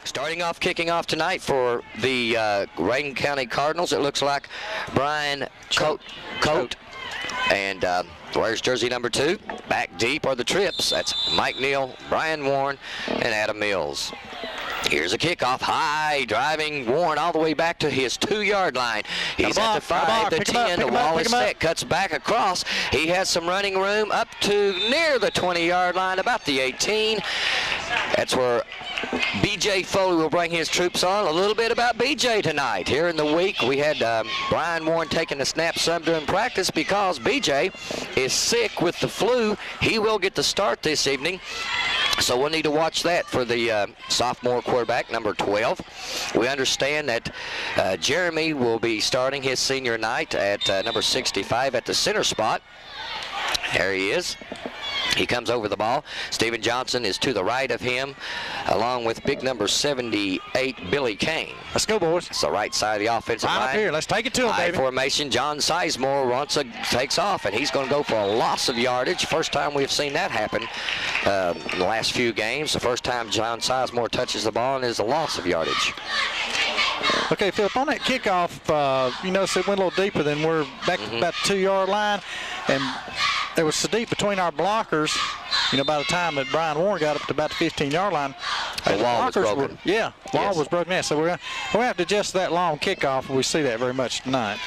Starting off, kicking off tonight for the Rankin County Cardinals, it looks like Brian Coate. And wears jersey number 2. Back deep are the Trips. That's Mike Neal, Brian Warren, and Adam Mills. Here's a kickoff, high, driving Warren all the way back to his 2-yard line. He's at the 5, the 10, the wall is set, cuts back across. He has some running room up to near the 20-yard line, about the 18. That's where B.J. Foley will bring his troops on. A little bit about B.J. tonight. Here in the week, we had Brian Warren taking a snap some during practice because B.J. is sick with the flu. He will get the start this evening. So we'll need to watch that for the sophomore quarterback, number 12. We understand that Jeremy will be starting his senior night at number 65 at the center spot. There he is. He comes over the ball. Stephen Johnson is to the right of him, along with big number 78, Billy Kane. Let's go, boys. It's the right side of the offensive line. Up here. Let's take it to him, baby. Formation. John Sizemore takes off, and he's going to go for a loss of yardage. First time we've seen that happen in the last few games. The first time John Sizemore touches the ball and is a loss of yardage. Okay, Philip, on that kickoff, you notice it went a little deeper than we're back about the 2-yard line, and there was so deep between our blockers, by the time that Brian Warren got up to about the 15-yard line, the wall was broken. Wall was broken in. So we're going to have to adjust that long kickoff, and we see that very much tonight.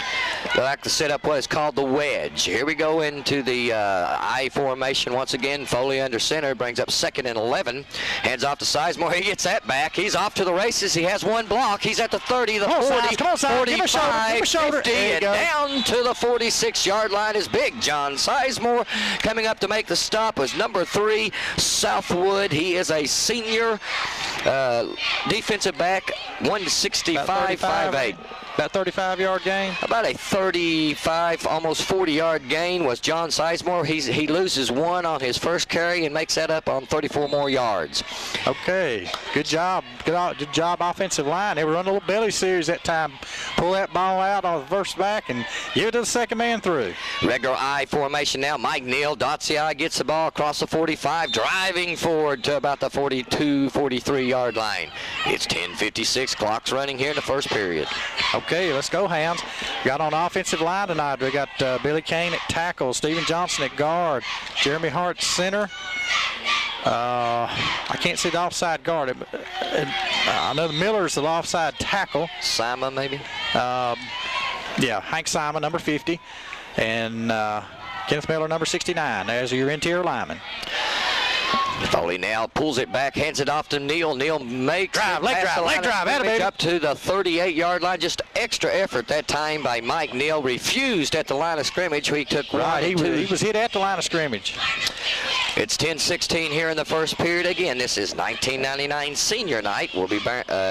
They like to set up what is called the wedge. Here we go into the I formation once again. Foley under center, brings up 2nd and 11. Hands off to Sizemore. He gets that back. He's off to the races. He has one block. He's at the 30, the 40, 45, 50, and down to the 46-yard line is big John Sizemore. Coming up to make the stop was number 3, Southwood. He is a senior defensive back, 165, 5'8". About 35-yard gain? About a 35, almost 40-yard gain was John Sizemore. He loses 1 on his first carry and makes that up on 34 more yards. Okay, good job. Good job, offensive line. They were running a little belly series that time. Pull that ball out on the first back and give it to the second man through. Regular I formation now. Mike Neal dots the I, gets the ball across the 45, driving forward to about the 42, 43-yard line. It's 10:56. Clock's running here in the first period. Okay, let's go, Hounds. Got on offensive line tonight. We got Billy Kane at tackle, Stephen Johnson at guard, Jeremy Hart center. I can't see the offside guard. I know the Miller's the offside tackle. Simon, maybe? Yeah, Hank Simon, number 50. And Kenneth Miller, number 69. There's your interior lineman. Foley now pulls it back, hands it off to Neal. Neal makes leg drive, up to the 38-yard line. Just extra effort that time by Mike Neal. Refused at the line of scrimmage. He took he was hit at the line of scrimmage. It's 10-16 here in the first period. Again, this is 1999 senior night. We'll be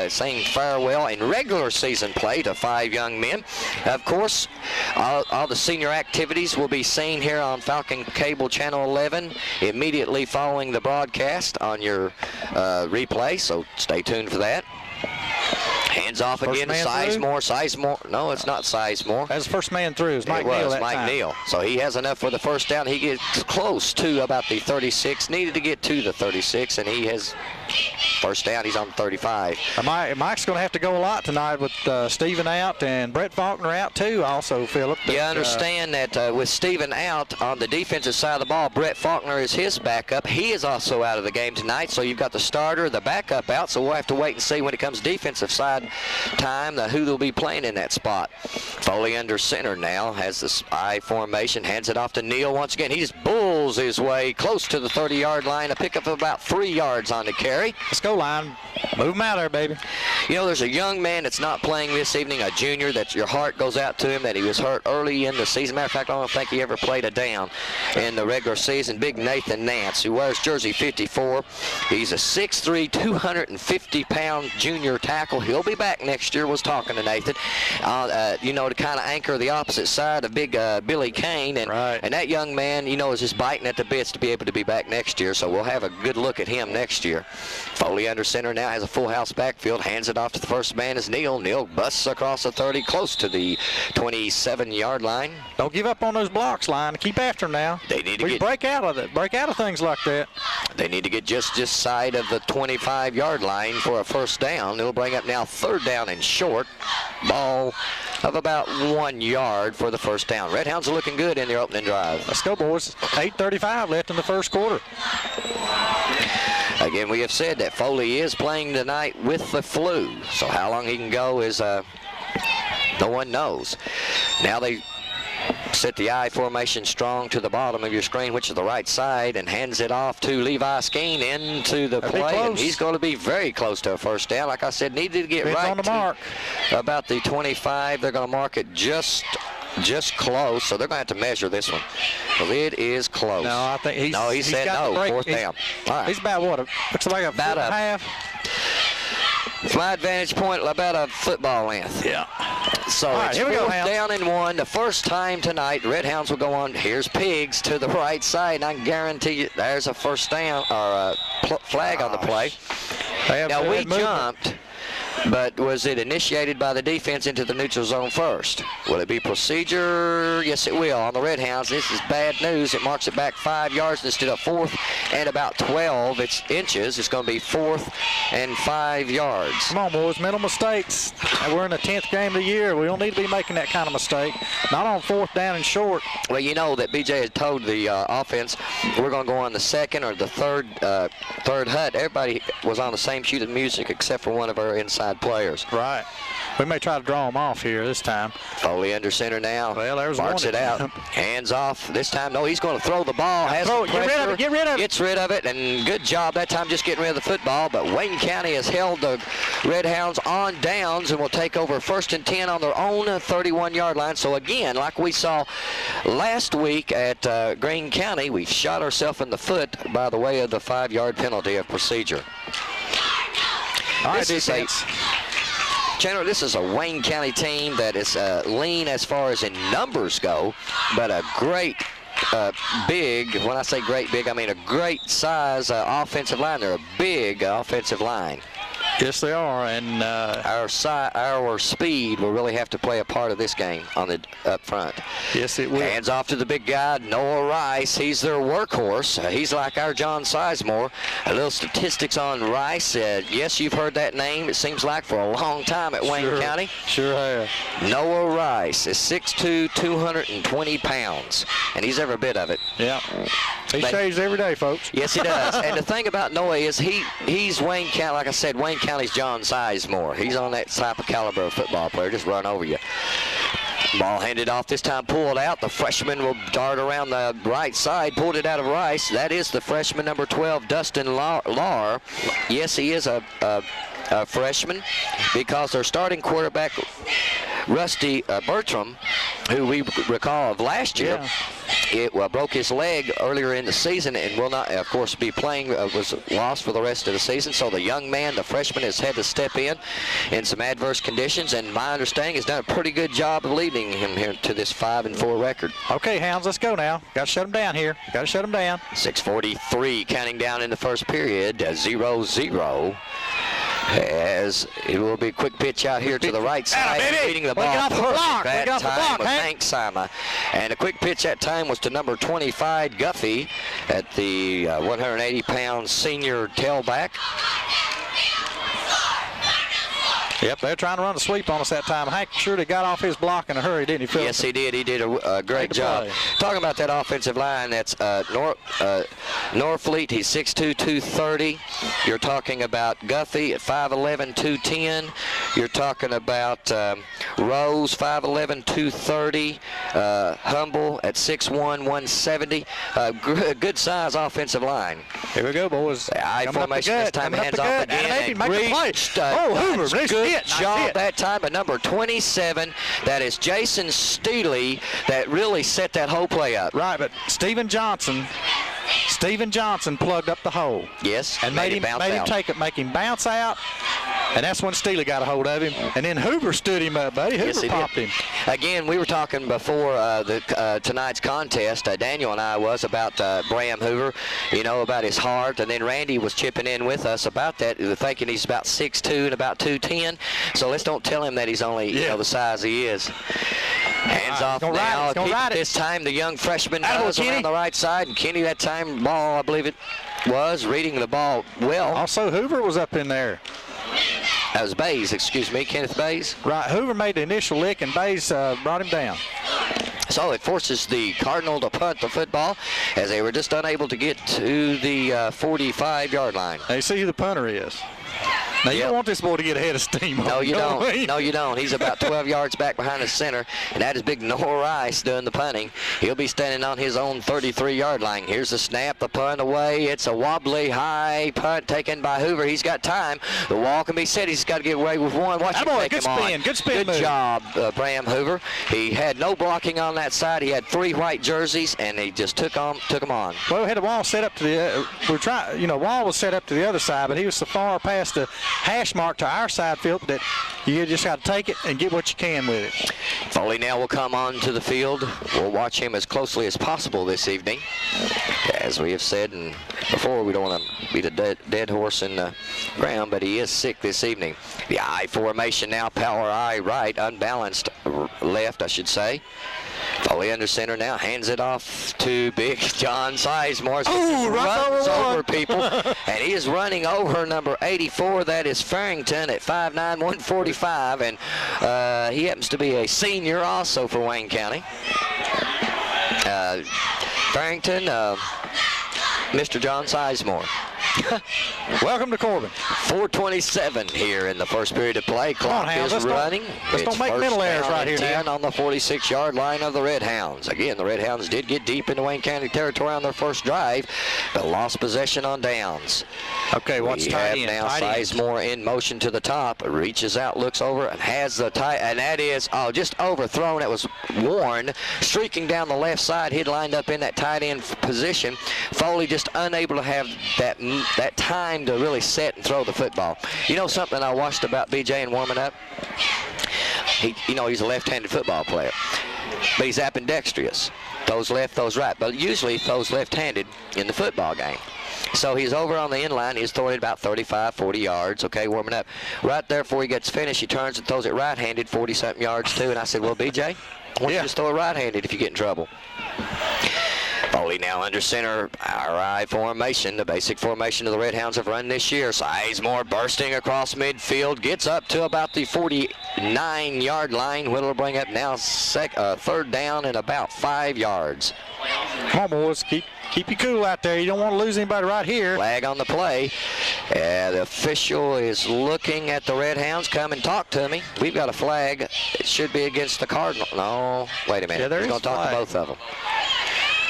saying farewell in regular season play to 5 young men. Of course, all the senior activities will be seen here on Falcon Cable Channel 11 immediately following the broadcast on your replay, so stay tuned for that. Hands off again to Sizemore. No, it's not Sizemore. That's the first man through. It was Mike Neal. So he has enough for the first down. He gets close to about the 36. Needed to get to the 36, and he has first down. He's on 35. Mike's going to have to go a lot tonight with Stephen out and Brett Faulkner out too also, Philip. You understand that with Stephen out on the defensive side of the ball, Brett Faulkner is his backup. He is also out of the game tonight, so you've got the starter, the backup out, so we'll have to wait and see when it comes defensive side time who they'll be playing in that spot. Foley under center now, has this I formation, hands it off to Neal once again. He just bulls his way close to the 30-yard line, a pickup of about 3 yards on the carry. Let's go, line. Move him out there, baby. There's a young man that's not playing this evening, a junior, that your heart goes out to him, that he was hurt early in the season. Matter of fact, I don't think he ever played a down in the regular season. Big Nathan Nance, who wears jersey 54. He's a 6'3", 250-pound junior tackle. He'll be back next year. Was talking to Nathan, to kind of anchor the opposite side of big Billy Kane. And that young man, is just biting at the bits to be able to be back next year. So we'll have a good look at him next year. Foley under center now has a full house backfield. Hands it off to the first man is Neal. Neal busts across the 30, close to the 27-yard line. Don't give up on those blocks, line. Keep after them now. They need to break out of it. Break out of things like that. They need to get just side of the 25-yard line for a first down. It'll bring up now 3rd down and short. Ball of about 1 yard for the first down. Red Hounds are looking good in their opening drive. Let's go, boys. 8:35 left in the first quarter. Again, we have said that Foley is playing tonight with the flu. So how long he can go is no one knows. Now they set the I formation strong to the bottom of your screen, which is the right side, and hands it off to Levi Skeen into the play. And he's going to be very close to a first down. Like I said, needed to get right on the mark. About the 25. They're going to mark it just close, so they're going to have to measure this one. Well, it is close. No, I think he's. No, he said no. 4th down. All right. He's about what? Looks like about a half. My advantage point about a football length. Yeah. So right, it's here we go, 4th down and 1. The first time tonight, Red Hounds will go on. Here's Pigs to the right side, and I can guarantee you there's a first down or a flag on the play. Now we jumped, but was it initiated by the defense into the neutral zone first? Will it be procedure? Yes, it will. On the Red Hounds, this is bad news. It marks it back 5 yards instead of 4th and about 12 inches. It's going to be 4th and 5 yards. Come on, boys. Mental mistakes. We're in the 10th game of the year. We don't need to be making that kind of mistake. Not on 4th down and short. Well, you know that BJ had told the offense we're going to go on the 2nd or the 3rd hut. Everybody was on the same sheet of music except for one of our inside players. Right. We may try to draw them off here this time. Foley under center now. Well, there's marks it out. Hands off this time. No, he's going to throw the ball. Has throw it. Get rid of it. Get rid of it. Gets rid of it, and good job that time just getting rid of the football. But Wayne County has held the Red Hounds on downs and will take over 1st and 10 on their own 31-yard line. So again, like we saw last week at Greene County, we've shot ourselves in the foot by the way of the 5-yard penalty of procedure. All right, defense. Chandler, this is a Wayne County team that is lean as far as in numbers go, but a great big, when I say great big, I mean a great size offensive line. They're a big offensive line. Yes, they are, and our speed will really have to play a part of this game on the up front. Yes, it will. Hands off to the big guy, Noah Rice. He's their workhorse. He's like our John Sizemore. A little statistics on Rice. Yes, you've heard that name, it seems like, for a long time at Wayne County. Sure have. Noah Rice is 6'2", 220 pounds, and he's every bit of it. Yeah. He shaves every day, folks. Yes, he does. And the thing about Noah is he's Wayne County, like I said, Wayne County's John Sizemore. He's on that type of caliber of football player, just run over you. Ball handed off, this time pulled out. The freshman will dart around the right side, pulled it out of Rice. That is the freshman, number 12, Dustin Lahr. Yes, he is a freshman, because their starting quarterback, Rusty Bertram, who we recall of last year, broke his leg earlier in the season and will not, of course, be playing, was lost for the rest of the season. So the young man, the freshman, has had to step in some adverse conditions, and my understanding has done a pretty good job of leading him here to this 5-4 record. Okay, Hounds, let's go now. Got to shut them down here. Got to shut them down. 6:43 counting down in the first period, 0-0. As it will be a quick pitch out here to the right side, feeding the ball perfect that time with Hank Sama. And a quick pitch that time was to number 25, Guffey, at the 180-pound senior tailback. Yep, they're trying to run a sweep on us that time. Hank surely got off his block in a hurry, didn't he, Phil? Yes, he did. He did a great job. Talking about that offensive line, that's Norfleet. He's 6'2", 230. You're talking about Guffey at 5'11", 210. You're talking about Rose, 5'11", 230. Humble at 6'1", 170. Good size offensive line. Here we go, boys. I formation this time, hands off again. And reached, Hoover, good job that time, but number 27, that is Jason Steele, that really set that whole play up. Right, but Steven Johnson plugged up the hole. Yes, and made him make him bounce out. And that's when Steele got a hold of him. And then Hoover stood him up, buddy. Hoover popped him. Again, we were talking before tonight's contest, Daniel and I was, about Bram Hoover, about his heart. And then Randy was chipping in with us about that, thinking he's about 6'2" and about 210. So let's don't tell him that he's only the size he is. Hands off now. This time the young freshman does around the right side. And Kenny that time ball, I believe it was, reading the ball well. Also, Hoover was up in there. That was Bays, excuse me, Kenneth Bays. Right, Hoover made the initial lick, and Bays brought him down. So it forces the Cardinal to punt the football as they were just unable to get to the 45-yard line. Now you see who the punter is. Now, you don't want this boy to get ahead of steam. No, you don't. No, you don't. He's about 12 yards back behind the center, and that is big Noah Rice doing the punting. He'll be standing on his own 33-yard line. Here's the snap, the punt away. It's a wobbly, high punt taken by Hoover. He's got time. The wall can be set. He's got to get away with one. Watch him take him on. Good spin. Good job, Bram Hoover. He had no blocking on that side. He had 3 white jerseys, and he just took him on. Well, we had a wall set up to the wall was set up to the other side, but he was so far past the hash mark to our side field that you just got to take it and get what you can with it. Foley now will come on to the field. We'll watch him as closely as possible this evening. As we have said and before, we don't want to beat a dead horse in the ground, but he is sick this evening. The I formation now, power I right, unbalanced left, I should say. Foley under center now, hands it off to big John Sizemore. Runs over people, and he is running over number 84. That is Farrington at 5'9", 145, and he happens to be a senior also for Wayne County. Farrington, Mr. John Sizemore. Welcome to Corbin. 4:27 here in the first period of play. Clock is running. Let's don't make mental errors right here. 10 on the 46-yard line of the Red Hounds. Again, the Red Hounds did get deep into Wayne County territory on their first drive, but lost possession on downs. Okay, what's tight end? Now Sizemore in motion to the top, reaches out, looks over, and has the tight, and that is just overthrown. That was Warren streaking down the left side. He'd lined up in that tight end position. Foley just unable to have that time to really set and throw the football. You know something I watched about BJ and warming up? He's a left-handed football player, but he's ambidextrous. Throws left, throws right, but usually throws left-handed in the football game. So he's over on the end line. He's throwing it about 35, 40 yards, okay, warming up. Right there before he gets finished, he turns and throws it right-handed, 40-something yards too. And I said, well, BJ, why don't you just throw it right-handed if you get in trouble? Foley now under center, our I formation, the basic formation of the Red Hounds have run this year. Sizemore bursting across midfield, gets up to about the 49-yard line. What'll bring up now third down and about 5 yards. Come on, boys, keep you cool out there. You don't want to lose anybody right here. Flag on the play. The official is looking at the Red Hounds. Come and talk to me. We've got a flag. It should be against the Cardinal. No, wait a minute. Yeah, he's going to talk to both of them.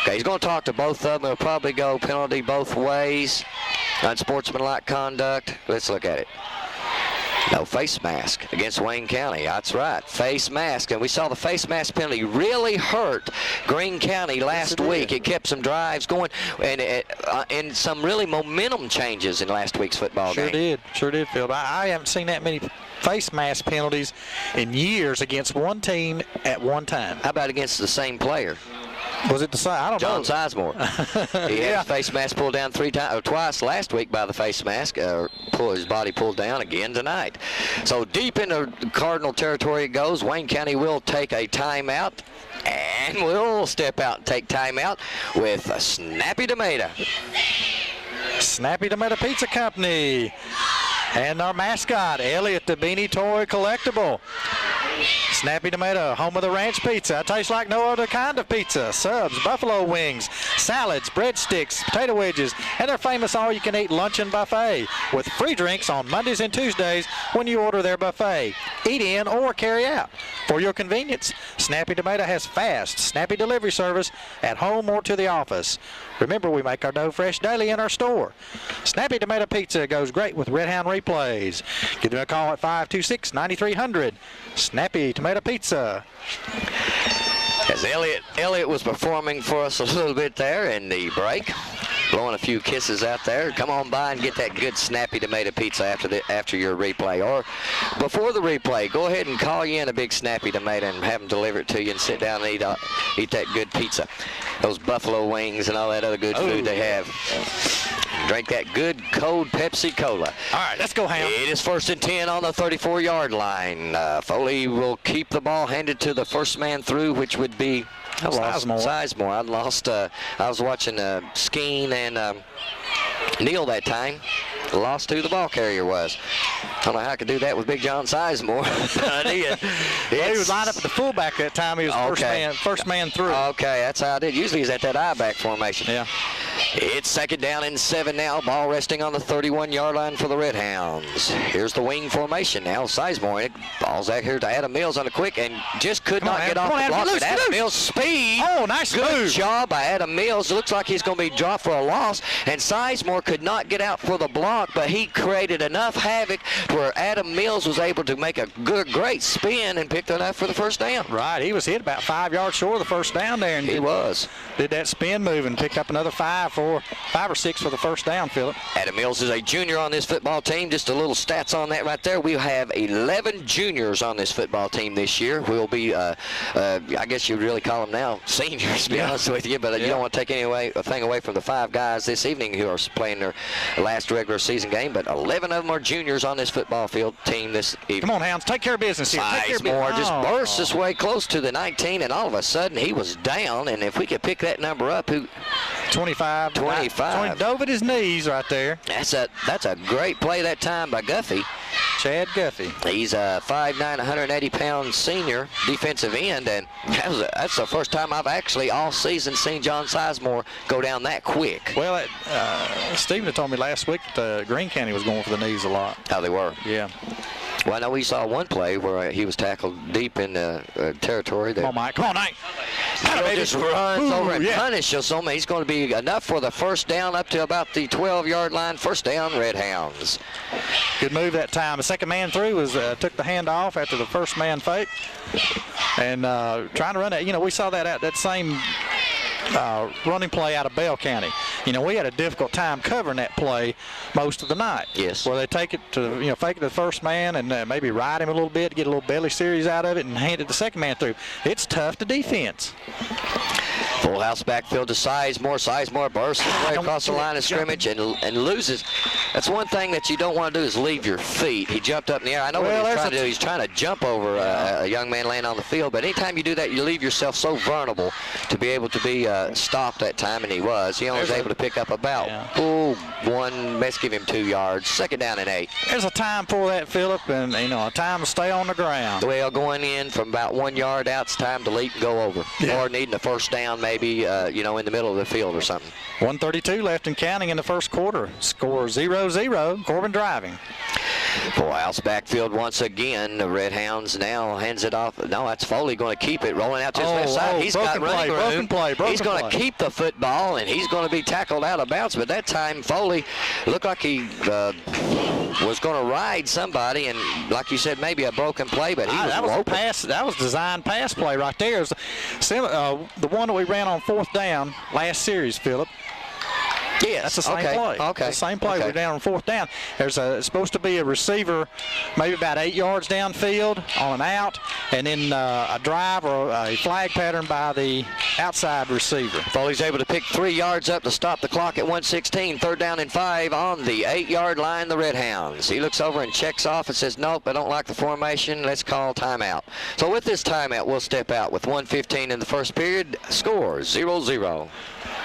Okay, he's going to talk to both of them. He'll probably go penalty both ways. Unsportsmanlike conduct. Let's look at it. No face mask against Wayne County. That's right, face mask. And we saw the face mask penalty really hurt Greene County last week. It kept some drives going and some really momentum changes in last week's football game. Sure did, Phil. I haven't seen that many face mask penalties in years against one team at one time. How about against the same player? Was it the same? I don't know. John Sizemore. He had his face mask pulled down twice last week by the face mask. His body pulled down again tonight. So deep into Cardinal territory it goes. Wayne County will take a timeout. And we'll step out and take timeout with a Snappy Tomato. Snappy Tomato Pizza Company. And our mascot, Elliot, the Beanie Toy Collectible. Snappy Tomato, home of the ranch pizza. It tastes like no other kind of pizza. Subs, buffalo wings, salads, breadsticks, potato wedges, and their famous all-you-can-eat luncheon buffet with free drinks on Mondays and Tuesdays when you order their buffet. Eat in or carry out. For your convenience, Snappy Tomato has fast, snappy delivery service at home or to the office. Remember, we make our dough fresh daily in our store. Snappy Tomato Pizza goes great with Red Hound replays. Give them a call at 526-9300. Snappy Tomato Pizza. As Elliot was performing for us a little bit there in the break, blowing a few kisses out there. Come on by and get that good Snappy Tomato Pizza after your replay. Or before the replay, go ahead and call you in a big Snappy Tomato and have them deliver it to you and sit down and eat that good pizza. Those buffalo wings and all that other good food they have. Drink that good cold Pepsi Cola. All right, let's go, Ham. It is 1st and 10 on the 34-yard line. Foley will keep the ball handed to the first man through, which would be Sizemore. I lost. I was watching Skeen and Neal that time. Lost who the ball carrier was. I don't know how I could do that with Big John Sizemore. I did. Well, he was lined up at the fullback that time. He was first man through. Okay, that's how I did. Usually he's at that I-back formation. Yeah. It's 2nd down and 7 now. Ball resting on the 31-yard line for the Red Hounds. Here's the wing formation now. Sizemore. Ball's out here to Adam Mills on a quick and just could not get off the block. But Adam Mills' speed. Oh, nice move. Good job by Adam Mills. It looks like he's going to be dropped for a loss. And Sizemore could not get out for the block, but he created enough havoc where Adam Mills was able to make a great spin and picked enough for the first down. Right. He was hit about 5 yards short of the first down there. And he was. Did that spin move and picked up another 5 or 6 for the first down, Philip. Adam Mills is a junior on this football team. Just a little stats on that right there. We have 11 juniors on this football team this year. We'll be, I guess you'd really call them now seniors, to be honest with you, but you don't want to take a thing away from the 5 guys this evening who are playing their last regular season game, but 11 of them are juniors on this football field team this evening. Come on, Hounds, take care of business here. Sizemore just burst his way close to the 19, and all of a sudden he was down, and if we could pick that number up, 25. Dove at his knees right there. That's a great play that time by Guffey. Chad Guffey. He's a 5'9", 180-pound senior defensive end, and that's the first time I've actually all season seen John Sizemore go down that quick. Well, Stephen told me last week that Greene County was going for the knees a lot. Oh, they were? Yeah. Well, I know we saw one play where he was tackled deep in the territory. Come on, Mike. Come on, Mike. He just runs over and punishes them. He's going to be enough for the first down up to about the 12-yard line. First down, Red Hounds. Good move that time. The second man through took the hand off after the first man fake. And trying to run that. You know, we saw that same running play out of Bell County. You know, we had a difficult time covering that play most of the night. Yes. Where they take it to, fake it to the first man and maybe ride him a little bit, get a little belly series out of it, and hand it to the second man through. It's tough to defense. Full house backfield to Sizemore. Sizemore bursts his way across the line of scrimmage and loses. That's one thing that you don't want to do is leave your feet. He jumped up in the air. I know what he's trying to do. He's trying to jump over a young man laying on the field, but anytime you do that, you leave yourself so vulnerable to be able to be stopped that time, and he was. He only was able to pick up about let's give him 2 yards. 2nd down and 8. There's a time for that, Philip, and a time to stay on the ground. Well, going in from about 1 yard out, it's time to leap and go over. Or needing a first down maybe, in the middle of the field or something. 1:32 left and counting in the first quarter. Score 0-0. Corbin driving. Full house backfield once again. The Red Hounds now hands it off. No, that's Foley going to keep it, rolling out to his left side. He's got running room. He's going to keep the football, and he's going to be tackled out of bounds. But that time, Foley looked like he was going to ride somebody, and like you said, maybe a broken play, but he was open. That was designed pass play right there. It was, the one that we ran on 4th down last series, Philip. Yes. That's the same play. Okay. It's the same play. We're down on 4th down. There's supposed to be a receiver maybe about 8 yards downfield on an out, and then a drive or a flag pattern by the outside receiver. Foley's able to pick 3 yards up to stop the clock at 1:16. 3rd down and 5 on the 8-yard line, the Red Hounds. He looks over and checks off and says, nope, I don't like the formation. Let's call timeout. So with this timeout, we'll step out with 1:15 in the first period. Score 0-0.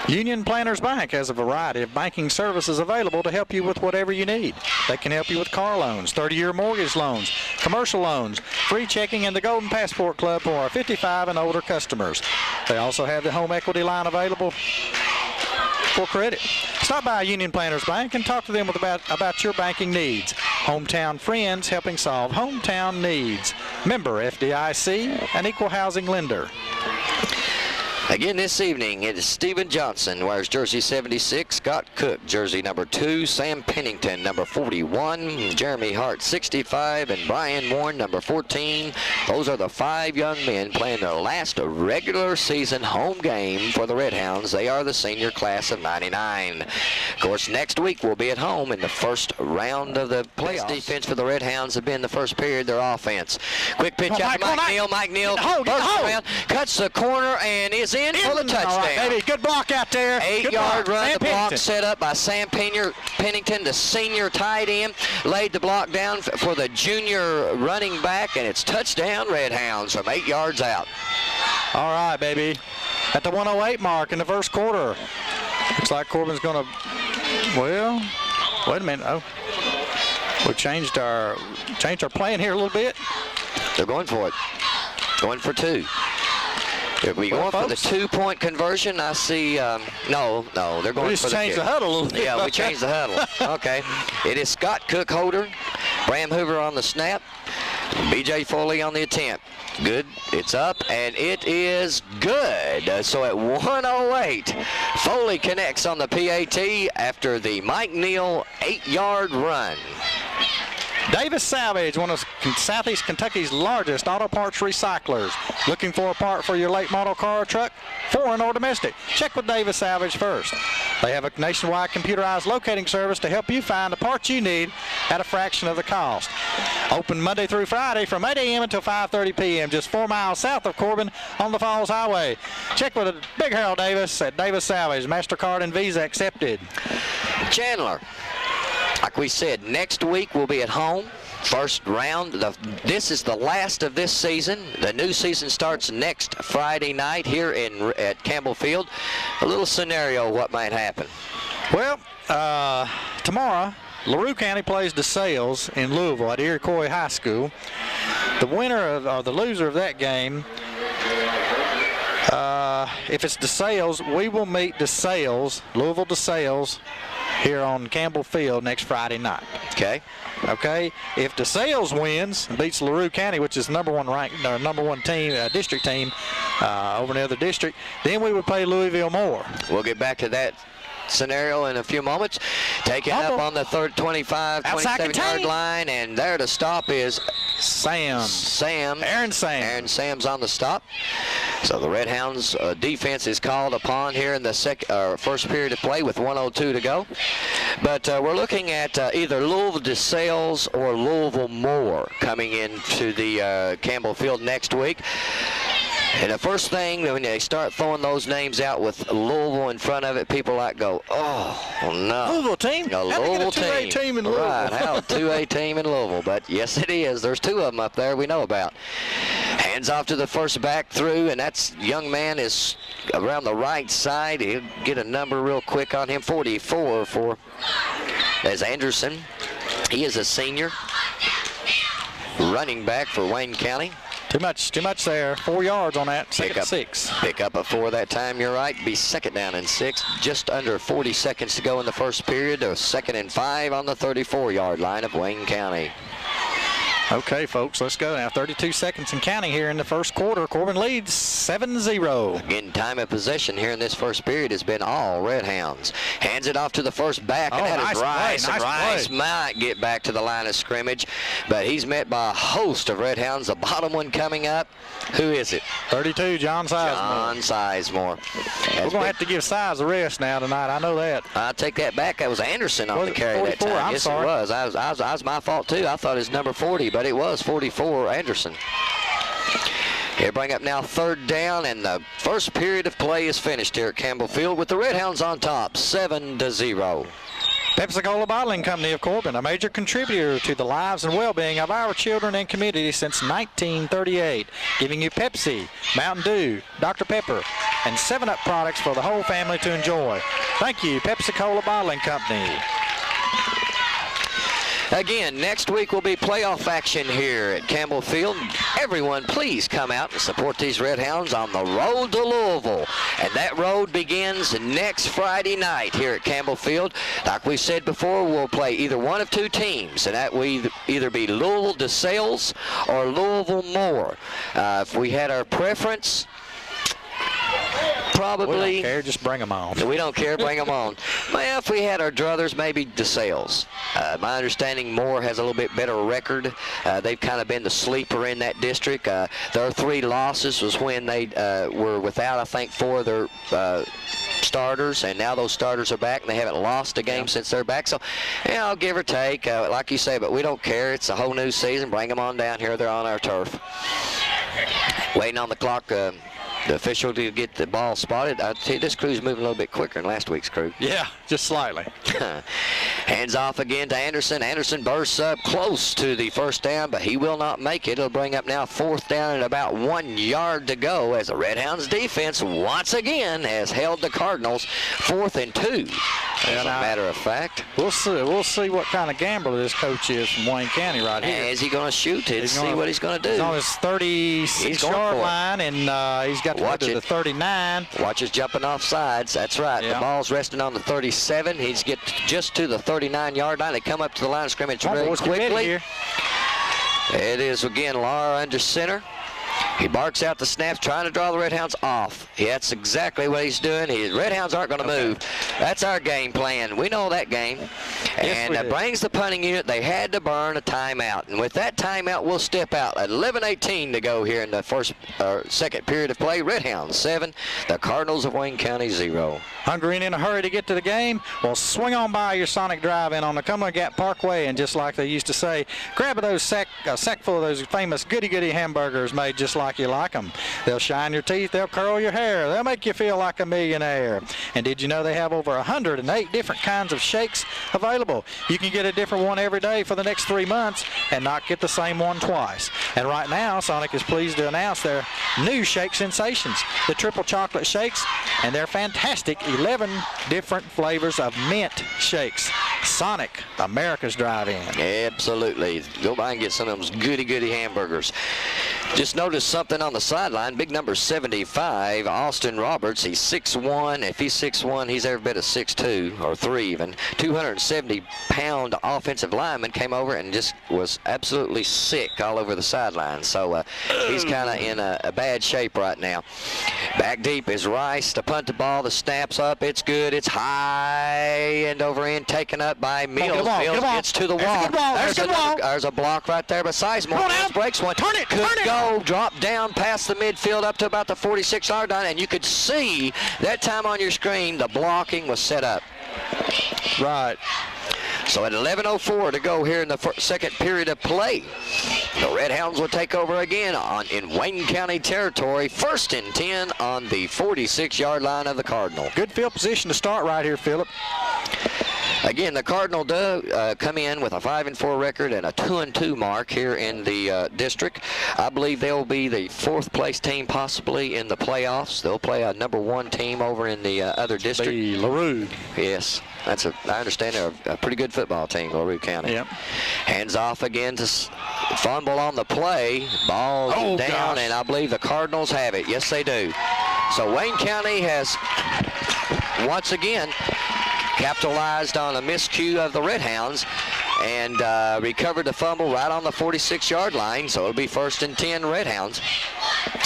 Union Planters Bank has a variety of banking services available to help you with whatever you need. They can help you with car loans, 30-year mortgage loans, commercial loans, free checking, and the Golden Passport Club for our 55 and older customers. They also have the home equity line available for credit. Stop by Union Planters Bank and talk to them about your banking needs. Hometown friends helping solve hometown needs. Member FDIC, an equal housing lender. Again this evening, it is Stephen Johnson wears jersey 76, Scott Cook jersey number 2, Sam Pennington number 41, Jeremy Hart 65, and Brian Warren number 14. Those are the 5 young men playing their last regular season home game for the Red Hounds. They are the senior class of 99. Of course, next week we'll be at home in the first round of the playoffs. Defense for the Red Hounds have been the first period, their offense. Quick pitch out to Mike Neal. Mike Neal bursts around, cuts the corner, and is in for the touchdown. All right, baby. Good block out there. 8-yard run. Sam The block Pennington. set up by Sam Pennington, the senior tight end. Laid the block down for the junior running back, and it's touchdown Red Hounds from 8 yards out. All right, baby. At the 108 mark in the first quarter. Looks like Corbin's going to, well, wait a minute. Oh, we changed our plan here a little bit. They're going for it. Going for 2. They're going for the 2-point conversion. I see, no, they're going for the kick. We just changed the huddle a little bit. Yeah, we changed the huddle. Okay. It is Scott Cook holder, Bram Hoover on the snap, B.J. Foley on the attempt. Good. It's up, and it is good. So at 108, Foley connects on the PAT after the Mike Neal 8-yard run. Davis Salvage, one of Southeast Kentucky's largest auto parts recyclers. Looking for a part for your late model car or truck, foreign or domestic? Check with Davis Salvage first. They have a nationwide computerized locating service to help you find the parts you need at a fraction of the cost. Open Monday through Friday from 8 a.m. until 5:30 p.m. just 4 miles south of Corbin on the Falls Highway. Check with Big Harold Davis at Davis Salvage. MasterCard and Visa accepted. Chandler. Like we said, next week we'll be at home. First round. This is the last of this season. The new season starts next Friday night here at Campbell Field. A little scenario what might happen. Well, tomorrow, LaRue County plays DeSales in Louisville at Iroquois High School. The winner or the loser of that game, if it's DeSales, we will meet DeSales, Louisville DeSales, here on Campbell Field next Friday night. Okay. Okay. If DeSales wins and beats LaRue County, which is number one team, district team over in the other district, then we would play Louisville Moore. We'll get back to that scenario in a few moments. Take it up on the 25, 27-yard line, and there to stop is Aaron Sam's on the stop. So the Red Hounds defense is called upon here in the first period of play with 1:02 to go. But we're looking at either Louisville DeSales or Louisville Moore coming into the Campbell Field next week. And the first thing, when they start throwing those names out with Louisville in front of it, people like go, oh no. Louisville team? A Louisville team. 2A team in Louisville. Right, how a 2A team in Louisville. But yes, it is. There's 2 of them up there we know about. Hands off to the first back through, and that young man is around the right side. He'll get a number real quick on him, 44 as Anderson. He is a senior running back for Wayne County. Too much there. 4 yards on that. Second and 6. Pick up a 4 that time. You're right. Be second down and 6. Just under 40 seconds to go in the first period. A 2nd and 5 on the 34-yard line of Wayne County. Okay, folks, let's go now. 32 seconds and counting here in the first quarter. Corbin leads 7-0. Again, time of possession here in this first period has been all Red Hounds. Hands it off to the first back, and that is Rice. Rice might get back to the line of scrimmage, but he's met by a host of Red Hounds. The bottom one coming up, who is it? 32, John Sizemore. John Sizemore. We're going to have to give Size a rest now tonight. I know that. I take that back. That was Anderson on the carry that time. I'm yes, sorry. It was. I was my fault, too. I thought it was number 40, but it was 44, Anderson. Here, bring up now 3rd down, and the first period of play is finished here at Campbell Field with the Red Hounds on top, 7-0. Pepsi-Cola Bottling Company of Corbin, a major contributor to the lives and well-being of our children and community since 1938, giving you Pepsi, Mountain Dew, Dr. Pepper, and 7-Up products for the whole family to enjoy. Thank you, Pepsi-Cola Bottling Company. Again, next week will be playoff action here at Campbell Field. Everyone, please come out and support these Red Hounds on the road to Louisville. And that road begins next Friday night here at Campbell Field. Like we said before, we'll play either one of 2 teams, and that will either be Louisville DeSales or Louisville Moore. If we had our preference, probably. We don't care, just bring them on. We don't care, bring them on. Well, if we had our druthers, maybe DeSales. My understanding, Moore has a little bit better record. They've kind of been the sleeper in that district. Their 3 losses was when they were without, I think, 4 of their starters, and now those starters are back, and they haven't lost a game since they're back. So, I'll give or take, like you say, but we don't care. It's a whole new season. Bring them on down here. They're on our turf. Waiting on the clock. The official to get the ball spotted. I tell you, this crew's moving a little bit quicker than last week's crew. Yeah, just slightly. Hands off again to Anderson. Anderson bursts up close to the first down, but he will not make it. It'll bring up now 4th down and about 1 yard to go as the Redhounds defense once again has held the Cardinals 4th and 2. As a matter of fact. We'll see what kind of gambler this coach is from Wayne County right here. Is he going to shoot it? See what he's going to do. He's on his 36-yard line, and he's got to go to the 39. Watch us jumping off sides. That's right. Yeah. The ball's resting on the 37. He's get just to the 39-yard line. They come up to the line of scrimmage very quickly. Here. It is again Lara under center. He barks out the snaps, trying to draw the Redhounds off. That's exactly what he's doing. Redhounds aren't going to move. That's our game plan. We know that game. Yes, And brings the punting unit. They had to burn a timeout. And with that timeout, we'll step out. 11:18 to go here in the second period of play. Redhounds 7, the Cardinals of Wayne County 0. Hungry and in a hurry to get to the game? Well, swing on by your Sonic Drive-In on the Cumberland Gap Parkway, and just like they used to say, grab a sack full of those famous goody-goody hamburgers made just like you like them. They'll shine your teeth, they'll curl your hair, they'll make you feel like a millionaire. And did you know they have over 108 different kinds of shakes available? You can get a different one every day for the next 3 months and not get the same one twice. And right now, Sonic is pleased to announce their new shake sensations, the triple chocolate shakes, and their fantastic 11 different flavors of mint shakes. Sonic, America's Drive-In. Absolutely. Go by and get some of those goody-goody hamburgers. Just noticed something on the sideline. Big number 75, Austin Roberts. He's 6'1". If he's 6'1", he's every bit of 6'2", or 3 even. 270-pound offensive lineman came over and just was absolutely sick all over the sideline. So he's kind of in a bad shape right now. Back deep is Rice to punt the ball. The snap's up. It's good. It's high and over in, taken up by Mills. Mills gets to the wall. There's a block right there by Sizemore. Mills breaks one. Turn it. Go, drop down past the midfield up to about the 46-yard line, and you could see that time on your screen the blocking was set up. Right. So at 11:04 to go here in the second period of play, the Redhounds will take over again in Wayne County territory, 1st and 10 on the 46-yard line of the Cardinal. Good field position to start right here, Philip. Again, the Cardinal come in with a 5-4 record and a 2-2 mark here in the district. I believe they'll be the 4th place team possibly in the playoffs. They'll play a number 1 team over in the other district. The LaRue. Yes, I understand they're a pretty good football team, LaRue County. Yep. Hands off again to fumble on the play. Ball down, and I believe the Cardinals have it. Yes, they do. So Wayne County has once again capitalized on a miscue of the Redhounds and recovered the fumble right on the 46-yard line, so it'll be 1st and 10 Redhounds.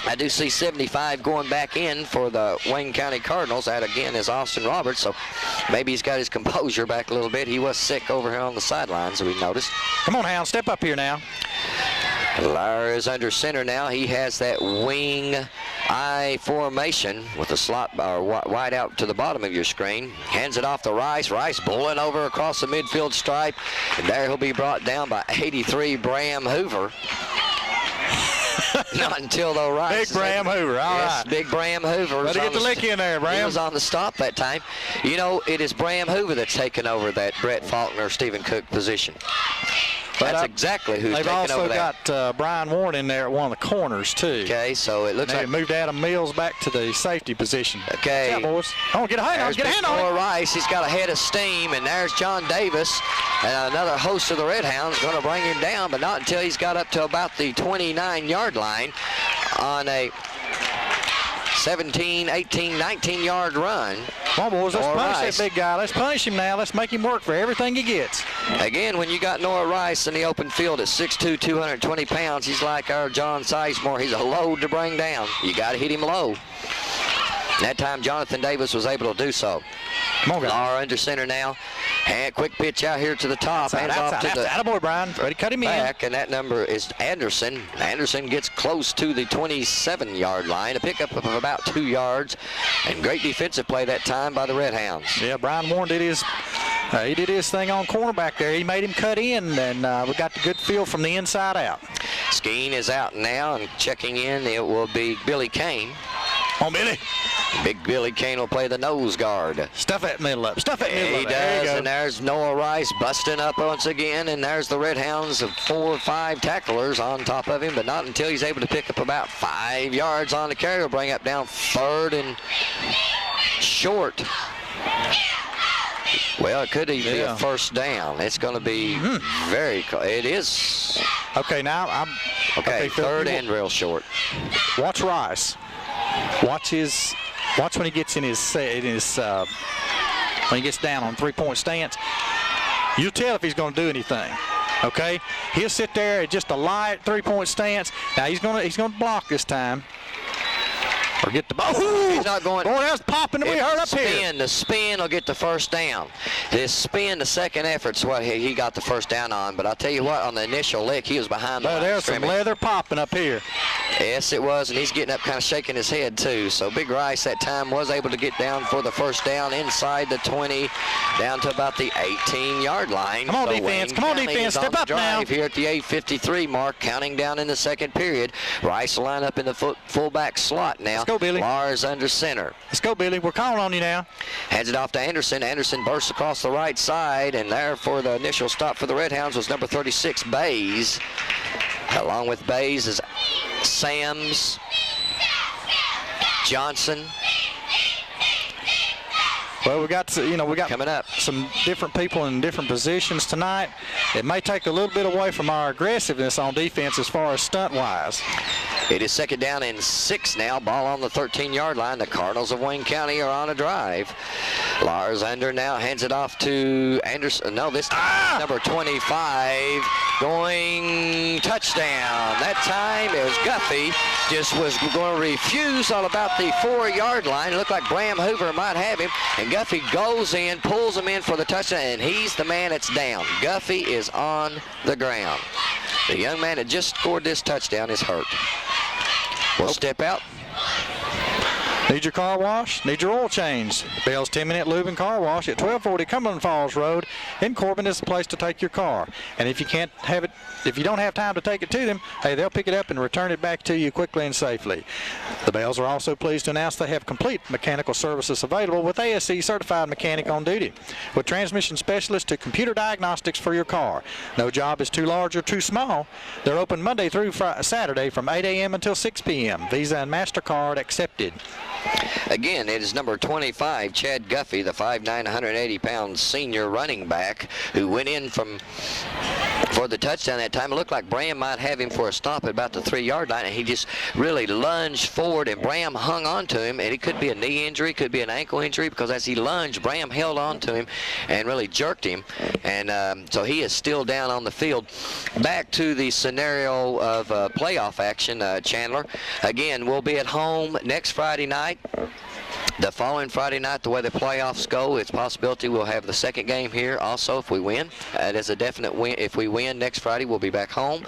I do see 75 going back in for the Wayne County Cardinals. That again is Austin Roberts, so maybe he's got his composure back a little bit. He was sick over here on the sidelines, we noticed. Come on, Hound, step up here now. Lara is under center now. He has that wing I formation with a slot or wide out to the bottom of your screen. Hands it off to Rice. Rice bowling over across the midfield stripe, and there he'll be brought down by 83 Bram Hoover. Not until though Rice. Big Bram Hoover, all right. Big Bram Hoover. Better get the lick in there, Bram. He was on the stop that time. You know, it is Bram Hoover that's taken over that Brett Faulkner, Stephen Cook position. That's exactly who's taking over that. They've also got Brian Warren in there at one of the corners, too. Okay, so it looks like... They moved Adam Mills back to the safety position. Okay. Yeah, boys. Oh, get a hand on it. Get a hand on it. Rice, he's got a head of steam, and there's John Davis, and another host of the Redhounds going to bring him down, but not until he's got up to about the 29-yard line on a 17, 18, 19-yard run. Come on, boys, let's punish that big guy. Let's punish him now. Let's make him work for everything he gets. Again, when you got Noah Rice in the open field at 6'2", 220 pounds, he's like our John Sizemore. He's a load to bring down. You got to hit him low. That time, Jonathan Davis was able to do so. Come on, guys. Lara under center now. And quick pitch out here to the top. Hands off to the attaboy, Brian. Ready to cut him back, and that number is Anderson. Anderson gets close to the 27-yard line. A pickup of about 2 yards. And great defensive play that time by the Redhounds. Yeah, Brian Warren did his thing on cornerback there. He made him cut in, and we got the good feel from the inside out. Skeen is out now, and checking in, it will be Billy Kane. On Billy. Big Billy Kane will play the nose guard. Stuff that middle up. Stuff that middle He up. There you does, go. and there's Noah Rice busting up once again, and there's the Red Hounds of 4 or 5 tacklers on top of him, but not until he's able to pick up about 5 yards on the carry. Will bring up down 3rd and short. Well, it could even be a first down. It's going to be very close. It is. Okay, now I'm. Okay, Phil, 3rd and real short. Watch Rice. Watch when he gets when he gets down on 3-point stance. You'll tell if he's going to do anything. Okay, he'll sit there at just a light 3-point stance. Now he's going to block this time. Or get the ball. He's not going. Boy, that's popping. We heard up here. The spin will get the first down. This spin, the second effort's what he got the first down on. But I'll tell you what, on the initial lick, he was behind the line. There's some leather popping up here. Yes, it was, and he's getting up, kind of shaking his head too. So Big Rice that time was able to get down for the first down inside the 20, down to about the 18-yard line. Come on, so defense. Come on, defense. Step up now. Here at the 8:53 mark, counting down in the second period. Rice will line up in the fullback slot now. Let's go, Billy. Lars under center. Let's go, Billy. We're calling on you now. Hands it off to Anderson. Anderson bursts across the right side, and there for the initial stop for the Red Hounds was number 36, Bays. Along with Bays is Sams, Johnson. Well, we got coming up some different people in different positions tonight. It may take a little bit away from our aggressiveness on defense as far as stunt-wise. It is 2nd down and 6 now. Ball on the 13-yard line. The Cardinals of Wayne County are on a drive. Lars Under now hands it off to Anderson. No, this time number 25 going touchdown. That time it was Guffey. Just was going to refuse on about the 4-yard line. It looked like Bram Hoover might have him. And Guffey goes in, pulls him in for the touchdown, and he's the man that's down. Guffey is on the ground. The young man that just scored this touchdown is hurt. We'll step out. Need your car wash? Need your oil change? Bell's 10-minute lube and car wash at 1240 Cumberland Falls Road in Corbin is the place to take your car. And if you can't have it, if you don't have time to take it to them, hey, they'll pick it up and return it back to you quickly and safely. The Bells are also pleased to announce they have complete mechanical services available with ASE certified mechanic on duty. With transmission specialists to computer diagnostics for your car. No job is too large or too small. They're open Monday through Saturday from 8 a.m. until 6 p.m. Visa and MasterCard accepted. Again, it is number 25, Chad Guffey, the 5'9", 180-pound senior running back who went in for the touchdown that time. It looked like Bram might have him for a stop at about the 3-yard line, and he just really lunged forward, and Bram hung on to him, and it could be a knee injury, could be an ankle injury, because as he lunged, Bram held on to him and really jerked him, and so he is still down on the field. Back to the scenario of playoff action, Chandler. Again, we'll be at home next Friday night. The following Friday night, the way the playoffs go, it's a possibility we'll have the second game here also if we win. It is a definite win. If we win next Friday, we'll be back home.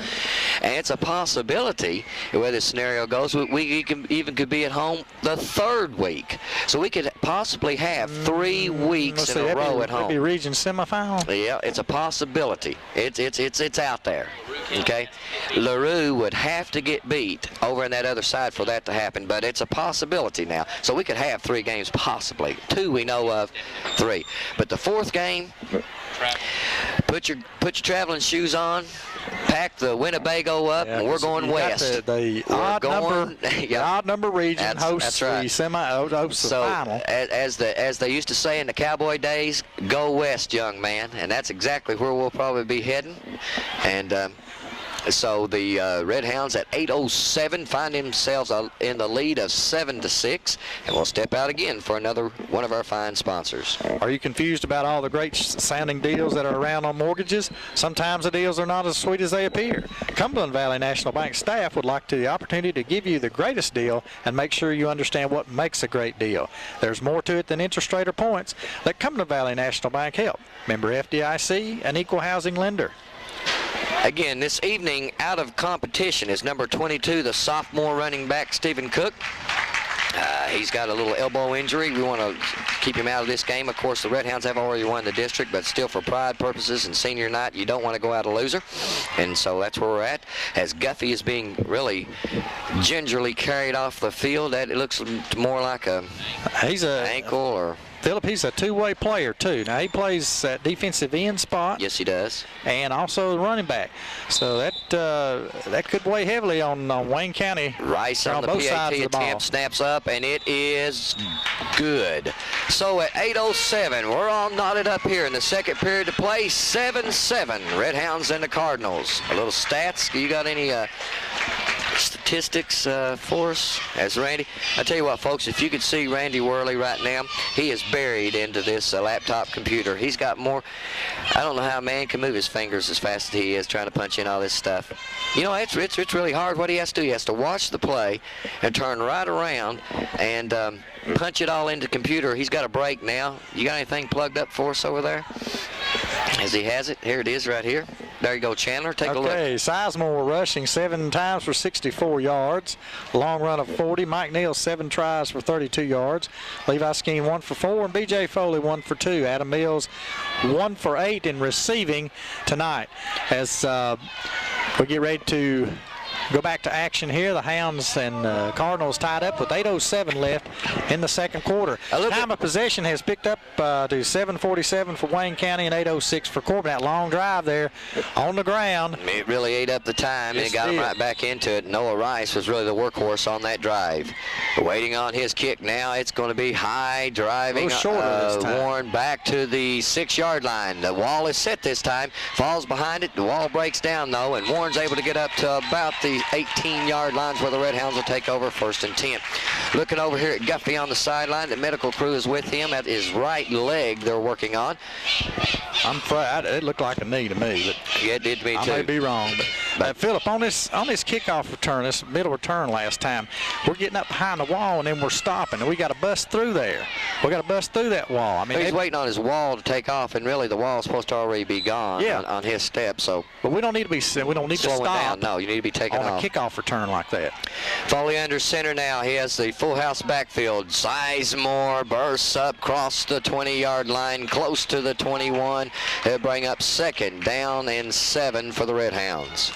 And it's a possibility, the way this scenario goes, we could be at home the 3rd week. So we could possibly have 3 weeks in a row at home. That'd be region semifinal. Yeah, it's a possibility. It's out there. Okay, LaRue would have to get beat over on that other side for that to happen, but it's a possibility now. So we could have 3 games possibly. 2 we know of, 3. But the 4th game, put your traveling shoes on, pack the Winnebago up, and we're going west. The odd number region hosts right. the final. As they used to say in the cowboy days, go west, young man, and that's exactly where we'll probably be heading. And so the Red Hounds at 8:07 find themselves in the lead of 7-6, and we'll step out again for another one of our fine sponsors. Are you confused about all the great sounding deals that are around on mortgages? Sometimes the deals are not as sweet as they appear. Cumberland Valley National Bank staff would like the opportunity to give you the greatest deal and make sure you understand what makes a great deal. There's more to it than interest rate or points. Let Cumberland Valley National Bank help. Member FDIC, an equal housing lender. Again, this evening, out of competition is number 22, the sophomore running back, Stephen Cook. He's got a little elbow injury. We want to keep him out of this game. Of course, the Red Hounds have already won the district, but still for pride purposes and senior night, you don't want to go out a loser. And so that's where we're at. As Guffey is being really gingerly carried off the field, that it looks more like a ankle or... Philip, he's a two-way player, too. Now, he plays at defensive end spot. Yes, he does. And also running back. So that could weigh heavily on Wayne County. Rice on the PAT attempt, snaps up, and it is good. So at 8:07, we're all knotted up here in the second period to play. 7-7, Red Hounds and the Cardinals. A little stats. You got any statistics for us as Randy? I tell you what, folks, if you could see Randy Worley right now, he is buried into this laptop computer. He's got more. I don't know how a man can move his fingers as fast as he is trying to punch in all this stuff. You know, it's really hard. What he has to do, he has to watch the play and turn right around and punch it all into the computer. He's got a break now. You got anything plugged up for us over there? As he has it, here it is right here. There you go, Chandler. Take a look. Okay, Sizemore rushing 7 times for 64 yards. Long run of 40. Mike Neal 7 tries for 32 yards. Levi Skeen 1 for 4, and B.J. Foley 1 for 2. Adam Mills 1 for 8 in receiving tonight. As we get ready to go back to action here, the Hounds and Cardinals tied up with 8:07 left in the second quarter. Time of possession has picked up to 7:47 for Wayne County and 8:06 for Corbin. That long drive there on the ground. It really ate up the time, and it got him right back into it. Noah Rice was really the workhorse on that drive. Waiting on his kick now. It's going to be high, driving Warren back to the 6-yard line. The wall is set this time. Falls behind it. The wall breaks down, though, and Warren's able to get up to about the 18-yard lines where the Red Hounds will take over 1st and 10. Looking over here at Guffey on the sideline. The medical crew is with him at his right leg they're working on. I'm afraid it looked like a knee to me. But yeah, it did to me, too. I may be wrong. But Philip, on this kickoff return, this middle return last time, we're getting up behind the wall and then we're stopping, and we got to bust through there. We got to bust through that wall. I mean, he's waiting on his wall to take off, and really the wall's supposed to already be gone on his step. So, but we don't need to stop down. No, you need to be taking on off. A kickoff return like that. Foley under center now. He has the full house backfield. Sizemore bursts up across the 20-yard line, close to the 21. They'll bring up 2nd down and 7 for the Red Hounds.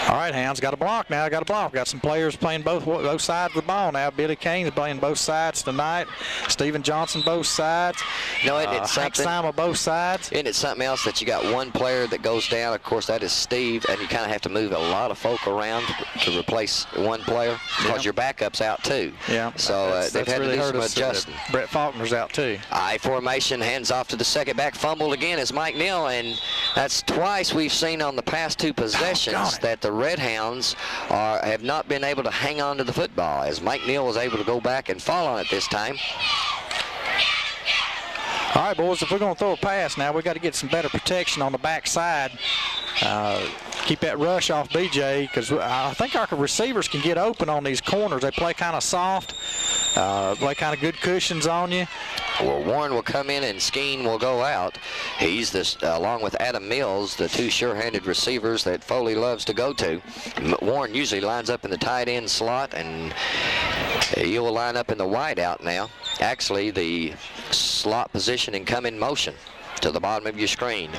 All right, Hounds got a block now. Got a block. Got some players playing both sides of the ball now. Billy Kane's playing both sides tonight. Stephen Johnson both sides. No, it's something. Hank both sides. Isn't it something else that you got one player that goes down? Of course, that is Steve, and you kind of have to move a lot of folk around to replace one player because your backup's out too. Yeah. So they've had really to do some adjusting. Brett Faulkner's out too. I formation, hands off to the second back, fumbled again as Mike Neal, and that's twice we've seen on the past 2 possessions that the Red Hounds have not been able to hang on to the football, as Mike Neal was able to go back and fall on it this time. All right, boys, if we're going to throw a pass now, we've got to get some better protection on the backside. Keep that rush off BJ, because I think our receivers can get open on these corners. They play kind of soft, play kind of good cushions on you. Well, Warren will come in and Skeen will go out. He's this, along with Adam Mills, the 2 sure-handed receivers that Foley loves to go to. Warren usually lines up in the tight end slot, and he will line up in the wide out now. Actually, the slot position and come in motion to the bottom of your screen.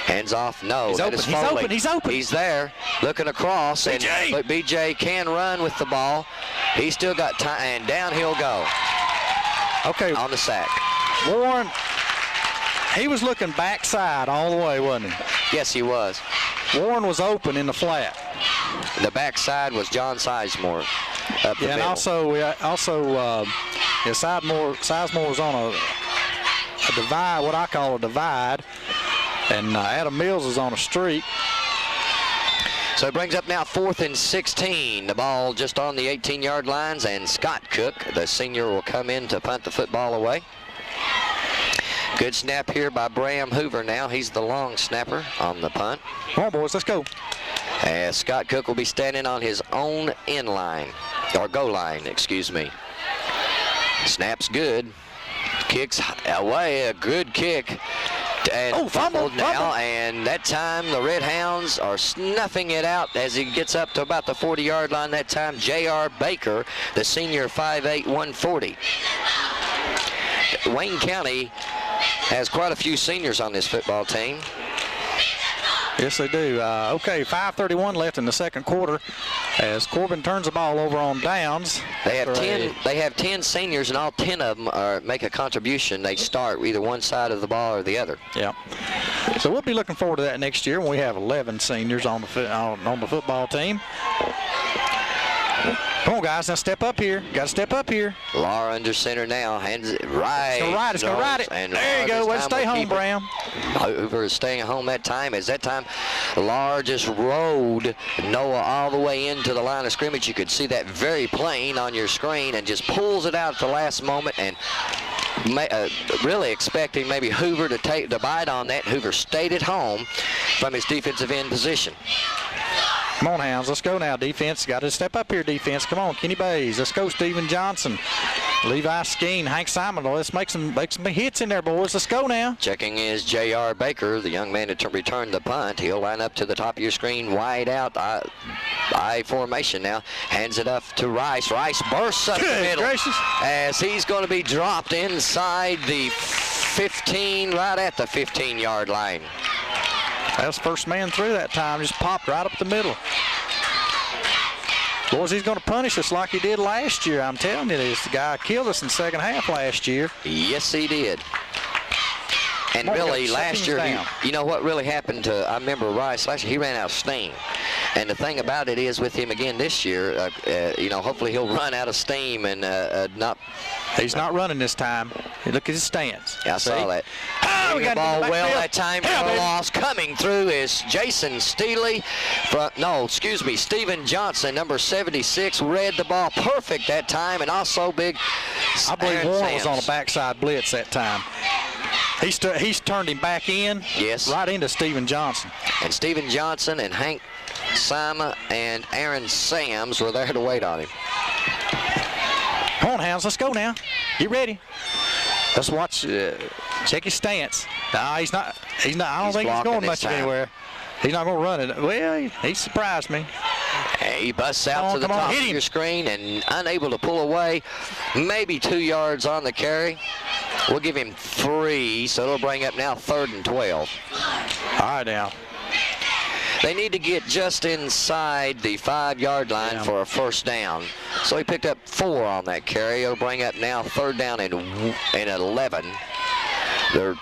Hands off, no. He's open, he's open, he's open. He's there, looking across, but BJ can run with the ball. He's still got time, and down he'll go. Okay. On the sack. Warren, he was looking backside all the way, wasn't he? Yes, he was. Warren was open in the flat. The backside was John Sizemore. And also Sizemore was on a divide, what I call a divide, and Adam Mills is on a streak. So it brings up now 4th and 16. The ball just on the 18-yard lines, and Scott Cook, the senior, will come in to punt the football away. Good snap here by Bram Hoover now. He's the long snapper on the punt. Come on, boys, let's go. As Scott Cook will be standing on his own end line, or goal line, excuse me. Snap's good. Kicks away, a good kick. And fumbled now, and that time the Red Hounds are snuffing it out as he gets up to about the 40-yard line. That time, J.R. Baker, the senior, 5'8", 140. Wayne County has quite a few seniors on this football team. Yes, they do. Okay, 5:31 left in the second quarter as Corbin turns the ball over on downs. They have 10 seniors, and all 10 of them make a contribution. They start either one side of the ball or the other. Yeah. So we'll be looking forward to that next year when we have 11 seniors on the football team. Come on, guys. Now step up here. Got to step up here. Laura under center now. Hands it right. It's going to ride it. There you go. Way to stay home, Brown. Hoover is staying at home that time. As that time, Laura just rode Noah all the way into the line of scrimmage. You could see that very plain on your screen, and just pulls it out at the last moment, and really expecting maybe Hoover to bite on that. Hoover stayed at home from his defensive end position. Come on, Hounds. Let's go now, defense. Got to step up here, defense. Come on, Kenny Bays. Let's go, Stephen Johnson. Levi Skeen, Hank Simon. Let's make some hits in there, boys. Let's go now. Checking is J.R. Baker, the young man to return the punt. He'll line up to the top of your screen, wide out, I formation now. Hands it up to Rice. Rice bursts up the middle as he's going to be dropped inside the 15, right at the 15-yard line. That was first man through that time. Just popped right up the middle. Boys, he's going to punish us like he did last year. I'm telling you this. The guy killed us in the second half last year. Yes, he did. And really, last year, you know what really happened to, I remember Rice last year, he ran out of steam. And the thing about it is with him again this year, hopefully he'll run out of steam and not. He's not running this time. Look at his stance. Yeah, I saw that. Oh, we got the ball well that time for a loss. Coming through is Jason Steele. Stephen Johnson, number 76, read the ball perfect that time, and also big. I believe Warren was on a backside blitz that time. He's turned him back in. Yes. Right into Stephen Johnson. And Stephen Johnson and Hank Simon and Aaron Sams were there to wait on him. Come on, Hounds, let's go now. Get ready. Let's watch. Check his stance. No, he's not. I don't think he's going much anywhere. He's not going to run it. Well, he surprised me. He busts out to the top of your screen and unable to pull away. Maybe 2 yards on the carry. We'll give him 3, so it'll bring up now 3rd and 12. All right, now. They need to get just inside the 5-yard line for a first down. So he picked up 4 on that carry. It'll bring up now 3rd down and 11. They're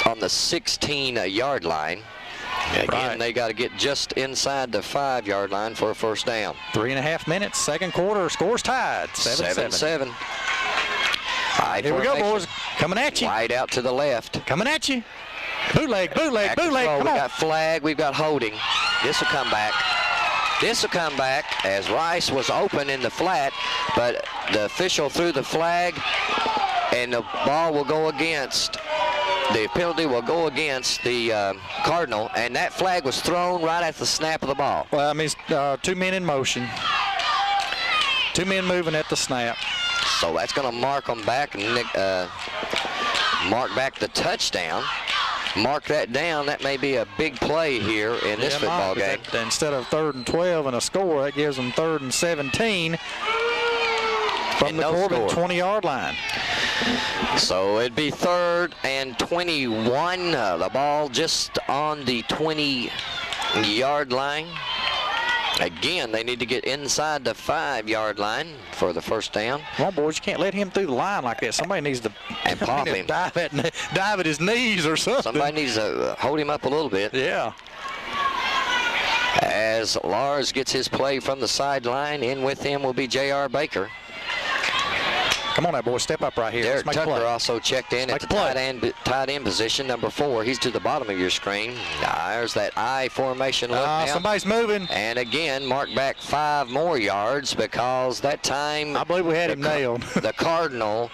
on the 16-yard line. Again, they got to get just inside the 5-yard line for a first down. 3.5 minutes, second quarter, scores tied. 7-7. Here we go, boys. Coming at you. Wide out to the left. Coming at you. Bootleg. Come on. We got flag. We've got holding. This will come back. As Rice was open in the flat, but the official threw the flag, and the ball will go against. The penalty will go against the Cardinal, and that flag was thrown right at the snap of the ball. Well, that means 2 men in motion. 2 men moving at the snap. So that's going to mark them back, and mark back the touchdown. Mark that down. That may be a big play here in this football game. Instead of 3rd and 12 and a score, that gives them 3rd and 17 from the Corbin 20-yard line. So it'd be 3rd and 21. The ball just on the 20-yard line. Again, they need to get inside the 5-yard line for the first down. Come on, boys, you can't let him through the line like that. Somebody needs to pop him. Dive at his knees or something. Somebody needs to hold him up a little bit. Yeah. As Lars gets his play from the sideline, in with him will be J.R. Baker. Come on now, boys, step up right here. Derek Tucker also checked in at the tight end position, number 4. He's to the bottom of your screen. There's that I formation look now. Somebody's moving. And again, mark back 5 more yards because that time I believe we had him nailed. The Cardinal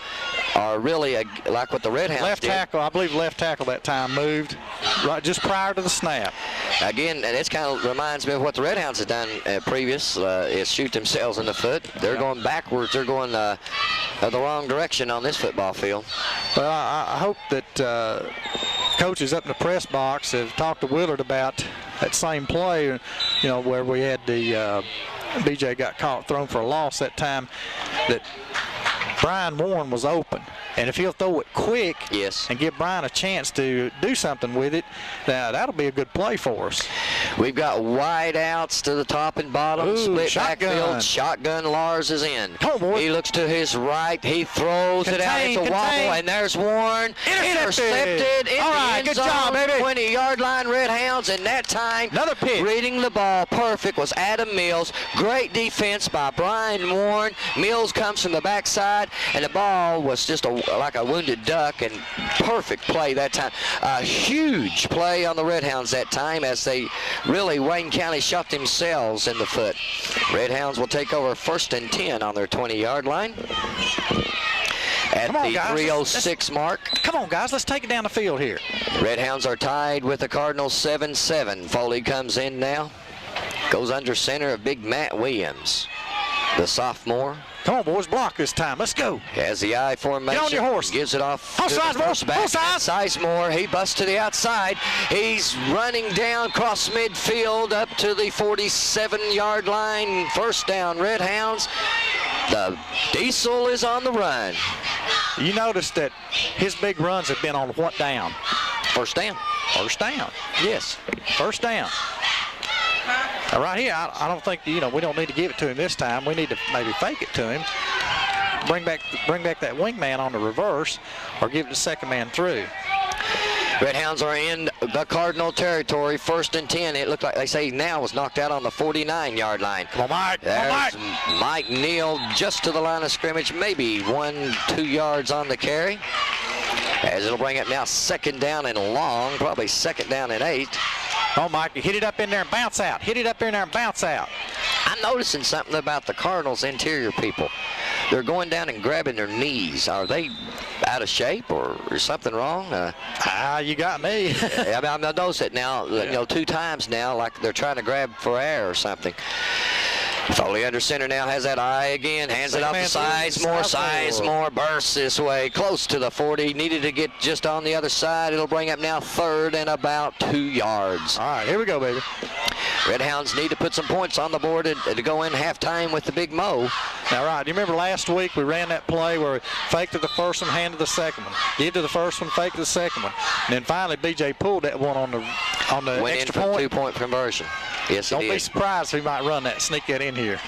are really like what the Red Hounds left tackle. I believe left tackle that time moved right just prior to the snap. Again, and this kind of reminds me of what the Red Hounds have done previous, is shoot themselves in the foot. They're going backwards. They're going the wrong direction on this football field. Well, I hope that coaches up in the press box have talked to Willard about that same play, where we had the BJ got caught thrown for a loss that time, that Brian Warren was open. And if he'll throw it quick and give Brian a chance to do something with it, that'll be a good play for us. We've got wide outs to the top and bottom. Ooh, split shotgun. backfield. Shotgun. Lars is in. Come on, boy. He looks to his right. He throws it out. It's a wobble, and there's Warren. Intercepted in All right, the end good zone. job, baby. 20-yard line, Red Hounds, and that time, another pick. Reading the ball perfect was Adam Mills. Great defense by Brian Warren. Mills comes from the backside, and the ball was just like a wounded duck, and perfect play that time. A huge play on the Red Hounds that time, as they really, Wayne County shot themselves in the foot. Red Hounds will take over 1st and 10 on their 20-yard line at the 3:06 mark. Come on, guys, let's take it down the field here. Red Hounds are tied with the Cardinals 7-7. Foley comes in now. Goes under center of big Matt Williams, the sophomore. Come on, boys, block this time. Let's go. Has the I formation. Get on your horse. Gives it off Both to sides, the first back. both sides. Sizemore, he busts to the outside. He's running down across midfield up to the 47-yard line. First down, Red Hounds. The Diesel is on the run. You notice that his big runs have been on what down? First down. First down. Yes. First down. Right here, I don't think, we don't need to give it to him this time. We need to maybe fake it to him. Bring back that wingman on the reverse, or give it to second man through. Red Hounds are in the Cardinal territory, 1st and 10. It looked like, they say now, was knocked out on the 49-yard line. Come on, Mike. There's Mike Neal just to the line of scrimmage, maybe 1-2 yards on the carry. As it'll bring it now 2nd down and long, probably 2nd down and 8. Oh, Mike, hit it up in there and bounce out. Hit it up in there and bounce out. I'm noticing something about the Cardinals' interior people. They're going down and grabbing their knees. Are they out of shape, or is something wrong? You got me. I've noticed it now, 2 times now, like they're trying to grab for air or something. Foley under center now, has that eye again, hands it off to Sizemore. Sizemore bursts this way, close to the 40. Needed to get just on the other side. It'll bring up now 3rd and about 2 yards. All right, here we go, baby. Red Hounds need to put some points on the board to go in halftime with the Big Mo. Now, right, do you remember last week we ran that play where we faked to the first one, handed the second one, give to the first one, fake to the second one, and then finally BJ pulled that one on the Went extra in for point. 2-point conversion. Yes, Don't be surprised if he might run that, sneak that in here.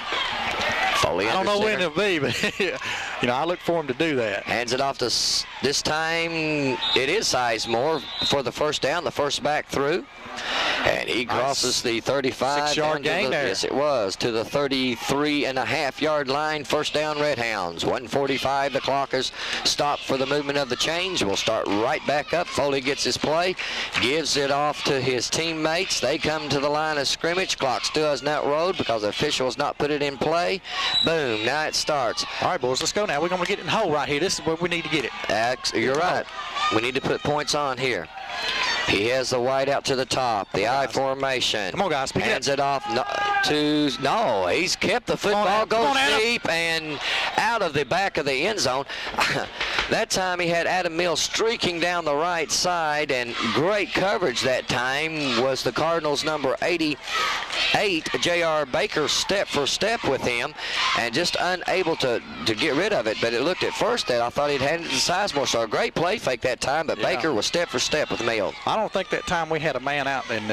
Foley I don't know when center. it'll be, but I look for him to do that. Hands it off to this time. It is Sizemore for the first down, the first back through. And he crosses the 35. 6-yard gain there. Yes, it was, to the 33.5-yard line. First down, Red Hounds. 1:45. The clock is stopped for the movement of the change. We'll start right back up. Foley gets his play, gives it off to his teammates. They come to the line of scrimmage. Clock still has not rolled because the official has not put it in play. Boom, now it starts. All right, boys, let's go now. We're going to get it in hole right here. This is where we need to get it. You're right. We need to put points on here. He has the wide out to the top, the I formation. Come on, guys. Hands it off no, he's kept the football, goes deep and out of the back of the end zone. That time he had Adam Mills streaking down the right side, and great coverage that time was the Cardinals' number 88, J.R. Baker, step for step with him, and just unable to get rid of it. But it looked at first that I thought he'd handed it to Sizemore, so a great play fake that time, but Baker was step for step with Mills. I don't think that time we had a man out at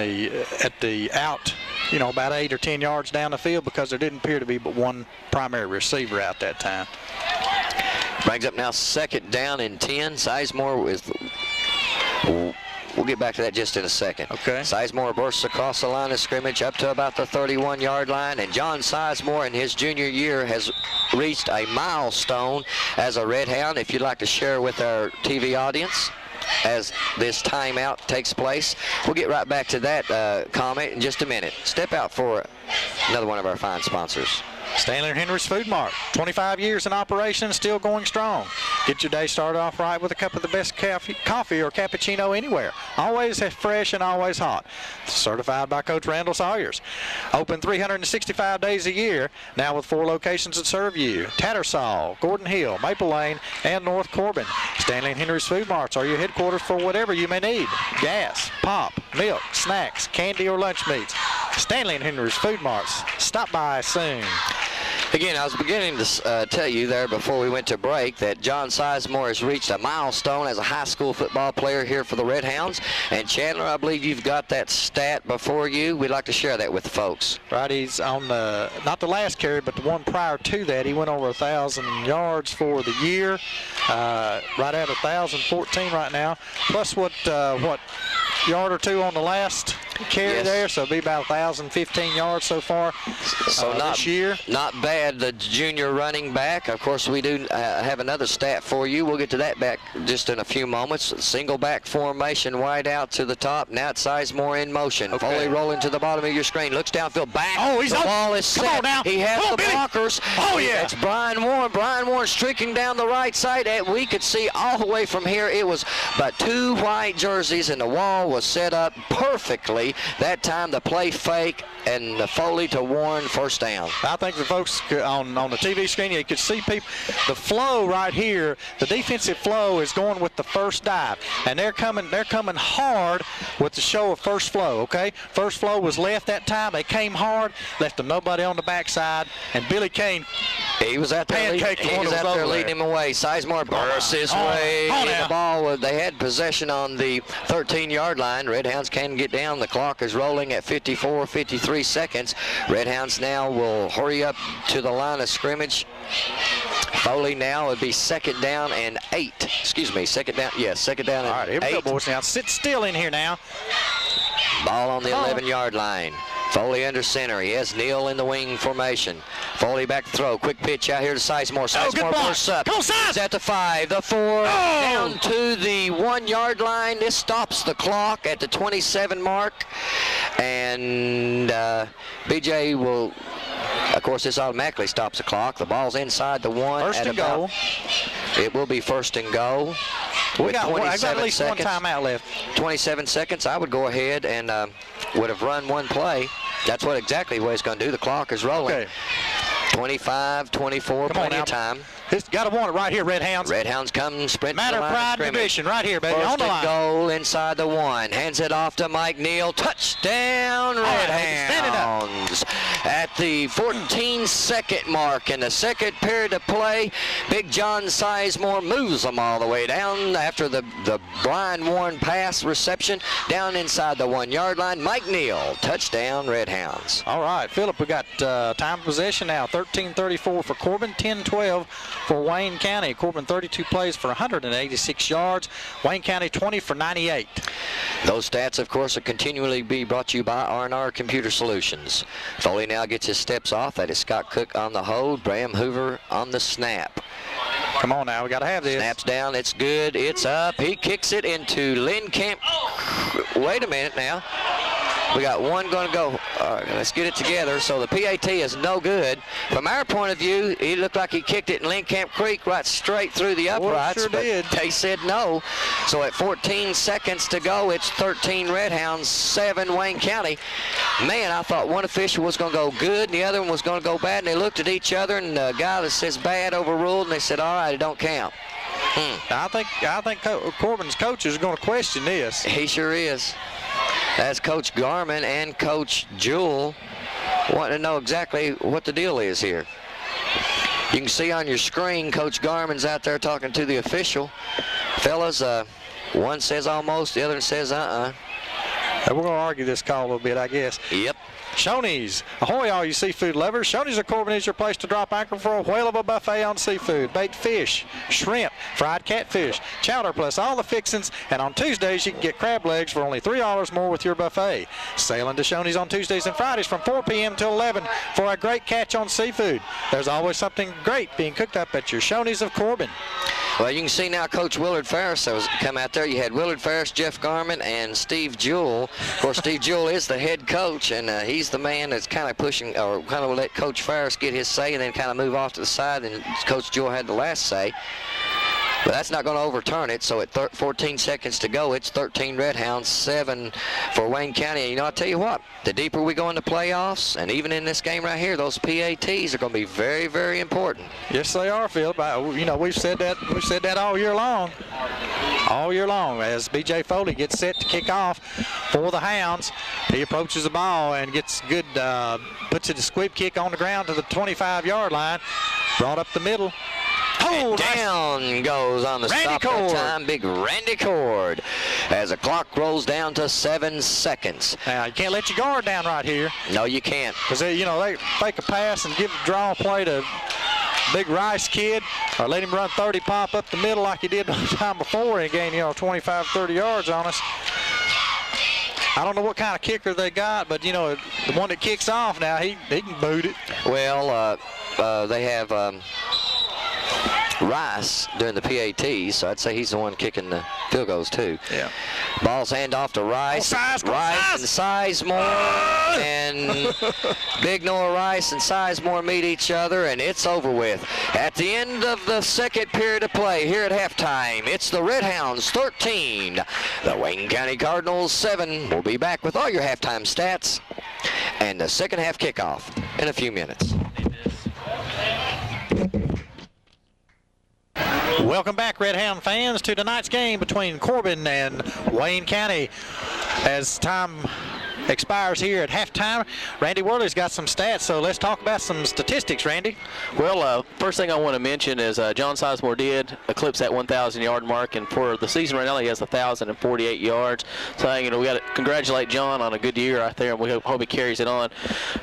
the out, about 8 or 10 yards down the field, because there didn't appear to be but one primary receiver out that time. Brings up now 2nd down and 10. Sizemore with. We'll get back to that just in a second. Okay. Sizemore bursts across the line of scrimmage up to about the 31-yard line, and John Sizemore in his junior year has reached a milestone as a Red Hound. If you'd like to share with our TV audience as this timeout takes place, we'll get right back to that comment in just a minute. Step out for another one of our fine sponsors. Stanley and Henry's Food Mart, 25 years in operation, still going strong. Get your day started off right with a cup of the best coffee or cappuccino anywhere. Always fresh and always hot. Certified by Coach Randall Sawyers. Open 365 days a year, now with 4 locations that serve you. Tattersall, Gordon Hill, Maple Lane, and North Corbin. Stanley and Henry's Food Marts are your headquarters for whatever you may need. Gas, pop, milk, snacks, candy, or lunch meats. Stanley and Henry's Food Marts. Stop by soon. Again, I was beginning to tell you there before we went to break that John Sizemore has reached a milestone as a high school football player here for the Red Hounds. And Chandler, I believe you've got that stat before you. We'd like to share that with the folks. Right, he's on the, not the last carry, but the one prior to that. He went over 1,000 yards for the year. Right at 1,014 right now. Plus what yard or two on the last carry there, so it'll be about 1,015 yards so far this year. Not bad, the junior running back. Of course, we do have another stat for you. We'll get to that back just in a few moments. Single back formation, wide out to the top. Now it's Sizemore in motion. Okay. Foley rolling to the bottom of your screen. Looks downfield, back. Oh, he's the up. ball is set. Come on now. He has the Billy. blockers. Oh, yeah. It's Brian Warren. Brian Warren streaking down the right side. We could see all the way from here. It was but 2 white jerseys, and the wall was set up perfectly. That time the play fake and the Foley to Warren, first down. I think the folks on the TV screen, you could see people, the flow right here, the defensive flow is going with the first dive, and they're coming hard with the show of first flow, okay? First flow was left that time. They came hard, left them nobody on the backside, and Billy Kane, he was out there, leading him away. Sizemore bursts his way in the ball. They had possession on the 13-yard line. Red Hounds can get down. The clock is rolling at 53 seconds. Red Hounds now will hurry up to the line of scrimmage. Foley now would be second down and 8. Excuse me, second down. Yes, second down and 8. All right, here we go, boys. Now sit still in here now. Ball on the 11-yard line. Foley under center. He has Neal in the wing formation. Foley back to throw. Quick pitch out here to Sizemore. Sizemore bursts up. Come on, Size! He's at the 5, the 4, down to the 1-yard line. This stops the clock at the 27 mark. And BJ will, of course, this automatically stops the clock. The ball's inside the 1. First and goal. It will be first and goal. I got at least one timeout left. 27 seconds. I would go ahead and would have run one play. That's exactly what it's going to do. The clock is rolling. Okay. 25, 24, plenty of time. It's got to want it right here, Red Hounds. Red Hounds come sprinting. Matter of pride and division right here, baby. First on the line. goal inside the 1. Hands it off to Mike Neal. Touchdown, Red Hounds. At the 14-second mark in the second period of play, Big John Sizemore moves them all the way down after the Brian Warren pass reception down inside the 1-yard line. Mike Neal, touchdown, Red Hounds. All right, Philip, we got time of possession now. 13:34 for Corbin, 10-12 for Wayne County. Corbin 32 plays for 186 yards. Wayne County 20 for 98. Those stats, of course, will continually be brought to you by R&R Computer Solutions. Foley now gets his steps off. That is Scott Cook on the hold. Bram Hoover on the snap. Come on now, we got to have this. Snaps down, it's good, it's up. He kicks it into Lynn Camp. Wait a minute now. We got one going to go. All right, let's get it together. So the PAT is no good. From our point of view, he looked like he kicked it in Lincamp Creek right straight through the uprights. Sure did. They said no. So at 14 seconds to go, it's 13 Red Hounds, 7 Wayne County. Man, I thought one official was going to go good and the other one was going to go bad. And they looked at each other, and the guy that says bad overruled, and they said, all right, it don't count. I think Corbin's coach is going to question this. He sure is. That's Coach Garman and Coach Jewell wanting to know exactly what the deal is here. You can see on your screen Coach Garman's out there talking to the official. Fellas, one says almost, the other says We're going to argue this call a little bit, I guess. Yep. Shoney's. Ahoy, all you seafood lovers. Shoney's of Corbin is your place to drop anchor for a whale of a buffet on seafood. Baked fish, shrimp, fried catfish, chowder plus all the fixings. And on Tuesdays, you can get crab legs for only $3 more with your buffet. Sailing to Shoney's on Tuesdays and Fridays from 4 p.m. till 11 for a great catch on seafood. There's always something great being cooked up at your Shoney's of Corbin. Well, you can see now Coach Willard Ferris has come out there. You had Willard Ferris, Jeff Garman, and Steve Jewell. Of course, Steve Jewell is the head coach, and he's the man that's kind of pushing, or kind of let Coach Ferris get his say and then kind of move off to the side, and Coach Jewell had the last say. But that's not going to overturn it. So at 14 seconds to go, it's 13 Redhounds, 7 for Wayne County. And, you know, I tell you what, the deeper we go into playoffs, and even in this game right here, those PATs are going to be very, very important. Yes, they are, Phil. You know, we've said that all year long. All year long, as B.J. Foley gets set to kick off for the Hounds. He approaches the ball and gets good, puts it a squib kick on the ground to the 25-yard line. Brought up the middle. And down goes on the stop that time, big Randy Cord, as the clock rolls down to 7 seconds. Now, you can't let your guard down right here. No, you can't. Because, you know, they fake a pass and give a draw play to Big Rice kid, or let him run 30 pop up the middle like he did the time before and gain, you know, 25, 30 yards on us. I don't know what kind of kicker they got, but, you know, the one that kicks off now, he can boot it. Well, they have Rice doing the PATs, so I'd say he's the one kicking the field goals too. Yeah. Ball's hand off to Rice. Rice and Sizemore, and Big Noah Rice and Sizemore meet each other, and it's over with. At the end of the second period of play here at halftime, it's the Redhounds 13, the Wayne County Cardinals 7. We'll be back with all your halftime stats and the second half kickoff in a few minutes. Welcome back, Red Hound fans, to tonight's game between Corbin and Wayne County. As time expires here at halftime, Randy Worley's got some stats, so let's talk about some statistics, Randy. Well, first thing I want to mention is John Sizemore did eclipse that 1,000-yard mark, and for the season right now he has 1,048 yards. So you know, we got to congratulate John on a good year out there, and we hope he carries it on.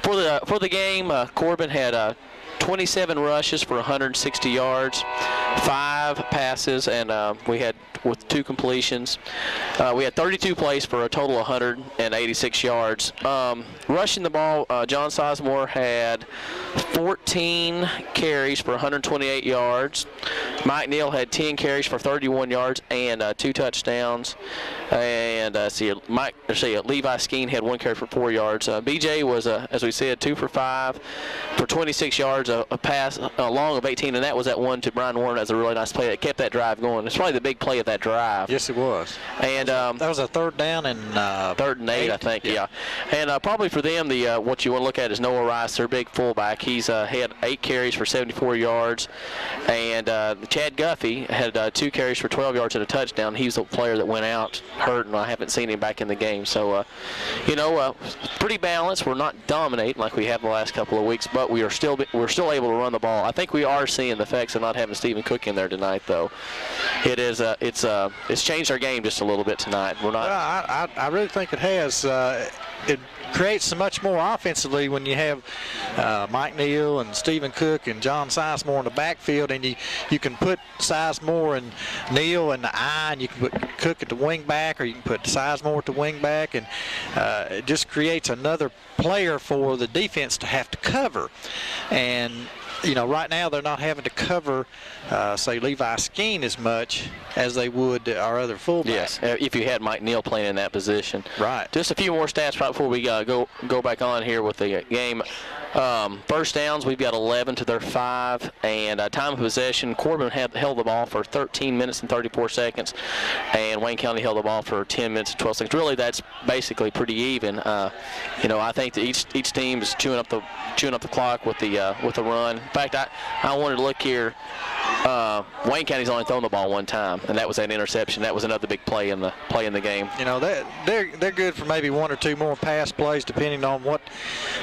For the game, Corbin had 27 rushes for 160 yards, 5 passes, and we had with 2 completions. We had 32 plays for a total of 186 yards. Rushing the ball, John Sizemore had 14 carries for 128 yards. Mike Neal had 10 carries for 31 yards and 2 touchdowns. And Levi Skeen had 1 carry for 4 yards. BJ was, as we said, 2 for 5 for 26 yards, a pass long of 18, and that was that one to Brian Warren as a really nice play that kept that drive going. It's probably the big play of that drive. Yes, it was. And that was a 3rd down and 3rd and 8, I think. Yeah. And probably for them, what you want to look at is Noah Rice, their big fullback. He's had 8 carries for 74 yards, and Chad Guffey had 2 carries for 12 yards and a touchdown. He's the player that went out hurt, and I haven't seen him back in the game. So, pretty balanced. We're not dominating like we have the last couple of weeks, but we're still able to run the ball. I think we are seeing the effects of not having Stephen Cook in there tonight, though. It's changed our game just a little bit tonight. We're not. Well, I really think it has. It creates so much more offensively when you have Mike Neal and Stephen Cook and John Sizemore in the backfield, and you can put Sizemore and Neal in the eye, and you can put Cook at the wing back, or you can put Sizemore at the wing back, and it just creates another player for the defense to have to cover. And you know, right now they're not having to cover, say, Levi Skeen as much as they would our other fullbacks. Yes, if you had Mike Neal playing in that position. Right. Just a few more stats right before we go back on here with the game. First downs, we've got 11 to their 5, and time of possession, Corbin held the ball for 13 minutes and 34 seconds, and Wayne County held the ball for 10 minutes and 12 seconds. Really, that's basically pretty even. I think that each team is chewing up the clock with the run. In fact, I wanted to look here. Wayne County's only thrown the ball 1 time, and that was an interception. That was another big play in the game. You know, they're good for maybe 1 or 2 more pass plays, depending on what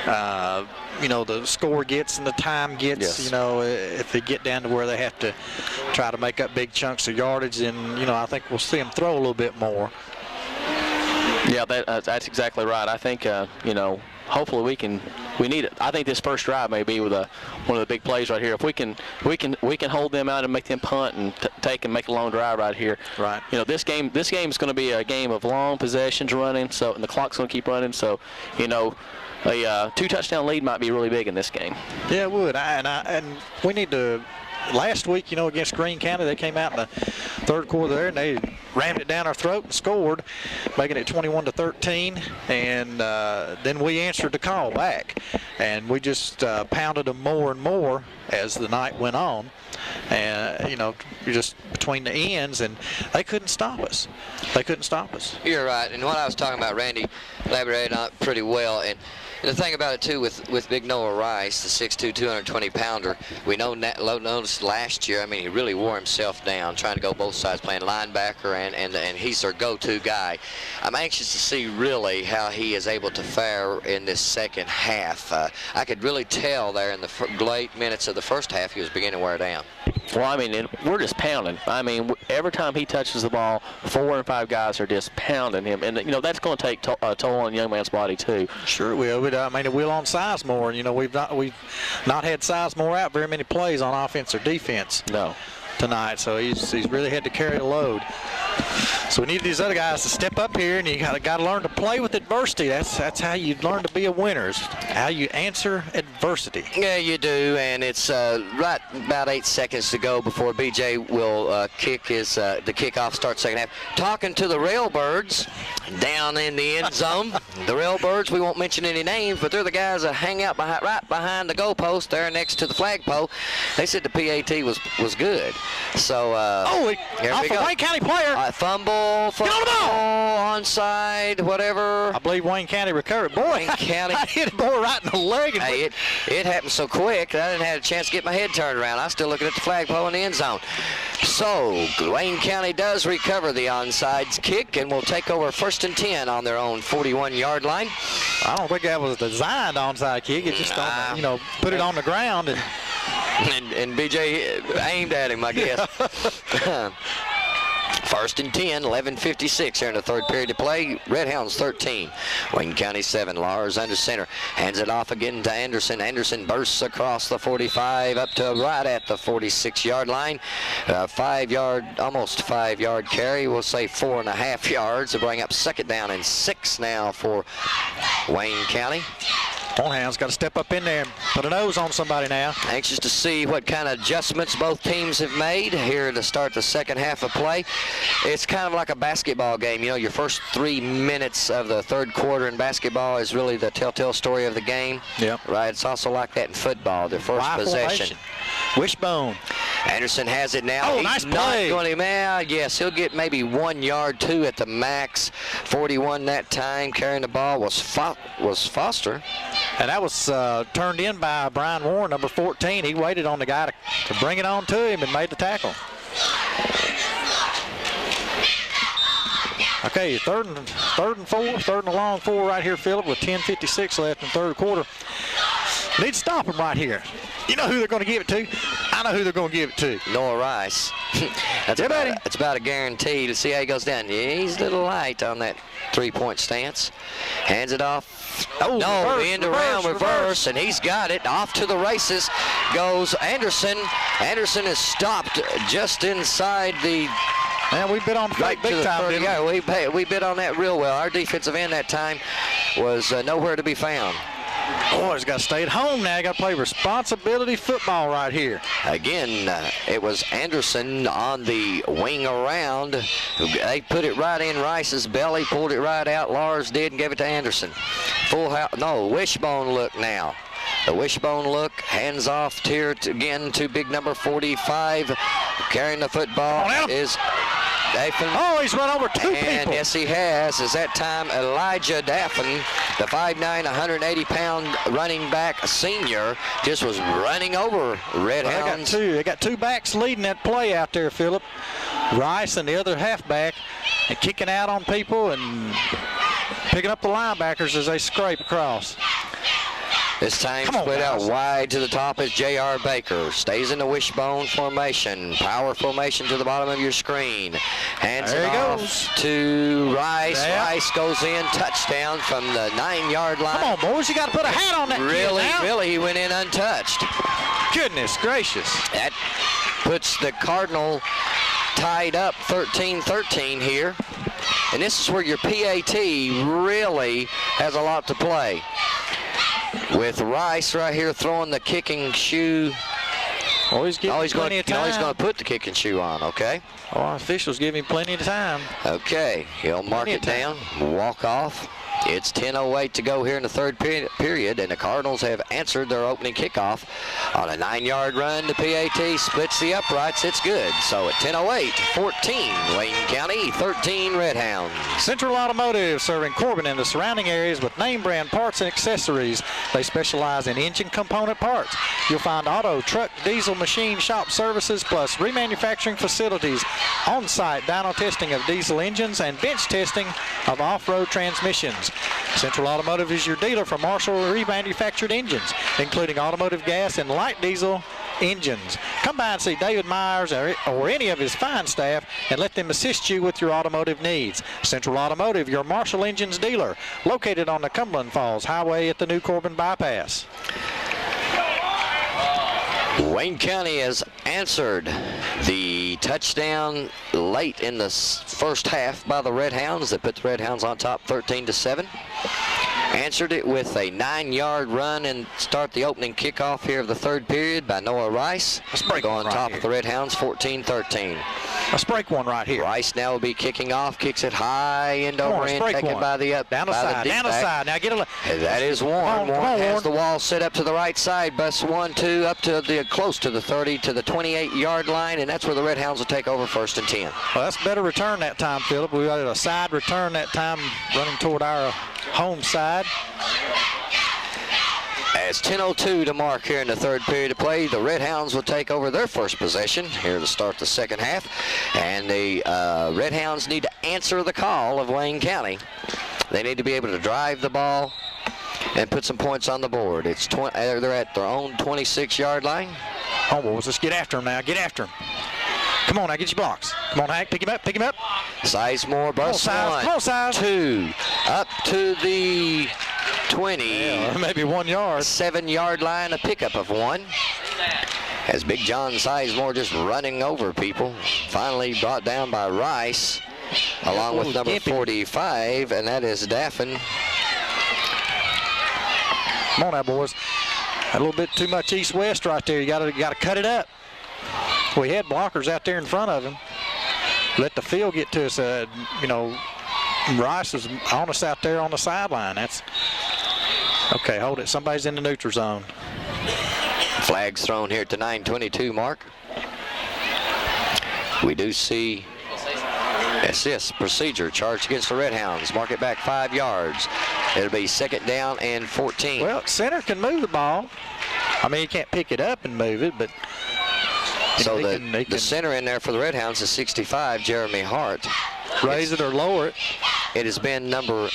the score gets and the time gets. Yes. You know, if they get down to where they have to try to make up big chunks of yardage, then I think we'll see them throw a little bit more. Yeah, that's exactly right. I think hopefully we need it. I think this first drive may be with one of the big plays right here. If we can hold them out and make them punt and take and make a long drive right here. Right. This game is going to be a game of long possessions running. So, and the clock's going to keep running. So, a 2-touchdown lead might be really big in this game. Yeah, it would. And we need to last week, against Greene County, they came out in the third quarter there, and they rammed it down our throat and scored, making it 21-13. And then we answered the call back, and we just pounded them more and more as the night went on. And, just between the ends, and they couldn't stop us. You're right. And what I was talking about, Randy elaborated on it pretty well. And the thing about it, too, with Big Noah Rice, the 6'2", 220-pounder, we noticed last year, he really wore himself down trying to go both sides, playing linebacker, and he's their go-to guy. I'm anxious to see really how he is able to fare in this second half. I could really tell there in the late minutes of the first half he was beginning to wear down. Well, we're just pounding. Every time he touches the ball, 4 and 5 guys are just pounding him. And, that's going to take a toll on a young man's body, too. Sure it will. It will on Sizemore. We've not had Sizemore out very many plays on offense or defense. No. Tonight, so he's really had to carry a load. So we need these other guys to step up here, and you got to learn to play with adversity. That's how you learn to be a winner, is how you answer adversity. Yeah, you do, and it's right about 8 seconds to go before BJ will kick the kickoff, start second half. Talking to the Railbirds down in the end zone. The Railbirds, we won't mention any names, but they're the guys that hang out right behind the goalpost there next to the flagpole. They said the PAT was good. So, here we go. Wayne County player. Fumble, onside, whatever. I believe Wayne County recovered. Boy, Wayne County. I hit a boy right in the leg. Hey, it happened so quick that I didn't have a chance to get my head turned around. I was still looking at the flagpole in the end zone. So, Wayne County does recover the onside kick and will take over 1st and 10 on their own 41-yard line. I don't think that was a designed onside kick. It just, put it on the ground. And BJ aimed at him, I guess. 1st and 10, 11:56 here in the third period to play. Redhounds 13, Wayne County 7. Lars under center, hands it off again to Anderson. Anderson bursts across the 45 up to right at the 46-yard line. 5-yard, almost 5-yard carry. We'll say 4.5 yards to bring up 2nd down and 6 now for Wayne County. Hornhound's got to step up in there and put a nose on somebody now. Anxious to see what kind of adjustments both teams have made here to start the second half of play. It's kind of like a basketball game. Your first 3 minutes of the third quarter in basketball is really the telltale story of the game. Yep. Right. It's also like that in football. The first possession. Wishbone. Anderson has it now. Oh, He's nice not play. Going to, yes, he'll get maybe 1 yard, 2 at the max. 41 that time. Carrying the ball was Foster. And that was turned in by Brian Warren, number 14. He waited on the guy to bring it on to him and made the tackle. Okay, third and 4, third and a long 4 right here, Phillip, with 10:56 left in the third quarter. Need to stop him right here. You know who they're going to give it to? I know who they're going to give it to. Noah Rice. That's about a guarantee to see how he goes down. Yeah, he's a little light on that 3-point stance. Hands it off. Oh, no, end around reverse, and he's got it. Off to the races goes Anderson. Anderson is stopped just inside the. Man, we bit on the right big time. Yeah, we bit on that real well. Our defensive end that time was nowhere to be found. Boys got to stay at home now. Got to play responsibility football right here. Again, it was Anderson on the wing around. They put it right in Rice's belly, pulled it right out. Lars did and gave it to Anderson. Wishbone look now. The wishbone look, hands off here again to big number 45. Carrying the football is Daffin. Oh, he's run over 2 people. And yes, he has. Is that time Elijah Daffin, the 5'9", 180-pound running back senior, just was running over Redhounds. They got 2 backs leading that play out there, Phillip. Rice and the other halfback, and kicking out on people and picking up the linebackers as they scrape across. This time split out wide to the top is J.R. Baker. Stays in the wishbone formation. Power formation to the bottom of your screen. Hands it off to Rice. Yep. Rice goes in. Touchdown from the 9-yard line. Come on, boys. You got to put a hat on that Really, he went in untouched. Goodness gracious. That puts the Cardinal tied up 13-13 here. And this is where your PAT really has a lot to play. With Rice right here throwing the kicking shoe Oh, he's getting plenty of time. He's going to put the kicking shoe on, okay? Oh, our officials give him plenty of time. Okay, he'll mark it down, walk off. It's 10:08 to go here in the third period, and the Cardinals have answered their opening kickoff on a 9-yard run. The PAT splits the uprights. It's good. So at 10:08, 14 Wayne County, 13 Red Hounds. Central Automotive, serving Corbin and the surrounding areas with name brand parts and accessories. They specialize in engine component parts. You'll find auto, truck, diesel, machine shop services, plus remanufacturing facilities, on-site dyno testing of diesel engines, and bench testing of off-road transmissions. Central Automotive is your dealer for Marshall remanufactured engines, including automotive gas and light diesel engines. Come by and see David Myers or any of his fine staff and let them assist you with your automotive needs. Central Automotive, your Marshall Engines dealer, located on the Cumberland Falls Highway at the new Corbin bypass. Wayne County has answered the touchdown late in the first half by the Red Hounds. That put the Red Hounds on top 13-7. Answered it with a 9-yard run and start the opening kickoff here of the third period by Noah Rice. Go on top of the Red Hounds 14-13. Let's break one right here. Rice now will be kicking off, kicks it high end over end, taken by the up. Down the side, down the side. Now get a look. That is Warren. Warren has the wall set up to the right side. Busts 1-2 up to the close to the 30 to the 28-yard line, and that's where the Red Hounds will take over 1st and 10. Well, that's better return that time, Philip. We got a side return that time, running toward our home side. As 10:02 to mark here in the third period of play, the Red Hounds will take over their first possession here to start the second half. And the Red Hounds need to answer the call of Wayne County. They need to be able to drive the ball and put some points on the board. It's they're at their own 26-yard line. Oh, boys, let's get after them now. Get after them. Come on, now, get your blocks. Come on, Hank, pick him up, pick him up. Sizemore busts one, come on, Size. 2, up to the 20. Yeah, maybe 1 yard. 7-yard line, a pickup of 1. As Big John Sizemore just running over people. Finally brought down by Rice, along with number 45, and that is Daffin. Come on now, boys. A little bit too much east-west right there. You got to cut it up. We had blockers out there in front of him. Let the field get to us. Rice is on us out there on the sideline. That's okay. Hold it. Somebody's in the neutral zone. Flags thrown here at the 9:22 mark. We do see assist procedure charged against the Red Hounds. Mark it back 5 yards. It'll be 2nd down and 14. Well, center can move the ball. I mean, he can't pick it up and move it, but so the center in there for the Red Hounds is 65, Jeremy Hart. Raise it or lower it. It has been number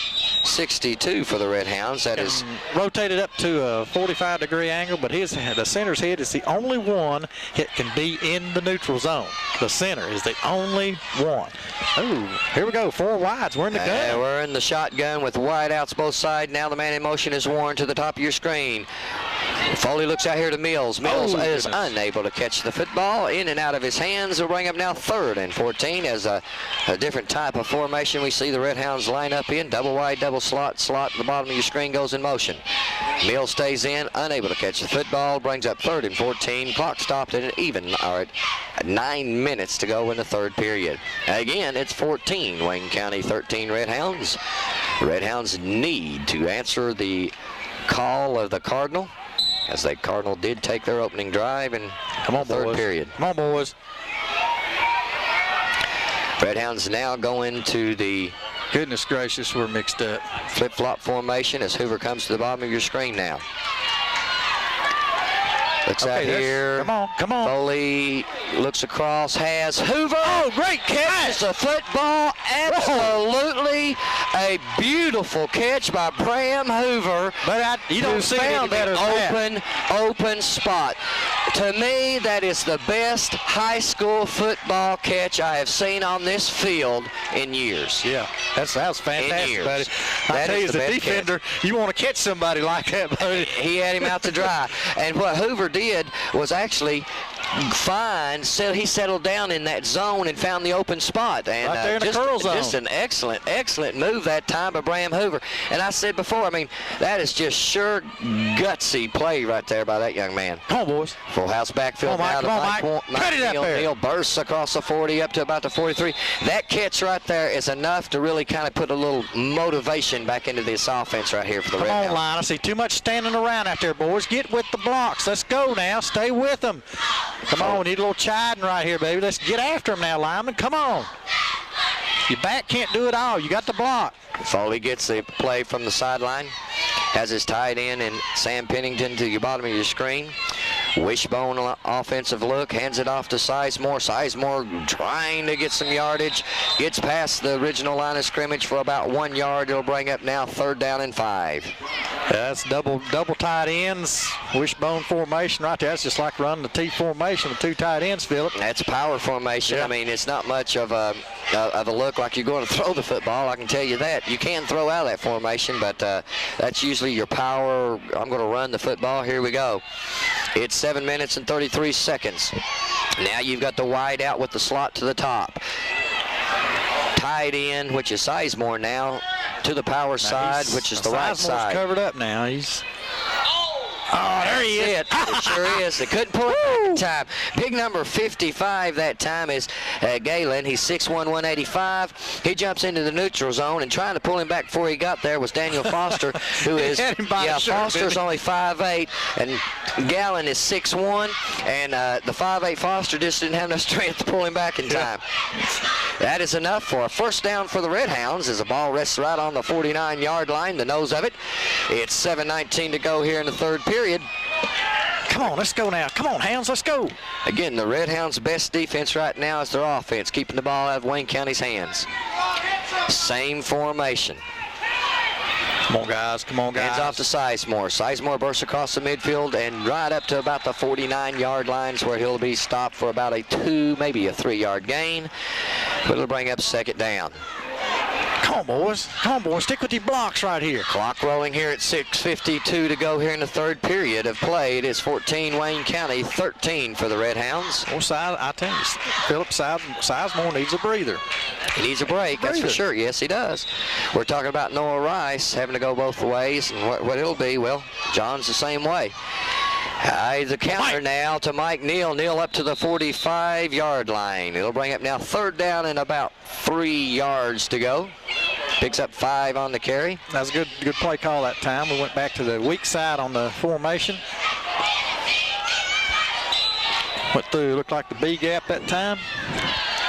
62 for the Red Hounds. That is rotated up to a 45-degree angle, but the center's head is the only one that can be in the neutral zone. The center is the only one. Oh, here we go. 4 wides. We're in the gun. We're in the shotgun with wide outs both sides. Now the man in motion is Warren to the top of your screen. Foley looks out here to Mills. Mills is unable to catch the football. In and out of his hands. Will bring up now 3rd and 14 as a different type of formation. We see the Red Hounds line up in. Double wide, double slot. Slot at the bottom of your screen goes in motion. Mills stays in, unable to catch the football. Brings up 3rd and 14. Clock stopped at an even, 9 minutes to go in the third period. Again, it's 14 Wayne County, 13 Red Hounds. Red Hounds need to answer the call of the Cardinal, as the Cardinal did take their opening drive in the third period. Come on, boys. Red Hounds now go into the Goodness gracious, we're mixed up. Flip-flop formation as Hoover comes to the bottom of your screen now. Looks out here. Come on. Foley looks across, has Hoover. Oh, great catch. The football, absolutely a beautiful catch by Bram Hoover. But you don't see found an open spot. To me, that is the best high school football catch I have seen on this field in years. Yeah, that was fantastic, buddy. I tell you, as a defender, you want to catch somebody like that, buddy. He had him out to dry. And what Hoover did was actually find, so he settled down in that zone and found the open spot. And right there in the curl zone. Just an excellent move that time by Bram Hoover. And I said before, I mean, that is just sure gutsy play right there by that young man. Come on, boys. Full house backfield now. Come on, Mike. Put it up there. Neal bursts across the 40 up to about the 43. That catch right there is enough to really kind of put a little motivation back into this offense right here for the Red Hounds. Come on, line. I see too much standing around out there, boys. Get with the blocks. Let's go now. Stay with them. Come on, we need a little chiding right here, baby. Let's get after them now, lineman. Come on. Your back can't do it all. You got the block. Foley gets the play from the sideline. Has his tight end and Sam Pennington to your bottom of your screen. Wishbone offensive look, hands it off to Sizemore. Sizemore trying to get some yardage. Gets past the original line of scrimmage for about 1 yard. It'll bring up now 3rd down and 5. That's double tight ends. Wishbone formation right there. That's just like running the T formation with 2 tight ends, Philip. That's power formation. Yeah. I mean, it's not much of a look like you're going to throw the football. I can tell you that. You can throw out of that formation, but that's usually your power. I'm going to run the football. Here we go. It's 7 minutes and 33 seconds. Now you've got the wide out with the slot to the top. Tight end, which is Sizemore now, to the power side, which is the right side. Covered up now. He's... Oh, there he is. It sure is. They couldn't pull it back in time. Big number 55 that time is Galen. He's 6'1", 185. He jumps into the neutral zone, and trying to pull him back before he got there was Daniel Foster, who is, Foster's only 5'8", and Galen is 6'1", and the 5'8" Foster just didn't have enough strength to pull him back in time. That is enough for a 1st down for the Red Hounds as the ball rests right on the 49-yard line, the nose of it. It's 7:19 to go here in the 3rd period. Come on, let's go now. Come on, Hounds, let's go. Again, the Red Hounds' best defense right now is their offense, keeping the ball out of Wayne County's hands. Same formation. Come on, guys. Come on, guys. Hands off to Sizemore. Sizemore bursts across the midfield and right up to about the 49-yard lines where he'll be stopped for about a 2, maybe a 3-yard gain. But it'll bring up 2nd down. Come on, boys. Come on, boys. Stick with your blocks right here. Clock rolling here at 6:52 to go here in the 3rd period of play. It is 14 Wayne County, 13 for the Red Hounds. Well, I tell you, Philip Sizemore needs a breather. He needs a break, that's for sure. Yes, he does. We're talking about Noah Rice having to go both ways, and what it'll be, well, John's the same way. The counter now to Mike Neal. Neal up to the 45-yard line. It'll bring up now 3rd down and about 3 yards to go. Picks up 5 on the carry. That was a good play call that time. We went back to the weak side on the formation. Went through, looked like the B gap that time.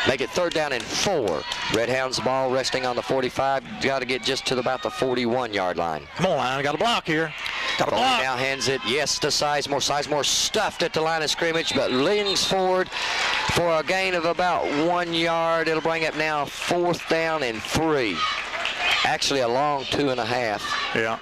Make it 3rd down and 4. Red Hounds ball resting on the 45. Got to get just to about the 41-yard line. Come on, line. Got a block here. Got a block. Now hands it, yes, to Sizemore. Sizemore stuffed at the line of scrimmage, but leans forward for a gain of about 1 yard. It'll bring up now 4th down and 3. Actually, a long 2.5. Yeah.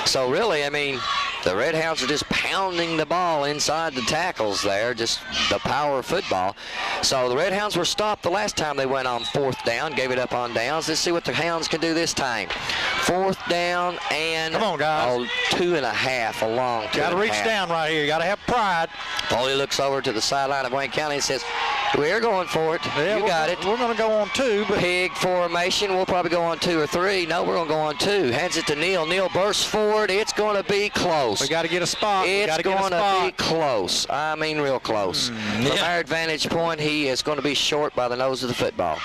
So really, I mean, the Red Hounds are just pounding the ball inside the tackles there, just the power of football. So the Red Hounds were stopped the last time they went on 4th down, gave it up on downs. Let's see what the Hounds can do this time. 4th down and come on, guys. 2.5, a long 2.5. Got to reach down right here. You got to have pride. Foley looks over to the sideline of Wayne County and says, we're going for it. Yeah, you got it. We're going to go on 2. But pig formation. We'll probably go on 2 or 3. No, we're going to go on 2. Hands it to Neal. Neal bursts forward. It's going to be close. We got to get a spot. It's going to be close. I mean, real close. From our vantage point, he is going to be short by the nose of the football.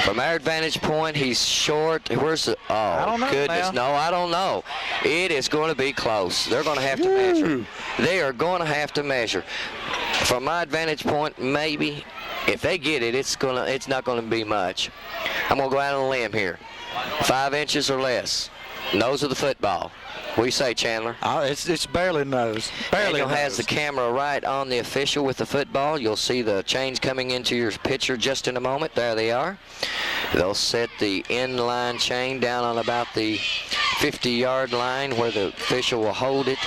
From our vantage point, he's short. Where's the... Oh, I don't know goodness. now. No, I don't know. It is going to be close. They're going to have to measure. They are going to have to measure. From my vantage point, maybe, if they get it, it's not going to be much. I'm going to go out on a limb here. 5 inches or less. Nose of the football. What do you say, Chandler? It's barely nose. Barely Daniel has the camera right on the official with the football. You'll see the chains coming into your picture just in a moment. There they are. They'll set the inline chain down on about the 50-yard line where the official will hold it.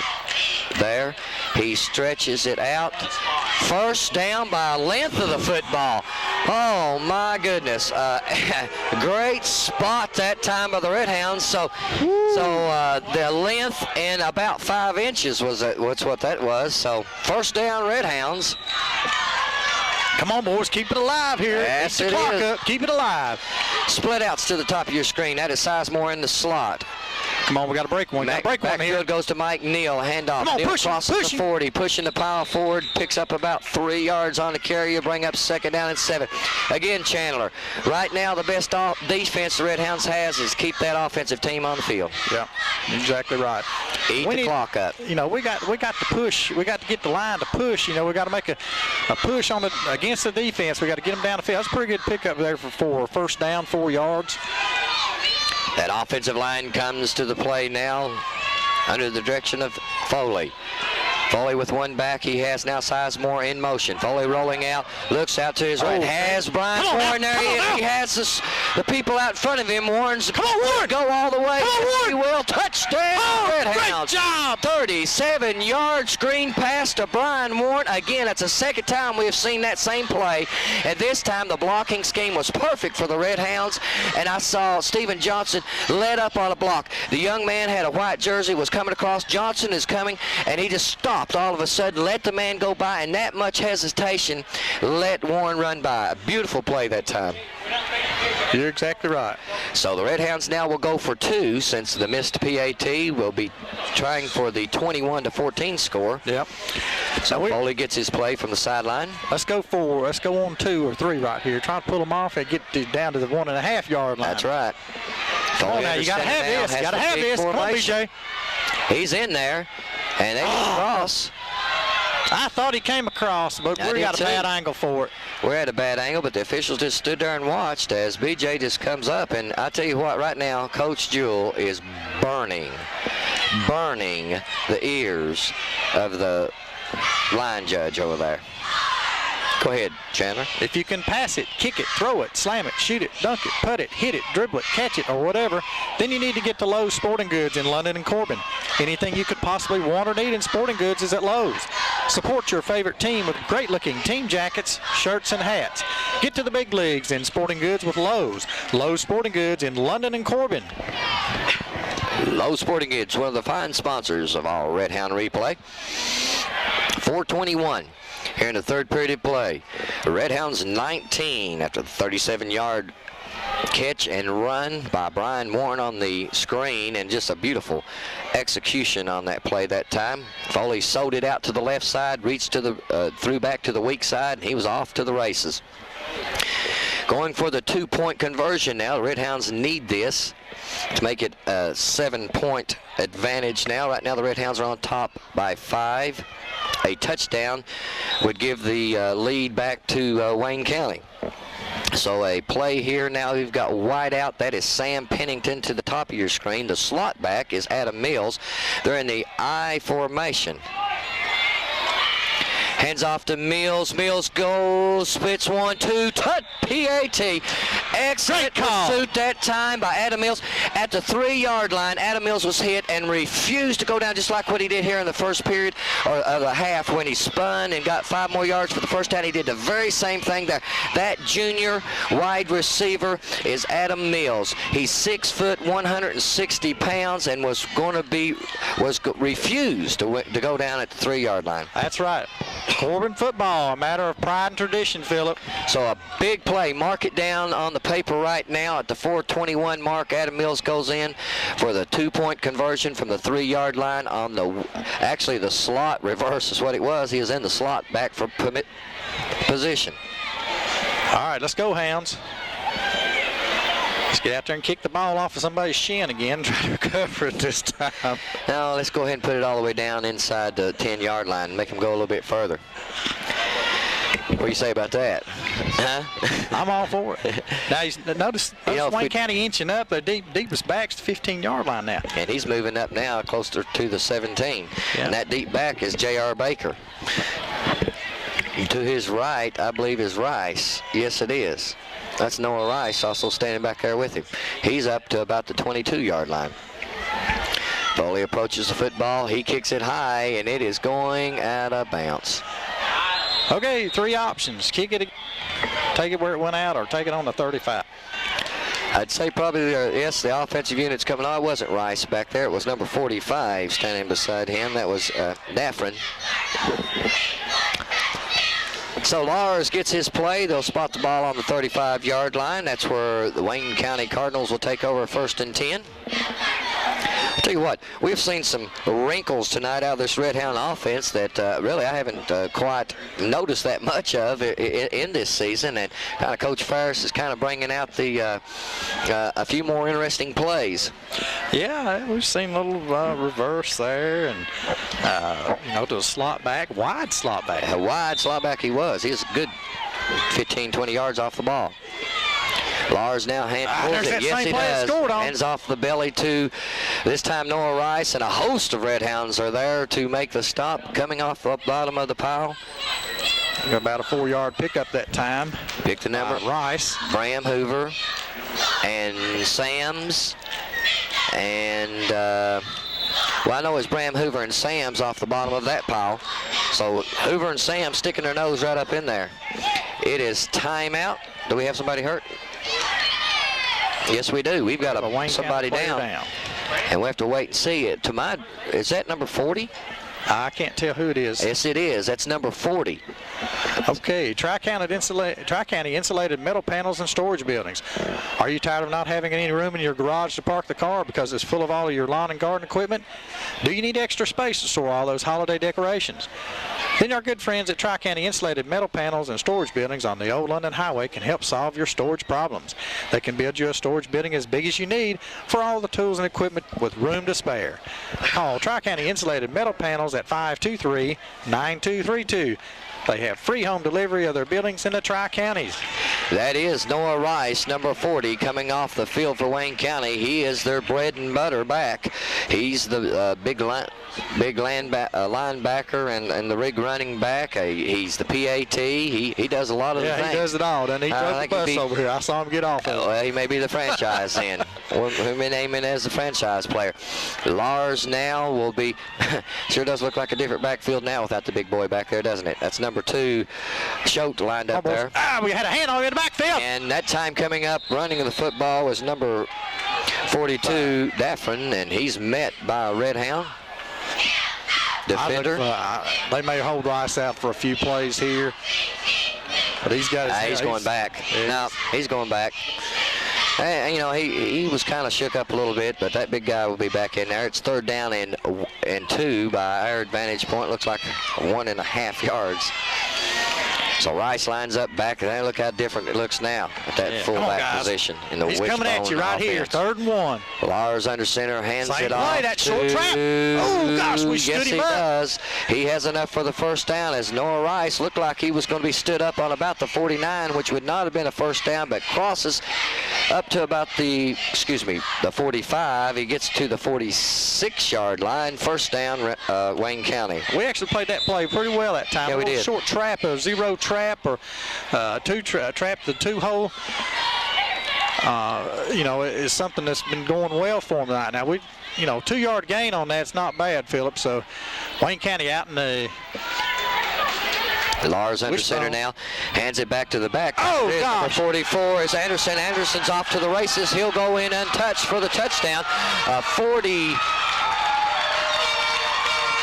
There. He stretches it out. First down by a length of the football. Oh, my goodness. Great spot that time by the Red Hounds. So the length and about 5 inches was what that was. So first down, Red Hounds. Come on, boys, keep it alive here. Yes, Keep the clock up. Keep it alive. Split outs to the top of your screen. That is Sizemore in the slot. Come on, we got to break one. Backfield goes to Mike Neal. Handoff. Come on, Neal pushing, crosses pushing. the 40, pushing the pile forward, picks up about 3 yards on the carry, bring up second down and 7. Again, Chandler. Right now, the best defense the Red Hounds has is keep that offensive team on the field. Yeah, exactly right. Eat the clock up. You know, we got to push. We got to get the line to push. You know, we got to make a push on against the defense. We got to get them down the field. That's a pretty good pickup there for first down, 4 yards. That offensive line comes to the play now under the direction of Foley. Foley with one back. He has now Sizemore in motion. Foley rolling out, looks out to his right. Has Brian Warren there. He has the people out in front of him. Warren's come on, Warren. Go all the way. Come on, Warren. He will. Touchdown, Red Hounds. Great job. 37-yard screen pass to Brian Warren. Again, that's the second time we have seen that same play. And this time the blocking scheme was perfect for the Red Hounds. And I saw Stephen Johnson led up on a block. The young man had a white jersey, was coming across. Johnson is coming, and he just stopped all of a sudden, let the man go by, and that much hesitation let Warren run by. A beautiful play that time. You're exactly right. So the Red Hounds now will go for 2 since the missed PAT will be trying for the 21-14 score. Yep. So Foley gets his play from the sideline. Let's go on 2 or 3 right here. Try to pull them off and get down to the 1.5 yard line. That's right. Come on now, you got to have this. You got to have this. Come on, BJ. He's in there, and they cross. I thought he came across, but we got a bad angle for it. We're at a bad angle, but the officials just stood there and watched as BJ just comes up. And I tell you what, right now, Coach Jewell is burning the ears of the line judge over there. Go ahead, Chandler. If you can pass it, kick it, throw it, slam it, shoot it, dunk it, putt it, hit it, dribble it, catch it, or whatever, then you need to get to Lowe's Sporting Goods in London and Corbin. Anything you could possibly want or need in sporting goods is at Lowe's. Support your favorite team with great-looking team jackets, shirts, and hats. Get to the big leagues in sporting goods with Lowe's. Lowe's Sporting Goods in London and Corbin. Lowe's Sporting Goods, one of the fine sponsors of our Red Hound replay. 4:21 here in the third period of play. The Red Hounds 19 after the 37-yard catch and run by Brian Warren on the screen, and just a beautiful execution on that play that time. Foley sold it out to the left side, reached to the threw back to the weak side, and he was off to the races. Going for the 2-point conversion now. The Red Hounds need this to make it a 7-point advantage now. Right now the Red Hounds are on top by 5. A touchdown would give the lead back to Wayne County. So a play here now. We've got wide out. That is Sam Pennington to the top of your screen. The slot back is Adam Mills. They're in the I formation. Hands off to Mills. Mills goes, splits 1-2, touch, PAT. Excellent pursuit that time by Adam Mills. At the 3-yard line, Adam Mills was hit and refused to go down, just like what he did here in the first period or the half when he spun and got 5 more yards for the first down. He did the very same thing there. That junior wide receiver is Adam Mills. He's 6 foot, 160 pounds, and refused to go down at the 3-yard line. That's right. Corbin football, a matter of pride and tradition, Phillip. So a big play. Mark it down on the paper right now at the 4:21 mark. Adam Mills goes in for the 2-point conversion from the 3-yard line on actually the slot reverse is what it was. He was in the slot back for position. All right, let's go, Hounds. Let's get out there and kick the ball off of somebody's shin again, try to recover it this time. Now let's go ahead and put it all the way down inside the 10-yard line and make them go a little bit further. What do you say about that? Huh? I'm all for it. Now, notice Wayne County inching up. Their deepest back's the 15-yard line now. And he's moving up now closer to the 17. Yeah. And that deep back is J.R. Baker. To his right, I believe, is Rice. Yes, it is. That's Noah Rice also standing back there with him. He's up to about the 22-yard line. Foley approaches the football. He kicks it high, and it is going out of bounds. Okay, 3 options. Kick it, take it where it went out, or take it on the 35. I'd say probably, yes, the offensive unit's coming on. It wasn't Rice back there. It was number 45 standing beside him. That was Daffrin. So Lars gets his play. They'll spot the ball on the 35-yard line. That's where the Wayne County Cardinals will take over 1st and 10. I'll tell you what, we've seen some wrinkles tonight out of this Red Hound offense that really I haven't quite noticed that much of in this season, and kind of Coach Ferris is kind of bringing out the a few more interesting plays. Yeah, we've seen a little reverse there, and you know, to a slot back, wide slot back. A wide slot back he was. He was a good 15, 20 yards off the ball. Lars now pulls it. Yes, he does. Hands off the belly to, this time, Noah Rice, and a host of Red Hounds are there to make the stop, coming off the bottom of the pile. About a 4-yard pickup that time. Pick the number. Rice. Bram Hoover and Sams. And, well, I know it's Bram Hoover and Sams off the bottom of that pile. So Hoover and Sams sticking their nose right up in there. It is timeout. Do we have somebody hurt? Yes, we do. We've got somebody down. And we have to wait and see it. Is that number 40? I can't tell who it is. Yes, it is. That's number 40. Okay, Tri-County insulated metal panels and storage buildings. Are you tired of not having any room in your garage to park the car because it's full of all of your lawn and garden equipment? Do you need extra space to store all those holiday decorations? Then our good friends at Tri-County Insulated Metal Panels and Storage Buildings on the Old London Highway can help solve your storage problems. They can build you a storage building as big as you need for all the tools and equipment with room to spare. Call Tri-County Insulated Metal Panels at 523-9232. They have free home delivery of their buildings in the Tri-Counties. That is Noah Rice, number 40, coming off the field for Wayne County. He is their bread and butter back. He's the big linebacker and the rig running back. He's the PAT. He does a lot of the things. Yeah, he does it all, doesn't he? He drove the bus over here. I saw him get off of it. Well, he may be the franchise then. Who may name him as the franchise player. Lars now will be, sure does look like a different backfield now without the big boy back there, doesn't it? That's number 2, Schote lined up there. We had a hand on in the backfield. And that time coming up, running of the football was number 42, Daffrin, and he's met by a Red Hound defender. They may hold Rice out for a few plays here. But he's got his he's going back. No, he's going back. And, you know, he was kind of shook up a little bit, but that big guy will be back in there. It's 3rd down and 2 by our advantage point. Looks like 1.5 yards. So Rice lines up back, and look how different it looks now at that fullback position in the He's coming at you right here, 3rd and 1. Lars under center, hands it off. That short trap. Oh, gosh, we stood him up. Yes, he does. He has enough for the 1st down as Noah Rice looked like he was going to be stood up on about the 49, which would not have been a 1st down, but crosses up to about the 45. He gets to the 46-yard line. 1st down, Wayne County. We actually played that play pretty well that time. Yeah, we did. Short trap, a 0 trap, or trap the 2-hole. You know, is something that's been going well for him right now. 2-yard gain on that's not bad, Philip. So Wayne County out in the. Lars under center now, hands it back to the back. Oh, gosh. 44 is Anderson. Anderson's off to the races. He'll go in untouched for the touchdown. 40.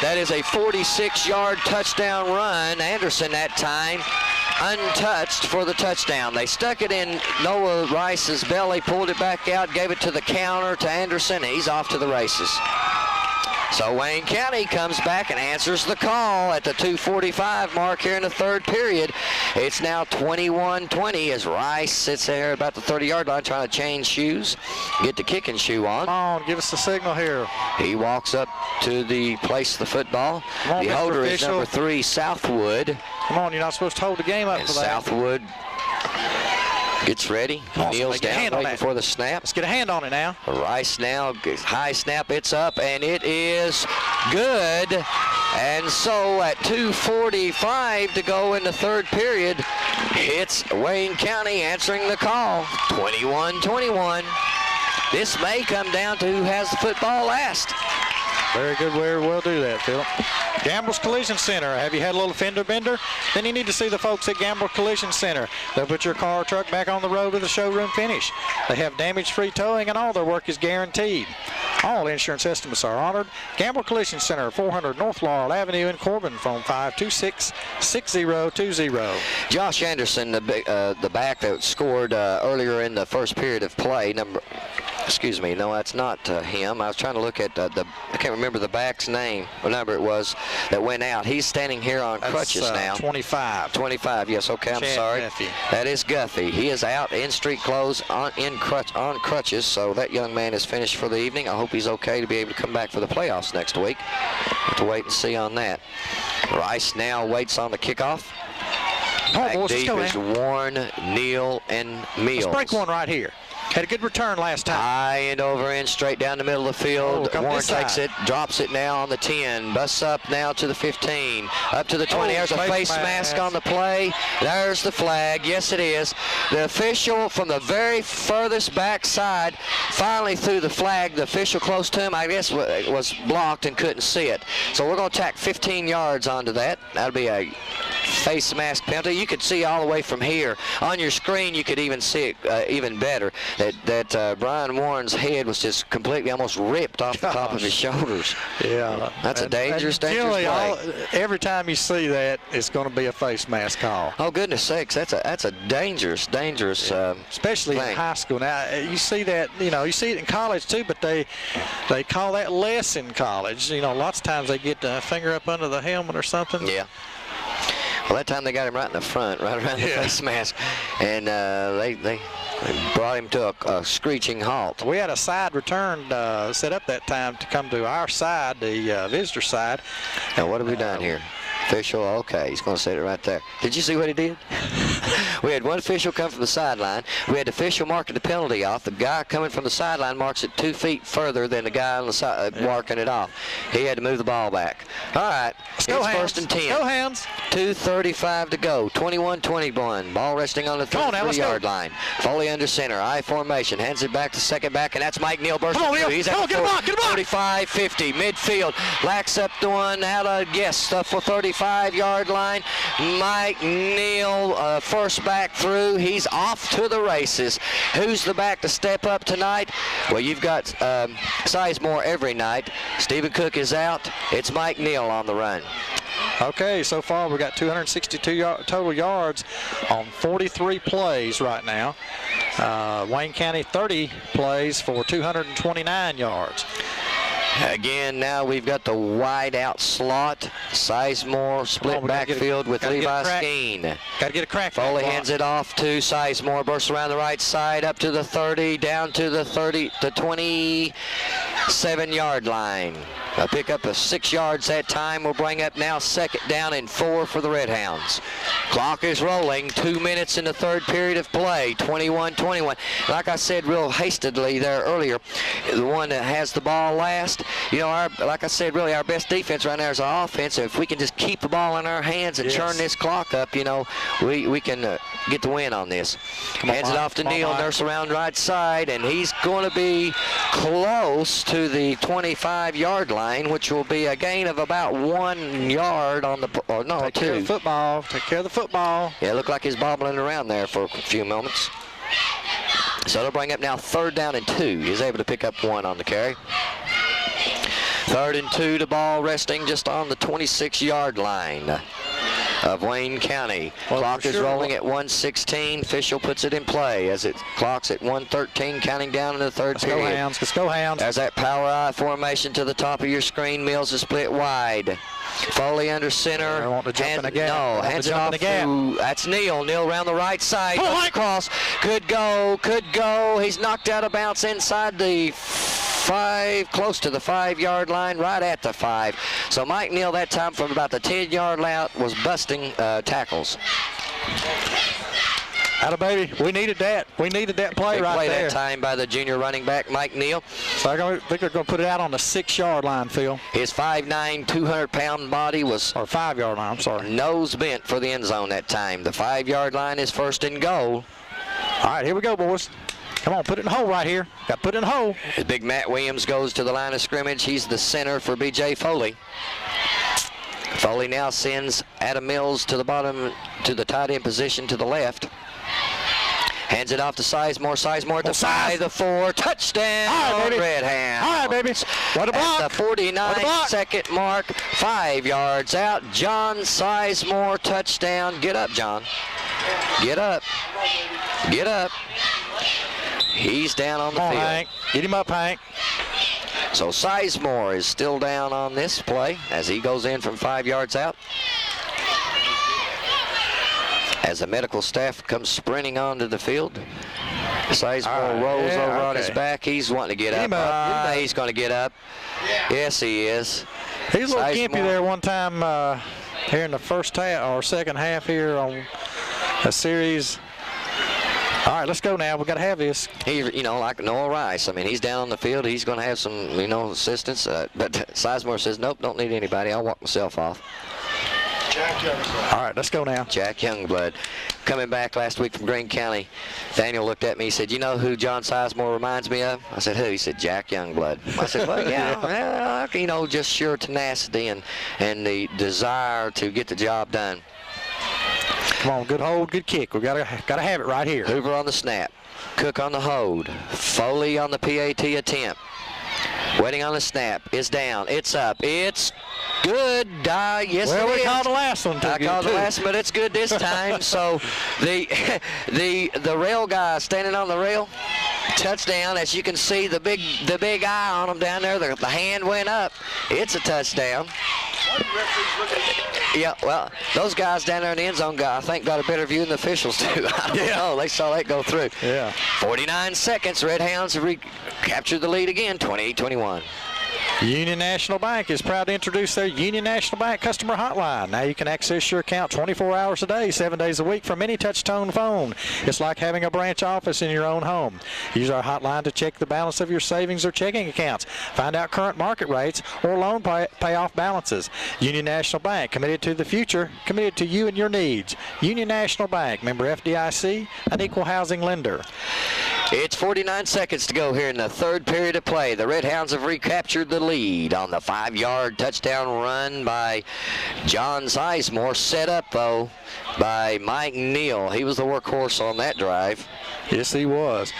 That is a 46-yard touchdown run. Anderson that time untouched for the touchdown. They stuck it in Noah Rice's belly, pulled it back out, gave it to the counter to Anderson. He's off to the races. So Wayne County comes back and answers the call at the 2:45 mark here in the 3rd period. It's now 21-20 as Rice sits there about the 30-yard line trying to change shoes, get the kicking shoe on. Come on, give us the signal here. He walks up to the place of the football. The holder is number 3, Southwood. Come on, you're not supposed to hold the game up for that. Southwood gets ready. Kneels down, waiting for the snap. Let's get a hand on it now. Rice now, high snap, it's up, and it is good. And so at 2:45 to go in the 3rd period, it's Wayne County answering the call, 21-21. This may come down to who has the football last. Very good. We'll do that, Philip. Gamble's Collision Center. Have you had a little fender bender? Then you need to see the folks at Gamble Collision Center. They'll put your car or truck back on the road with a showroom finish. They have damage-free towing, and all their work is guaranteed. All insurance estimates are honored. Gamble Collision Center, 400 North Laurel Avenue in Corbin, phone 526-6020. Josh Anderson, the back that scored earlier in the first period of play, excuse me, no, that's not him. I was trying to look at I can't remember the back's name, what number it was that went out. He's standing here on crutches now. 25. 25, yes, okay, I'm Chad sorry. Guffey. That is Guffey. He is out in street clothes on crutches, so that young man is finished for the evening. I hope he's okay to be able to come back for the playoffs next week. Have to wait and see on that. Rice now waits on the kickoff. Back deep is Warren, Neal, and Mills. Let's break one right here. Had a good return last time. High and over in, straight down the middle of the field. Warren takes it, drops it now on the 10. Busts up now to the 15. Up to the 20. There's a face mask on the play. There's the flag. Yes, it is. The official from the very furthest back side finally threw the flag. The official close to him, I guess, was blocked and couldn't see it. So we're going to tack 15 yards onto that. That'll be a face mask penalty. You could see all the way from here. On your screen, you could even see it even better. That Brian Warren's head was just completely almost ripped off the top of his shoulders. Yeah. That's a dangerous play. Every time you see that, it's going to be a face mask call. Oh, goodness sakes. That's a dangerous especially thing. In high school. Now, you see that, you see it in college too, but they call that less in college. Lots of times they get the finger up under the helmet or something. Yeah. Well, that time they got him right in the front, right around the face mask, and they brought him to a screeching halt. We had a side return set up that time to come to our side, the visitor side. Now, what have we done here? Official, okay, he's going to set it right there. Did you see what he did? We had one official come from the sideline. We had the official marking the penalty off. The guy coming from the sideline marks it 2 feet further than the guy on the side marking it off. He had to move the ball back. All right, it's first and 10. Go Hounds. 2:35 to go. 21-21. Ball resting on the 33-yard line. Foley under center. I formation. Hands it back to second back, and that's Mike Neal bursting through. He's at the 45-50. Midfield. Lacks up the one out of, for 35-yard line. Mike Neal, first back through. He's off to the races. Who's the back to step up tonight? Well, you've got Sizemore every night. Stephen Cook is out. It's Mike Neal on the run. Okay, so far we've got 262 total yards on 43 plays right now. Wayne County 30 plays for 229 yards. Again, now we've got the wide out slot. Sizemore split backfield with Levi Skeen. Got to get a crack. Foley hands it off to Sizemore. Bursts around the right side up to the 30, down to the 27-yard line. A pickup of 6 yards that time will bring up now second down and 4 for the Red Hounds. Clock is rolling. 2 minutes in the third period of play. 21-21. Like I said real hastily there earlier, the one that has the ball last, like I said, really our best defense right now is our offense. If we can just keep the ball in our hands and churn this clock up, we can get the win on this. Hands it off to Neal, nurse around right side, and he's going to be close to the 25-yard line, which will be a gain of about 1 yard on the, Take care of the football. Take care of the football. Yeah, it looked like he's bobbling around there for a few moments. So they'll bring up now third down and 2. He's able to pick up 1 on the carry. Third and 2, the ball resting just on the 26-yard line of Wayne County. Clock is rolling at 1:16. Official puts it in play as it clocks at 1:13, counting down in the third period. Go Hounds. Let's go Hounds. There's that power I formation to the top of your screen. Mills is split wide. Foley under center. I want to jump in the gap. No, hands it off to, that's Neal. Neal around the right side. Across. Could go. He's knocked out of bounds inside the 5, close to the 5-yard line, right at the 5. So Mike Neal that time from about the 10-yard line was busting tackles. Atta baby, we needed that. We needed that play right there. That time by the junior running back, Mike Neal. So I think they're going to put it out on the 6-yard line, Phil. His 5'9", 200-pound body was... Or 5-yard line, I'm sorry. Nose bent for the end zone that time. The 5-yard line is first and goal. All right, here we go, boys. Come on, put it in the hole right here. Got to put it in the hole. Big Matt Williams goes to the line of scrimmage. He's the center for B.J. Foley. Foley now sends Adam Mills to the bottom, to the tight end position to the left. Hands it off to Sizemore. Sizemore at the 5, the 4. Touchdown, all right, baby. Red Hounds. All right, baby. What a block. At the 49-second mark, 5 yards out. John Sizemore, touchdown. Get up, John. Get up. Get up. He's down on the Come on, field. Hank. Get him up, Hank. So Sizemore is still down on this play as he goes in from 5 yards out. As the medical staff comes sprinting onto the field, Sizemore rolls over on his back. He's wanting to get up. He's going to get up. Yes, he is. He was a little gimpy there one time here in the first half or second half here on a series. All right, let's go now. We got to have this. He, like Noah Rice. I mean, he's down on the field. He's going to have some, assistance. But Sizemore says, nope, don't need anybody. I'll walk myself off. All right, let's go now. Jack Youngblood coming back last week from Greene County. Daniel looked at me. He said, you know who John Sizemore reminds me of? I said, who? He said, Jack Youngblood. I said, well, yeah, just sheer tenacity and the desire to get the job done. Come on, good hold, good kick. We gotta have it right here. Hoover on the snap. Cook on the hold. Foley on the PAT attempt. Waiting on the snap. It's down. It's up. It's good. Yes, well, it we is. called the last one. I called the last, but it's good this time. So the rail guy standing on the rail, touchdown. As you can see, the big eye on him down there. The hand went up. It's a touchdown. Yeah, well, those guys down there in the end zone, I think, got a better view than the officials do. I don't know. They saw that go through. Yeah. 49 seconds. Red Hounds have captured the lead again, 28-21. Union National Bank is proud to introduce their Union National Bank customer hotline. Now you can access your account 24 hours a day, 7 days a week from any touch-tone phone. It's like having a branch office in your own home. Use our hotline to check the balance of your savings or checking accounts. Find out current market rates or loan payoff balances. Union National Bank, committed to the future, committed to you and your needs. Union National Bank, member FDIC, an equal housing lender. It's 49 seconds to go here in the third period of play. The Red Hounds have recaptured the lead on the 5-yard touchdown run by John Sizemore. Set up, though, by Mike Neal. He was the workhorse on that drive. Yes, he was.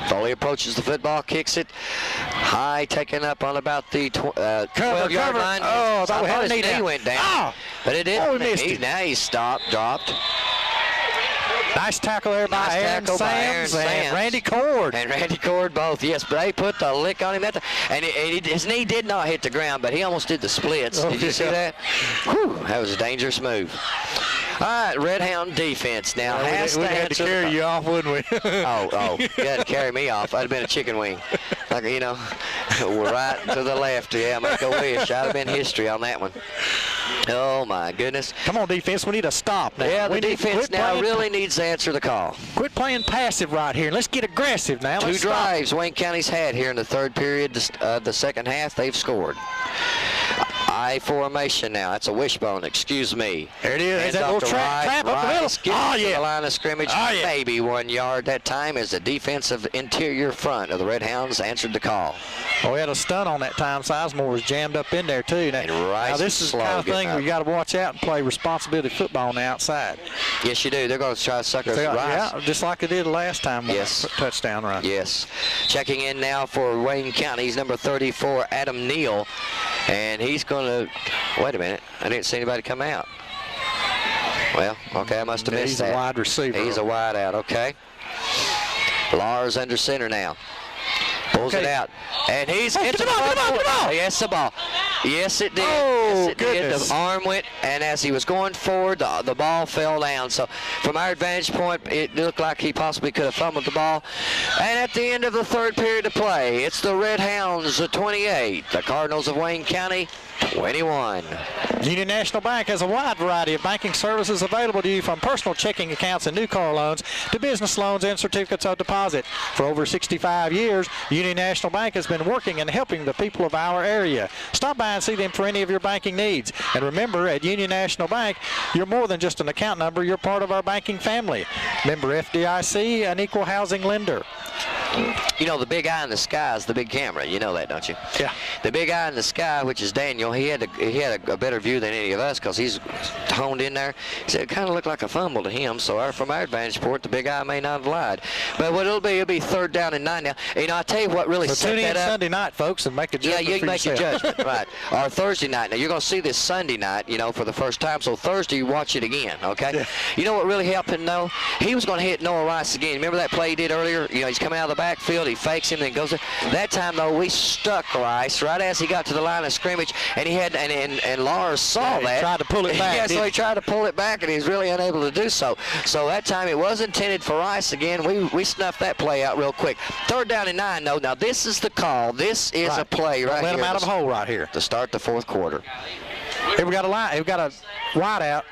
Foley approaches the football, kicks it high, taken up on about the 12-yard line. Oh, I thought his knee went down, but it didn't. Oh, we missed it. Now he's dropped. Nice tackle there by Aaron Sams and Randy Cord. And Randy Cord both, yes, but they put the lick on him. His knee did not hit the ground, but he almost did the splits. Did you see that? Whew, that was a dangerous move. All right, Red Hound defense now has we had to carry you off, wouldn't we? oh, you had to carry me off. I'd have been a chicken wing. Like, we're right to the left. Yeah, make a wish. I'd have been history on that one. Oh, my goodness. Come on, defense. We need a stop now. Yeah, the defense now really needs to answer the call. Quit playing passive right here. Let's get aggressive now. Two drives Wayne County's had here in the third period. The second half, they've scored. I formation now. That's a wishbone. Excuse me. There it is. Hands That off little to trap up the middle. To the line of scrimmage. Maybe 1 yard that time as the defensive interior front of the Red Hounds answered the call. Oh, we had a stun on that time. Sizemore was jammed up in there, too. Now this is the kind of thing where you got to watch out and play responsibility football on the outside. Yes, you do. They're going to try to sucker us. Yeah, just like they did last time. Yes. Touchdown run. Yes. Checking in now for Wayne County. He's number 34, Adam Neal. And he's going to, wait a minute, I didn't see anybody come out. Well, okay, I must have missed that. He's a wide receiver. He's a wide out, okay. Lars under center now. Pulls it out. And he's hit the ball. Yes, the ball. Yes, it did. Oh, yes, it did. The arm went, and as he was going forward, the ball fell down. So from our vantage point, it looked like he possibly could have fumbled the ball. And at the end of the third period of play, it's the Red Hounds, 28. The Cardinals of Wayne County, 21. Union National Bank has a wide variety of banking services available to you, from personal checking accounts and new car loans to business loans and certificates of deposit. For over 65 years, Union National Bank has been working and helping the people of our area. Stop by and see them for any of your banking needs. And remember, at Union National Bank, you're more than just an account number. You're part of our banking family. Member FDIC, an equal housing lender. You know, the big eye in the sky is the big camera. You know that, don't you? Yeah. The big eye in the sky, which is Daniel, he had a better view than any of us because he's honed in there. He said it kind of looked like a fumble to him. So from our vantage point, the big eye may not have lied. But what it'll be 3rd down and 9 now. You know, I tell you what really So set tune in that up. Sunday night, folks, and make a judgment. Yeah, you can for make yourself. your judgment, right? Or Thursday night. Now you're going to see this Sunday night, you know, for the first time. So Thursday, you watch it again, okay? Yeah. You know what really helped him though? He was going to hit Noah Rice again. Remember that play he did earlier? You know, he's coming out of the backfield, he fakes him, then goes there. That time though, we stuck Rice right as he got to the line of scrimmage, and he had and Lars saw He that. tried to pull it back. Yeah, so he tried to pull it back, and he's really unable to do so. So that time it was intended for Rice again. We snuffed that play out real quick. 3rd down and 9 though. Now this is the call. This is a play right here. Let him out of a hole right here. To start the 4th quarter. Here we got a line. We got a wide out.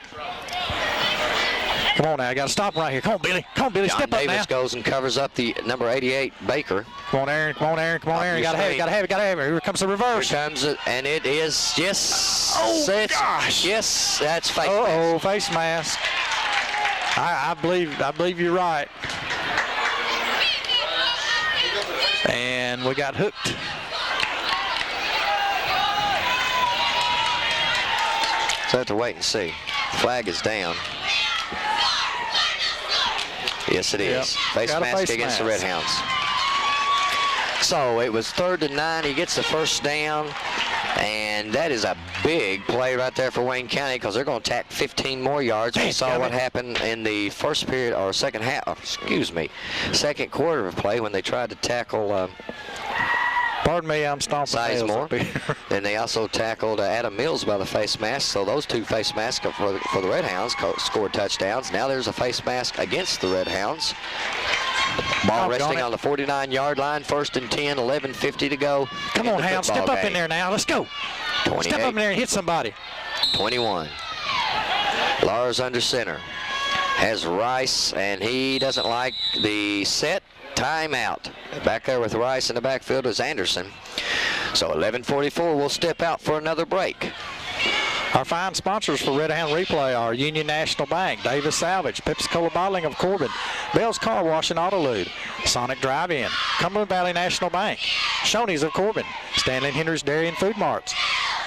Come on now, I got to stop him right here. Come on, Billy. Come on, Billy. John Step up Davis now. goes and covers up the number 88 Baker. Come on, Aaron. Come on, Aaron. Come on, Aaron. You got to have it. Got to have it. Got to have it. Here comes the reverse. Here comes it, and it is yes. Oh, gosh. Yes, that's face Uh-oh, mask. face mask. I believe you're right. And we got hooked. So have to wait and see. Flag is down. Yes, it is. Yep. Face Got a mask face against the mask. Red Hounds. So it was 3rd and 9. He gets the first down. And that is a big play right there for Wayne County because they're going to tack 15 more yards. We saw what happened in the first period or second second quarter of play when they tried to tackle Pardon me, I'm stomping nails Sizemore. up here. Then they also tackled Adam Mills by the face mask. So those two face masks for the Red Hounds scored touchdowns. Now there's a face mask against the Red Hounds. Ball resting on the 49-yard line. 1st and 10, 11:50 to go. Come on, Hounds, step up in there now. Let's go. 28, Step up in there and hit somebody. 21. Lars under center. Has Rice, and he doesn't like the set. Timeout. Back there with Rice in the backfield is Anderson. So 11:44, we'll step out for another break. Our fine sponsors for Red Hound Replay are Union National Bank, Davis Salvage, Pepsi-Cola Bottling of Corbin, Bell's Car Wash and Auto Lube, Sonic Drive-In, Cumberland Valley National Bank, Shoney's of Corbin, Stanley and Henry's Dairy and Food Marts,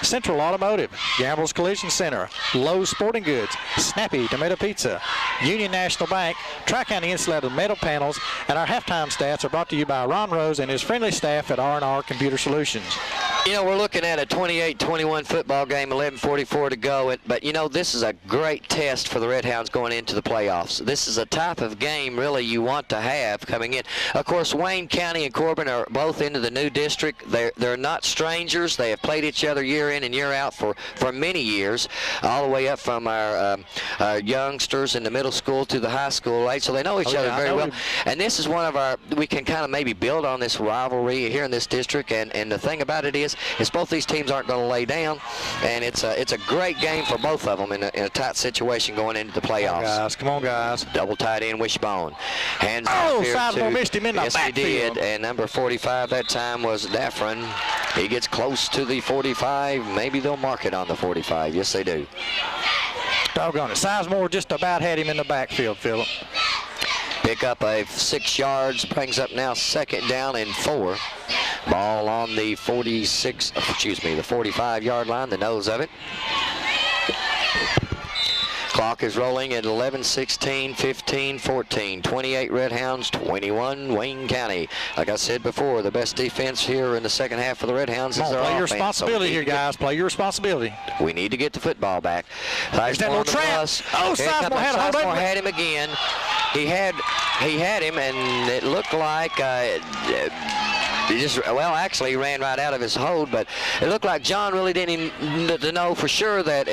Central Automotive, Gamble's Collision Center, Lowe's Sporting Goods, Snappy Tomato Pizza, Union National Bank, Tri-County Insulated Metal Panels, and our halftime stats are brought to you by Ron Rose and his friendly staff at R&R Computer Solutions. You know, we're looking at a 28-21 football game, 11:44 to go. But, you know, this is a great test for the Red Hounds going into the playoffs. This is a type of game, really, you want to have coming in. Of course, Wayne County and Corbin are both into the new district. They're not strangers. They have played each other year in and year out for many years, all the way up from our youngsters in the middle school to the high school age. So they know each other very well. And this is one of our, we can kind of maybe build on this rivalry here in this district. And the thing about it is both these teams aren't going to lay down. And it's a great game for both of them in a tight situation going into the playoffs. Come on, guys. Double tight end Wishbone. Hands Oh, off here Sizemore to, missed him in the yes, he backfield. did. And number 45 that time was Daffron. He gets close to the 45. Maybe they'll mark it on the 45. Yes, they do. Doggone it. Sizemore just about had him in the backfield, Philip. Pick up a 6 yards, brings up now 2nd down and 4. Ball on the 45-yard line, the nose of it. Clock is rolling at 11:16, 15, 14, 28 Red Hounds, 21 Wayne County. Like I said before, the best defense here in the second half for the Red Hounds is their play your offense. responsibility here, guys. Play your responsibility. We need to get the football back. There's that little trap. Oh, Sizemore had a hold of Sizemore it. had him again. He had him, and it looked like actually he ran right out of his hold, but it looked like John really didn't even know for sure that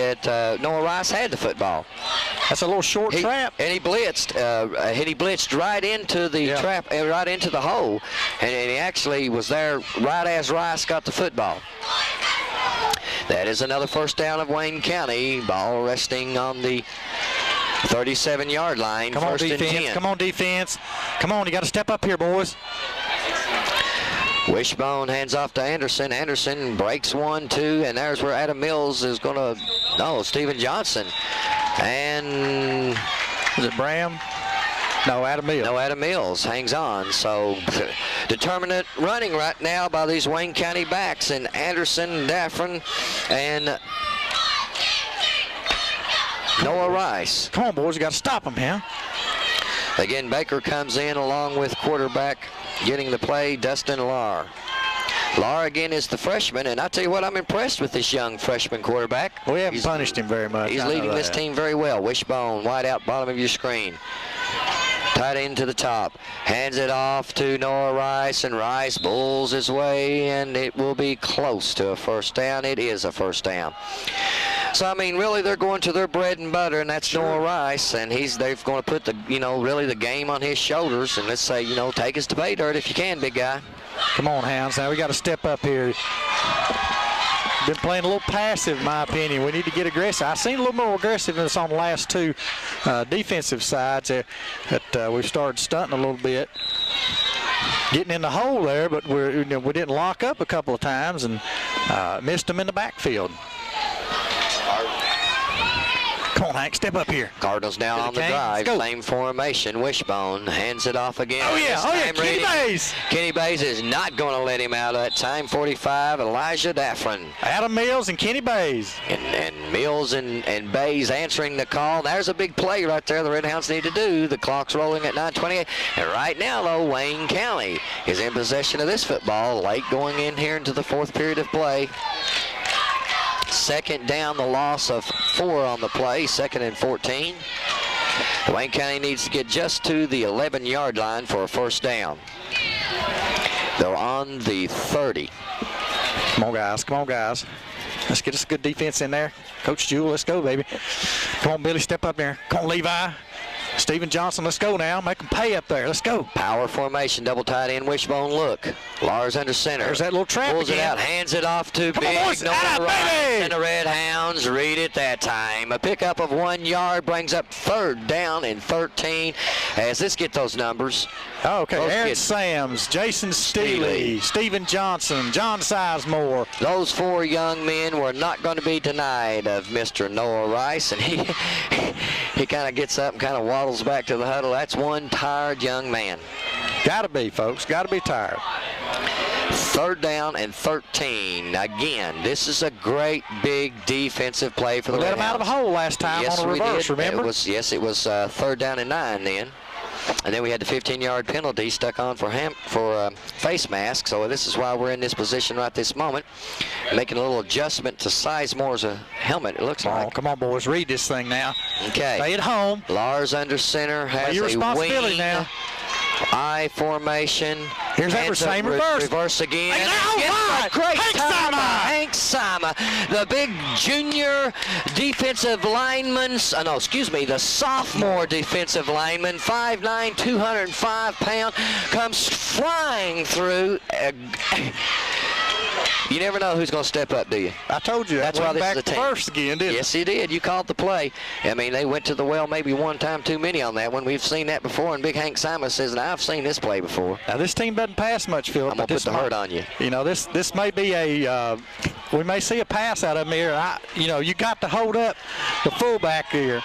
Noah Rice had the football. That's a little short trap. And he blitzed. He blitzed right into the trap, right into the hole, and he actually was there right as Rice got the football. That is another first down of Wayne County. Ball resting on the 37-yard line. Come on, First and defense. 10. Come on, defense. Come on, you got to step up here, boys. Wishbone hands off to Anderson. Anderson breaks 1, 2, and there's where Adam Mills is going to, Stephen Johnson. And is it Bram? No, Adam Mills. No, Adam Mills hangs on. So determinate running right now by these Wayne County backs, and Anderson, Daffron, and Noah Rice. Come on, boys. You got to stop him, huh? Again, Baker comes in along with quarterback getting the play, Dustin Lahr. Lahr again is the freshman, and I tell you what, I'm impressed with this young freshman quarterback. We haven't punished him very much. He's leading this team very well. Wishbone, wide out, bottom of your screen. Tight end to the top. Hands it off to Noah Rice, and Rice bulls his way, and it will be close to a first down. It is a first down. So, I mean, really, they're going to their bread and butter, and that's Noah Rice, and they're going to put the, really the game on his shoulders, and let's say, take us to pay dirt if you can, big guy. Come on, Hounds. Now we got to step up here. Been playing a little passive, in my opinion. We need to get aggressive. I've seen a little more aggressiveness on the last two defensive sides that we've started stunting a little bit. Getting in the hole there, but we didn't lock up a couple of times and missed them in the backfield. Come on, Hank, step up here. Cardinals now on the drive. Same formation. Wishbone hands it off again. Oh, yeah. Kenny Bays. Kenny Bays is not going to let him out of that time. 45, Elijah Daffron. Adam Mills and Kenny Bays. And Mills and Bays answering the call. There's a big play right there the Red Hounds need to do. The clock's rolling at 9:28. And right now, though, Wayne County is in possession of this football. Late going in here into the fourth period of play. Second down, the loss of 4 on the play, 2nd and 14. Wayne County needs to get just to the 11-yard line for a first down. They're on the 30. Come on, guys. Come on, guys. Let's get us a good defense in there. Coach Jewell, let's go, baby. Come on, Billy, step up there. Come on, Levi. Stephen Johnson, let's go now. Make them pay up there. Let's go. Power formation, double tight end, wishbone look. Lars under center. There's that little trap Pulls again. it out, hands it off to Big Noah Rice, and the Red Hounds read it that time. A pickup of 1 yard brings up 3rd down and 13. As let's get those numbers. Oh, okay, Aaron Sams, Jason Steely, Stephen Johnson, John Sizemore. Those 4 young men were not going to be denied of Mr. Noah Rice, and he kind of gets up and kind of waddles back to the huddle. That's one tired young man. Got to be, folks. Got to be tired. 3rd down and 13. Again, this is a great big defensive play for the Red Hounds. We let them out of a hole last time on a reverse, remember? It was 3rd down and 9 then. And then we had the 15-yard penalty stuck on for face mask. So this is why we're in this position right this moment. Making a little adjustment to Sizemore's helmet, it looks like. Come on, boys. Read this thing now. Okay. Stay at home. Lars under center has your a responsibility wing. now. I formation. Here's that same reverse. Reverse again. Great Hank Sama, the big junior defensive lineman. The sophomore defensive lineman, 5'9", 205 pound, comes flying through. You never know who's going to step up, do you? I told you. That's why this is a team. First again, didn't Yes, he did. You called the play. I mean, they went to the well maybe one time too many on that one. We've seen that before, and Big Hank Simon says, I've seen this play before. Now, this team doesn't pass much, Philip. I'm going to put the hurt on you. This may be we may see a pass out of him here. You got to hold up the fullback here.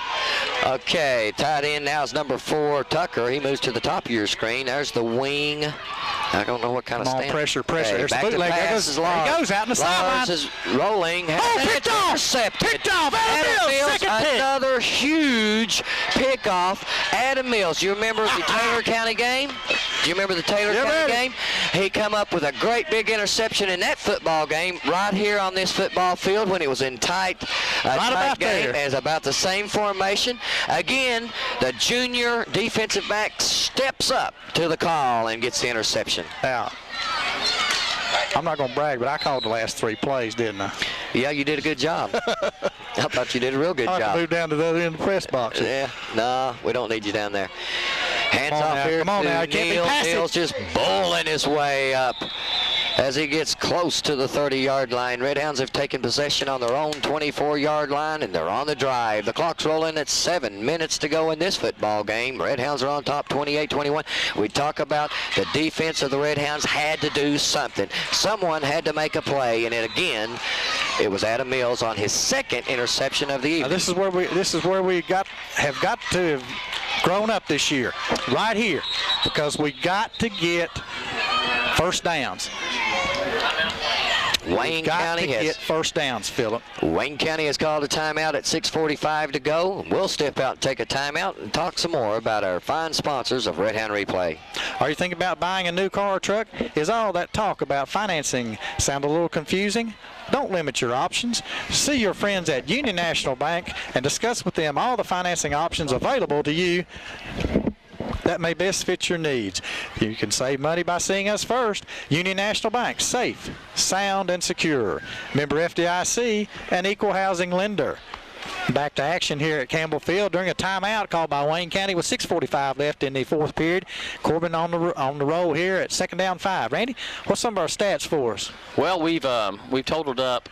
Okay, tight end now is number 4, Tucker. He moves to the top of your screen. There's the wing. I don't know what kind of stand. Pressure. Okay, There's back the to bootleg. pass is Lars. He goes out in the sideline. Lars is rolling. Picked off. Intercepted. Picked off. Adam Mills, second pick. Another huge pickoff. Adam Mills. You remember the Taylor County game? Do you remember the Taylor County game? He come up with a great big interception in that football game right here on this football field when it was in tight game as about the same formation. Again, the junior defensive back steps up to the call and gets the interception. Now, I'm not going to brag, but I called the last 3 plays, didn't I? Yeah, you did a good job. I thought you did a real good job. I moved down to the other end of the press box. Yeah, no, we don't need you down there. Hands off here. Come on now, I can't be passive. Neal's just bowling his way up as he gets close to the 30-yard line. Red Hounds have taken possession on their own 24-yard line, and they're on the drive. The clock's rolling at 7 minutes to go in this football game. Red Hounds are on top 28-21. We talk about the defense of the Red Hounds had to do something. Someone had to make a play, and it was Adam Mills on his 2nd interception of the evening. Now this is where we have got to grown up this year, right here, because we got to get first downs. Wayne Got County to has get first downs, Philip. Wayne County has called a timeout at 6:45 to go. We'll step out and take a timeout and talk some more about our fine sponsors of Red Hound Replay. Are you thinking about buying a new car or truck? Is all that talk about financing sound a little confusing? Don't limit your options. See your friends at Union National Bank and discuss with them all the financing options available to you that may best fit your needs. You can save money by seeing us first. Union National Bank, safe, sound, and secure. Member FDIC, an equal housing lender. Back to action here at Campbell Field during a timeout called by Wayne County with 6:45 left in the fourth period. Corbin on the roll here at 2nd down 5. Randy, what's some of our stats for us? Well, we've totaled up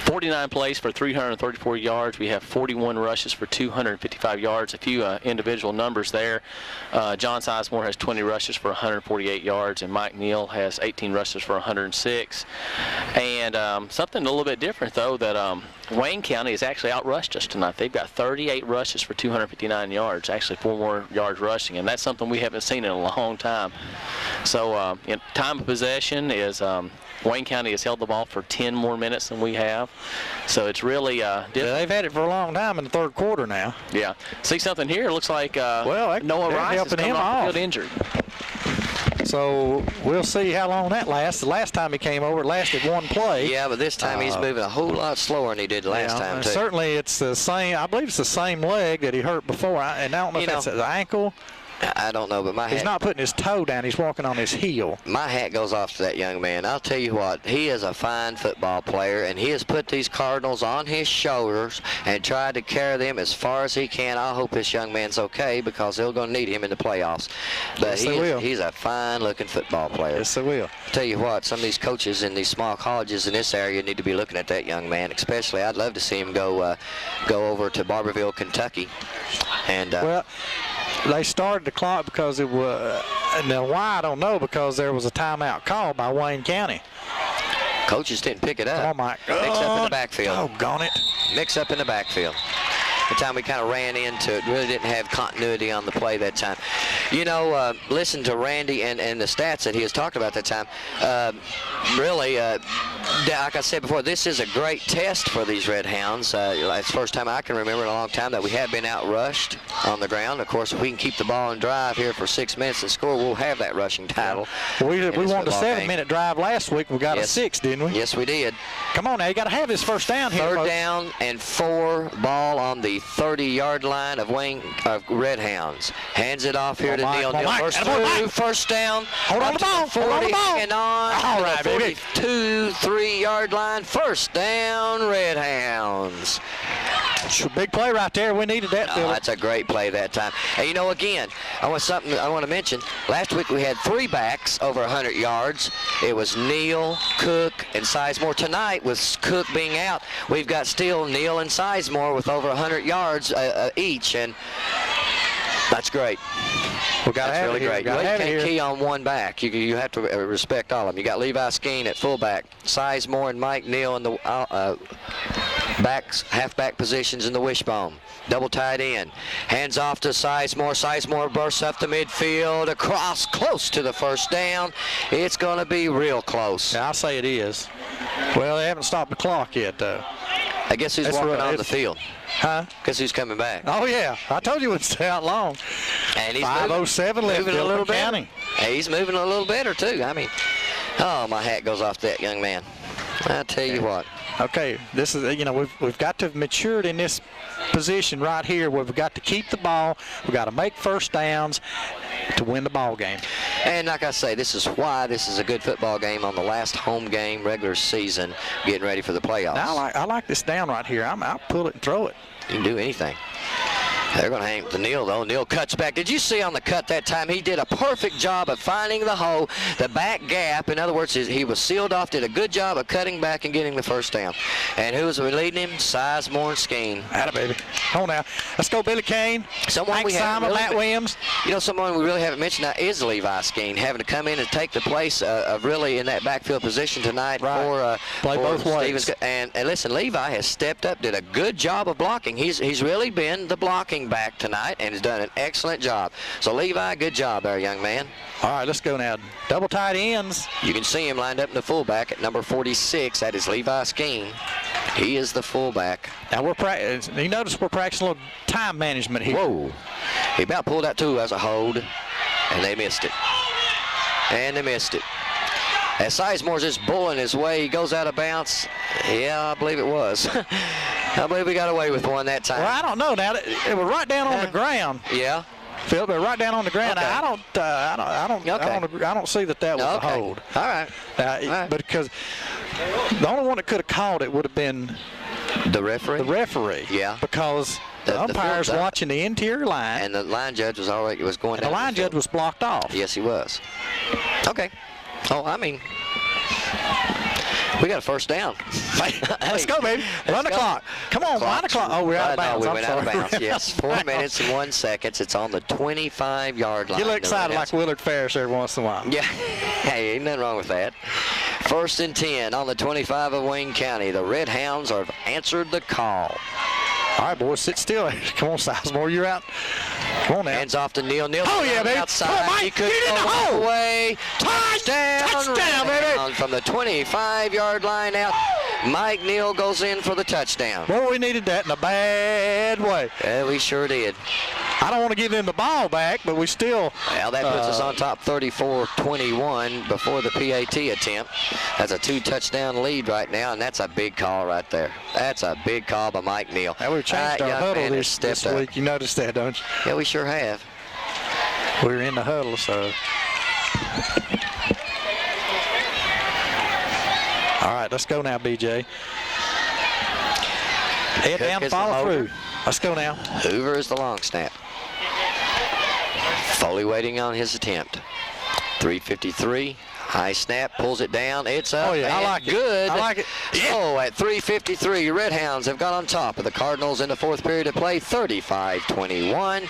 49 plays for 334 yards. We have 41 rushes for 255 yards. A few individual numbers there. John Sizemore has 20 rushes for 148 yards, and Mike Neal has 18 rushes for 106. And something a little bit different, though, that Wayne County has actually outrushed us tonight. They've got 38 rushes for 259 yards, actually 4 more yards rushing, and that's something we haven't seen in a long time. So in time of possession is Wayne County has held the ball for 10 more minutes than we have. So it's really different. Yeah, they've had it for a long time in the third quarter now. Yeah. See something here? It looks like Noah they're Rice is helping coming him off the off. field injured. So we'll see how long that lasts. The last time he came over, it lasted one play. Yeah, but this time he's moving a whole lot slower than he did last time, too. Certainly it's the same. I believe it's the same leg that he hurt before. And I don't know if that's his ankle. I don't know, but He's not putting his toe down. He's walking on his heel. My hat goes off to that young man. I'll tell you what, he is a fine football player, and he has put these Cardinals on his shoulders and tried to carry them as far as he can. I hope this young man's okay because they're going to need him in the playoffs. But Yes, he's a fine-looking football player. Yes, they will. I'll tell you what, some of these coaches in these small colleges in this area need to be looking at that young man. Especially, I'd love to see him go over to Barberville, Kentucky. And well, they started the clock because it was, now why I don't know, because there was a timeout called by Wayne County. coaches didn't pick it up. Oh my Mix up in the backfield. Doggone it. Mix up in the backfield. The time we kind of ran into it, really didn't have continuity on the play that time. You know, listen to Randy and the stats that he was talking about that time. Really, like I said before, this is a great test for these Red Hounds. It's the first time I can remember in a long time that we have been outrushed on the ground. Of course, if we can keep the ball and drive here for 6 minutes and score, we'll have that rushing title. We wanted a 7-minute drive last week. We got a 6, didn't we? Yes, we did. Come on now, you got to have this first down here. Third folks. down and 4, ball on the 30-yard line of Red Hounds. Hands it off here to Neal. Neal first down. Hold on the ball. 40 Hold on the ball. and on. All right, to the baby. 42, 3-yard line. First down, Red Hounds. Big play right there. We needed that, Oh, Philip. that's a great play that time. And you know, again, I want to mention. Last week we had 3 backs over 100 yards. It was Neal, Cook, and Sizemore. Tonight, with Cook being out, we've got still Neal and Sizemore with over 100 yards each, and that's great. That's really great. You can't key on one back. You have to respect all of them. You got Levi Skeen at fullback, Sizemore and Mike Neal in the halfback positions in the wishbone. Double tight end. Hands off to Sizemore. Sizemore bursts up the midfield, across, close to the first down. It's going to be real close. Yeah, I'll say it is. Well, they haven't stopped the clock yet, though. I guess who's walking on the field? Huh? Guess who's coming back? Oh, yeah. I told you it would stay out long. And he's 5:07 left, moving a little better. County. He's moving a little better, too. I mean, oh, my hat goes off to that young man. I tell you what. Okay, this is, we've got to have matured in this position right here where we've got to keep the ball. We've got to make first downs to win the ball game. And like I say, this is why this is a good football game on the last home game regular season, getting ready for the playoffs. Now, I like this down right here. I'll pull it and throw it. You can do anything. They're going to hang to Neal, though. Neal cuts back. Did you see on the cut that time? He did a perfect job of finding the hole, the back gap. In other words, he was sealed off, did a good job of cutting back and getting the first down. And who was leading him? Sizemore and Skeen. Atta baby. Hold on now. Let's go, Billy Kane. Hank Simon, Matt Williams. You know, someone we really haven't mentioned now is Levi Skeen, having to come in and take the place of really in that backfield position tonight for play both ways. And listen, Levi has stepped up, did a good job of blocking. He's really been the blocking running back tonight and has done an excellent job. So, Levi, good job there, young man. All right, let's go now. Double tight ends. You can see him lined up in the fullback at number 46. That is Levi Skeen. He is the fullback. Now, you notice we're practicing a little time management here. Whoa. He about pulled out two as a hold, and they missed it. And they missed it. As Sizemore's just bulling his way, he goes out of bounds. Yeah, I believe it was. I believe we got away with one that time. Well, I don't know now. It was right down on the ground. Yeah. Phil, but right down on the ground. Okay. I don't see that was a hold. All right. But because the only one that could have called it would have been the referee. The referee. Yeah. Because the umpire's watching the interior line. And the line judge was already going down. The line judge was blocked off. Yes, he was. Okay. Oh, I mean, we got a first down. Let's go, baby. Run the clock. Come on, run the clock. Oh, we're out of bounds. No, we went out of bounds. Yes, 4 minutes and 1 second. It's on the 25-yard line. You look excited like Willard Ferris every once in a while. Yeah. Hey, ain't nothing wrong with that. 1st and 10 on the 25 of Wayne County. The Red Hounds have answered the call. All right, boys, sit still. Come on, Sizemore, you're out. Come on now. Hands off to Neal. Neal. Oh, yeah, baby. Outside. Come on, Mike. He could Get in the go hole. Away. Touchdown. Touchdown, baby. From the 25-yard line out. Mike Neal goes in for the touchdown. Well, we needed that in a bad way. Yeah, we sure did. I don't want to give them the ball back, but we still... Well, that puts us on top 34-21 before the PAT attempt. That's a 2-touchdown lead right now, and that's a big call right there. That's a big call by Mike Neal. Now, we've changed our huddle this week. You noticed that, don't you? Yeah, we sure have. We're in the huddle, so... All right, let's go now, BJ. Head down, follow through. Let's go now. Hoover is the long snap. Foley waiting on his attempt. 3:53. High snap, pulls it down. It's up. Oh, yeah, I like it. Good. I like it. Oh, at 3:53, Red Hounds have got on top of the Cardinals in the 4th period of play, 35-21.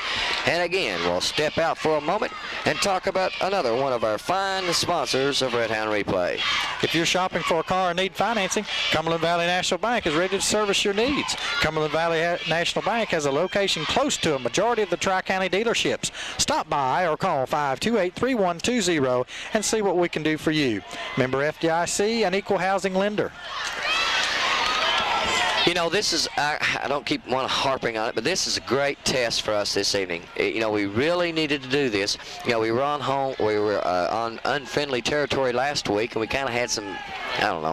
And again, we'll step out for a moment and talk about another one of our fine sponsors of Red Hound Replay. If you're shopping for a car and need financing, Cumberland Valley National Bank is ready to service your needs. Cumberland Valley National Bank has a location close to a majority of the Tri-County dealerships. Stop by or call 528-3120 and see what we can do for you. Member FDIC, an equal housing lender. You know, this is, I don't keep harping on it, but this is a great test for us this evening. You know, we really needed to do this. You know, we were on unfriendly territory last week, and we kind of had some,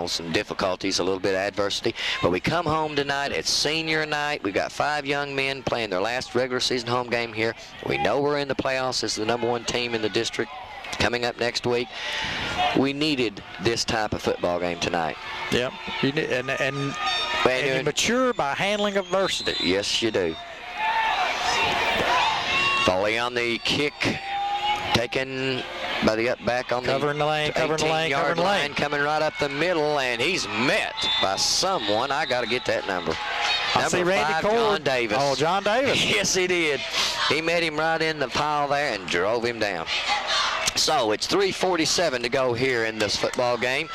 some difficulties, a little bit of adversity. But we come home tonight. It's senior night. We've got 5 young men playing their last regular season home game here. We know we're in the playoffs as the #1 team in the district coming up next week. We needed this type of football game tonight. Yep. And you mature by handling adversity. Yes, you do. Foley on the kick, taken by the back on covering the lane, 18-yard line, coming right up the middle, and he's met by someone. I got to get that number. I see Randy 5, Cord. John Davis. Oh, John Davis. Yes, he did. He met him right in the pile there and drove him down. So it's 3:47 to go here in this football game.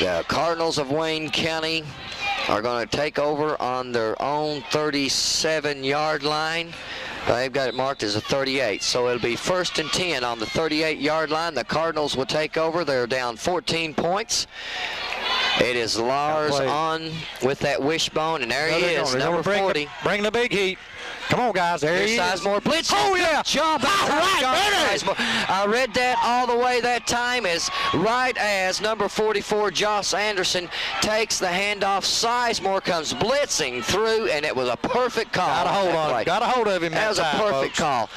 The Cardinals of Wayne County are going to take over on their own 37-yard line. They've got it marked as a 38, so it'll be 1st and 10 on the 38-yard line. The Cardinals will take over. They're down 14 points. It is Lars on with that wishbone, and there he is, number 40. Bring the big heat. Come on, guys. There he is. Sizemore blitz. Oh, yeah. Good job. I read that all the way that time right as number 44, Josh Anderson, takes the handoff. Sizemore comes blitzing through, and it was a perfect call. Got a hold on him. Got a hold of him. That was a perfect call.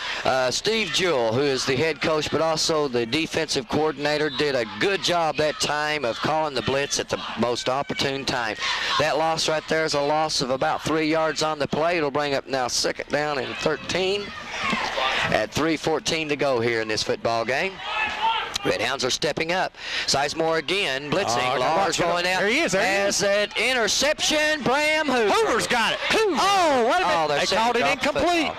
Steve Jewell, who is the head coach but also the defensive coordinator, did a good job that time of calling the blitz at the most opportune time. That loss right there is a loss of about 3 yards on the play. It'll bring up now 2nd down and 13 at 3:14 to go here in this football game. Red Hounds are stepping up. Sizemore again, blitzing. Lars going out. There he is. Has that interception. Bram Hoover. Hoover's got it. Hoover. Oh, wait a minute. They called it incomplete.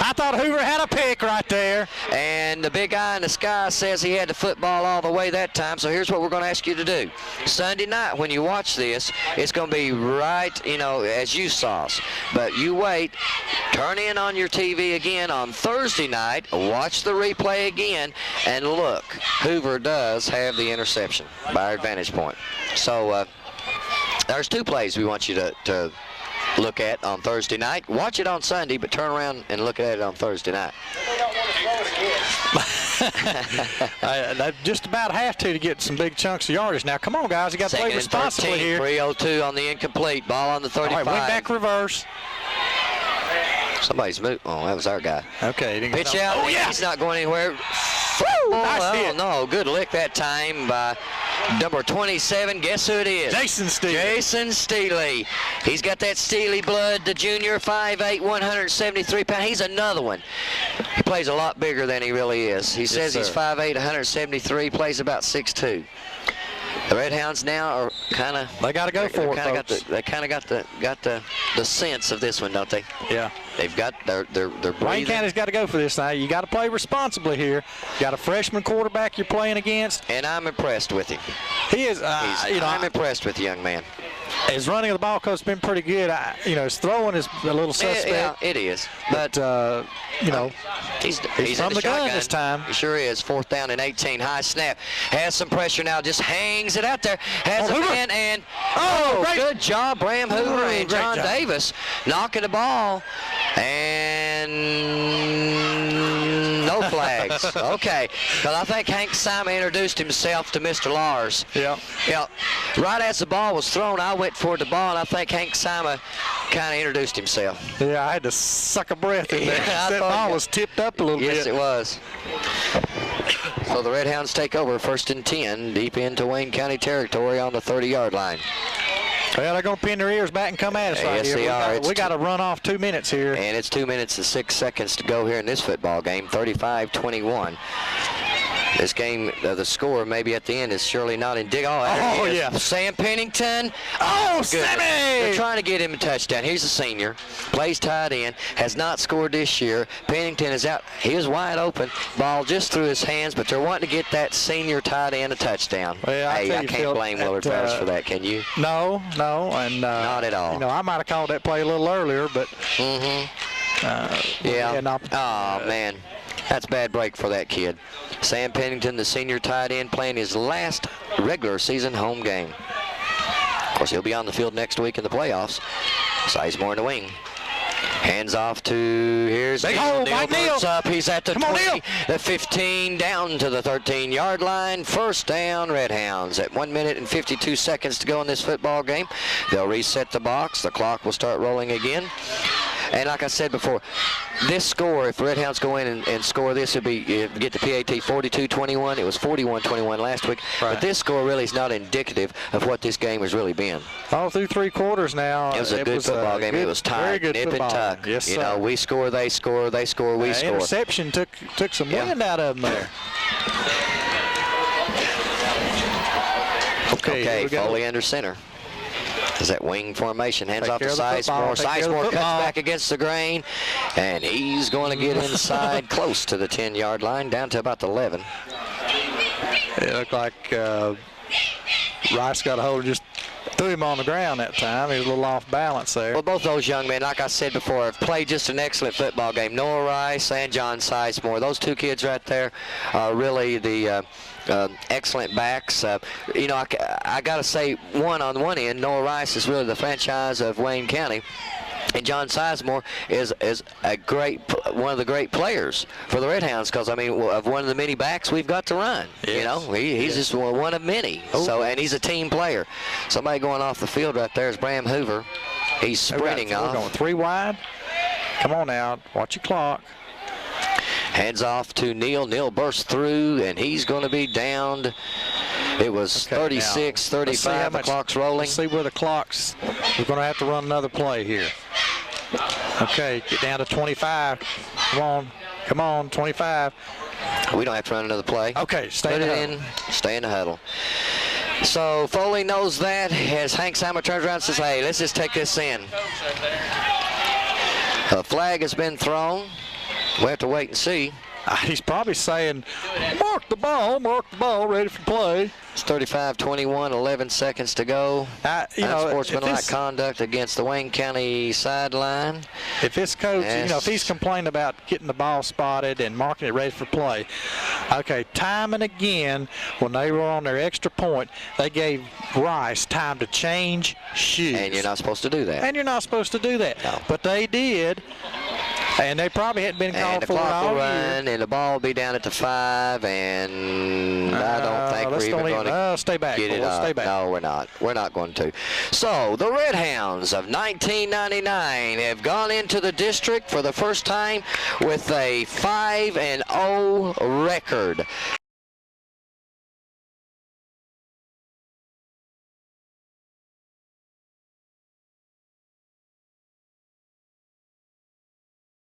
I thought Hoover had a pick right there. And the big guy in the sky says he had the football all the way that time. So here's what we're going to ask you to do. Sunday night, when you watch this, it's going to be right, as you saw us. But you wait, turn in on your TV again on Thursday night, watch the replay again, and look, Hoover does have the interception by our vantage point. So there's 2 plays we want you to look at on Thursday night. Watch it on Sunday, but turn around and look at it on Thursday night. I just about have to get some big chunks of yardage. Now, come on, guys. You got to play responsibly here. 3:02 on the incomplete. Ball on the 35. All right, went back reverse. Somebody's moved. Oh, that was our guy. Okay. Pitch out. Oh, yeah. He's not going anywhere. Woo, nice hit. No, good lick that time by number 27. Guess who it is? Jason Steele. Jason Steele. He's got that Steele blood, the junior, 5'8", 173 pounds. He's another one. He plays a lot bigger than he really is. He says he's 5'8", 173, plays about 6'2". The Red Hounds now are kind of. They got to go for it, folks. They kind of got the sense of this one, don't they? Yeah. They've got they're breathing. Wayne County's got to go for this now. You got to play responsibly here. You got a freshman quarterback you're playing against. And I'm impressed with him. He is. I'm impressed with the young man. His running of the ball coach has been pretty good. His throwing is a little suspect. Yeah, it is. But he's from the gun this time. He sure is. 4th down and 18. High snap. Has some pressure now. Just hangs it out there. Has a man and good job, Bram Hoover and John Davis knocking the ball and no flags. Okay, because I think Hank Simon introduced himself to Mr. Lars. Yeah. Right as the ball was thrown, I went for the ball, and I think Hank Simon kind of introduced himself. Yeah, I had to suck a breath in there. Yeah, that ball was tipped up a little bit. Yes, it was. So the Red Hounds take over 1st and 10, deep into Wayne County territory on the 30-yard line. Well, they're going to pin their ears back and come at us right here. Yes, they are. We got to run off 2 minutes here. And it's 2 minutes and 6 seconds to go here in this football game, 35-21. This game, the score maybe at the end is surely not in dig. Yeah. Sam Pennington. Sammy! They're trying to get him a touchdown. He's a senior. Plays tight end. Has not scored this year. Pennington is out. He was wide open. Ball just through his hands, but they're wanting to get that senior tight end a touchdown. Well, I can't blame Willard Ferris for that, can you? No, and not at all. I might have called that play a little earlier, but Oh man, that's a bad break for that kid. Sam Pennington, the senior tight end, playing his last regular season home game. Of course, he'll be on the field next week in the playoffs. Sizemore in the wing. Hands off to, here's Big Neal. hole, Neal Mike Neal. moves up. He's at the Come on, 20, Neal. the 15, down to the 13-yard line. 1st down, Red Hounds. At 1 minute and 52 seconds to go in this football game. They'll reset the box. The clock will start rolling again. And like I said before, this score, if Red Hounds go in and score this, it'll be get the PAT 42-21. It was 41-21 last week. Right. But this score really is not indicative of what this game has really been. All through 3 quarters now. It was a good football game. It was tight, nip and tuck. Yes, you sir. know, we score, they score, they score, we score. Interception took some wind out of them there. Okay, Foley under center. Is that wing formation? Hands off to Sizemore. Sizemore cuts back against the grain, and he's going to get inside close to the 10-yard line, down to about the 11. It looked like Rice got a hold of just threw him on the ground that time. He was a little off balance there. Well, both those young men, like I said before, have played just an excellent football game. Noah Rice and John Sizemore. Those 2 kids right there are really the excellent backs. I got to say, on one end, Noah Rice is really the franchise of Wayne County. And John Sizemore is one of the great players for the Red Hounds, because of one of the many backs we've got to run. Yes. He's just one of many. So, and he's a team player. Somebody going off the field right there is Bram Hoover. He's sprinting off. We're going 3 wide. Come on out. Watch your clock. Hands off to Neal. Neal bursts through, and he's going to be downed. It was 36, 35. The clock's rolling. Let's see where the clock's. We're going to have to run another play here. Okay, get down to 25. Come on, 25. We don't have to run another play. Okay, stay in the huddle. So Foley knows that as Hank Simon turns around and says, hey, let's just take this in. A flag has been thrown. We'll have to wait and see. He's probably saying, mark the ball, ready for play. It's 35-21, 11 seconds to go. Unsportsmanlike conduct against the Wayne County sideline. If his coach, if he's complaining about getting the ball spotted and marking it ready for play, okay, time and again, when they were on their extra point, they gave Rice time to change shoes. And you're not supposed to do that. And you're not supposed to do that. No. But they did. And they probably hadn't been called for it all year. And the clock will run, and the ball will be down at the 5, and I don't think we're even going to stay back. get it up. Stay back. No, we're not. We're not going to. So the Red Hounds of 1999 have gone into the district for the first time with a 5-0 record.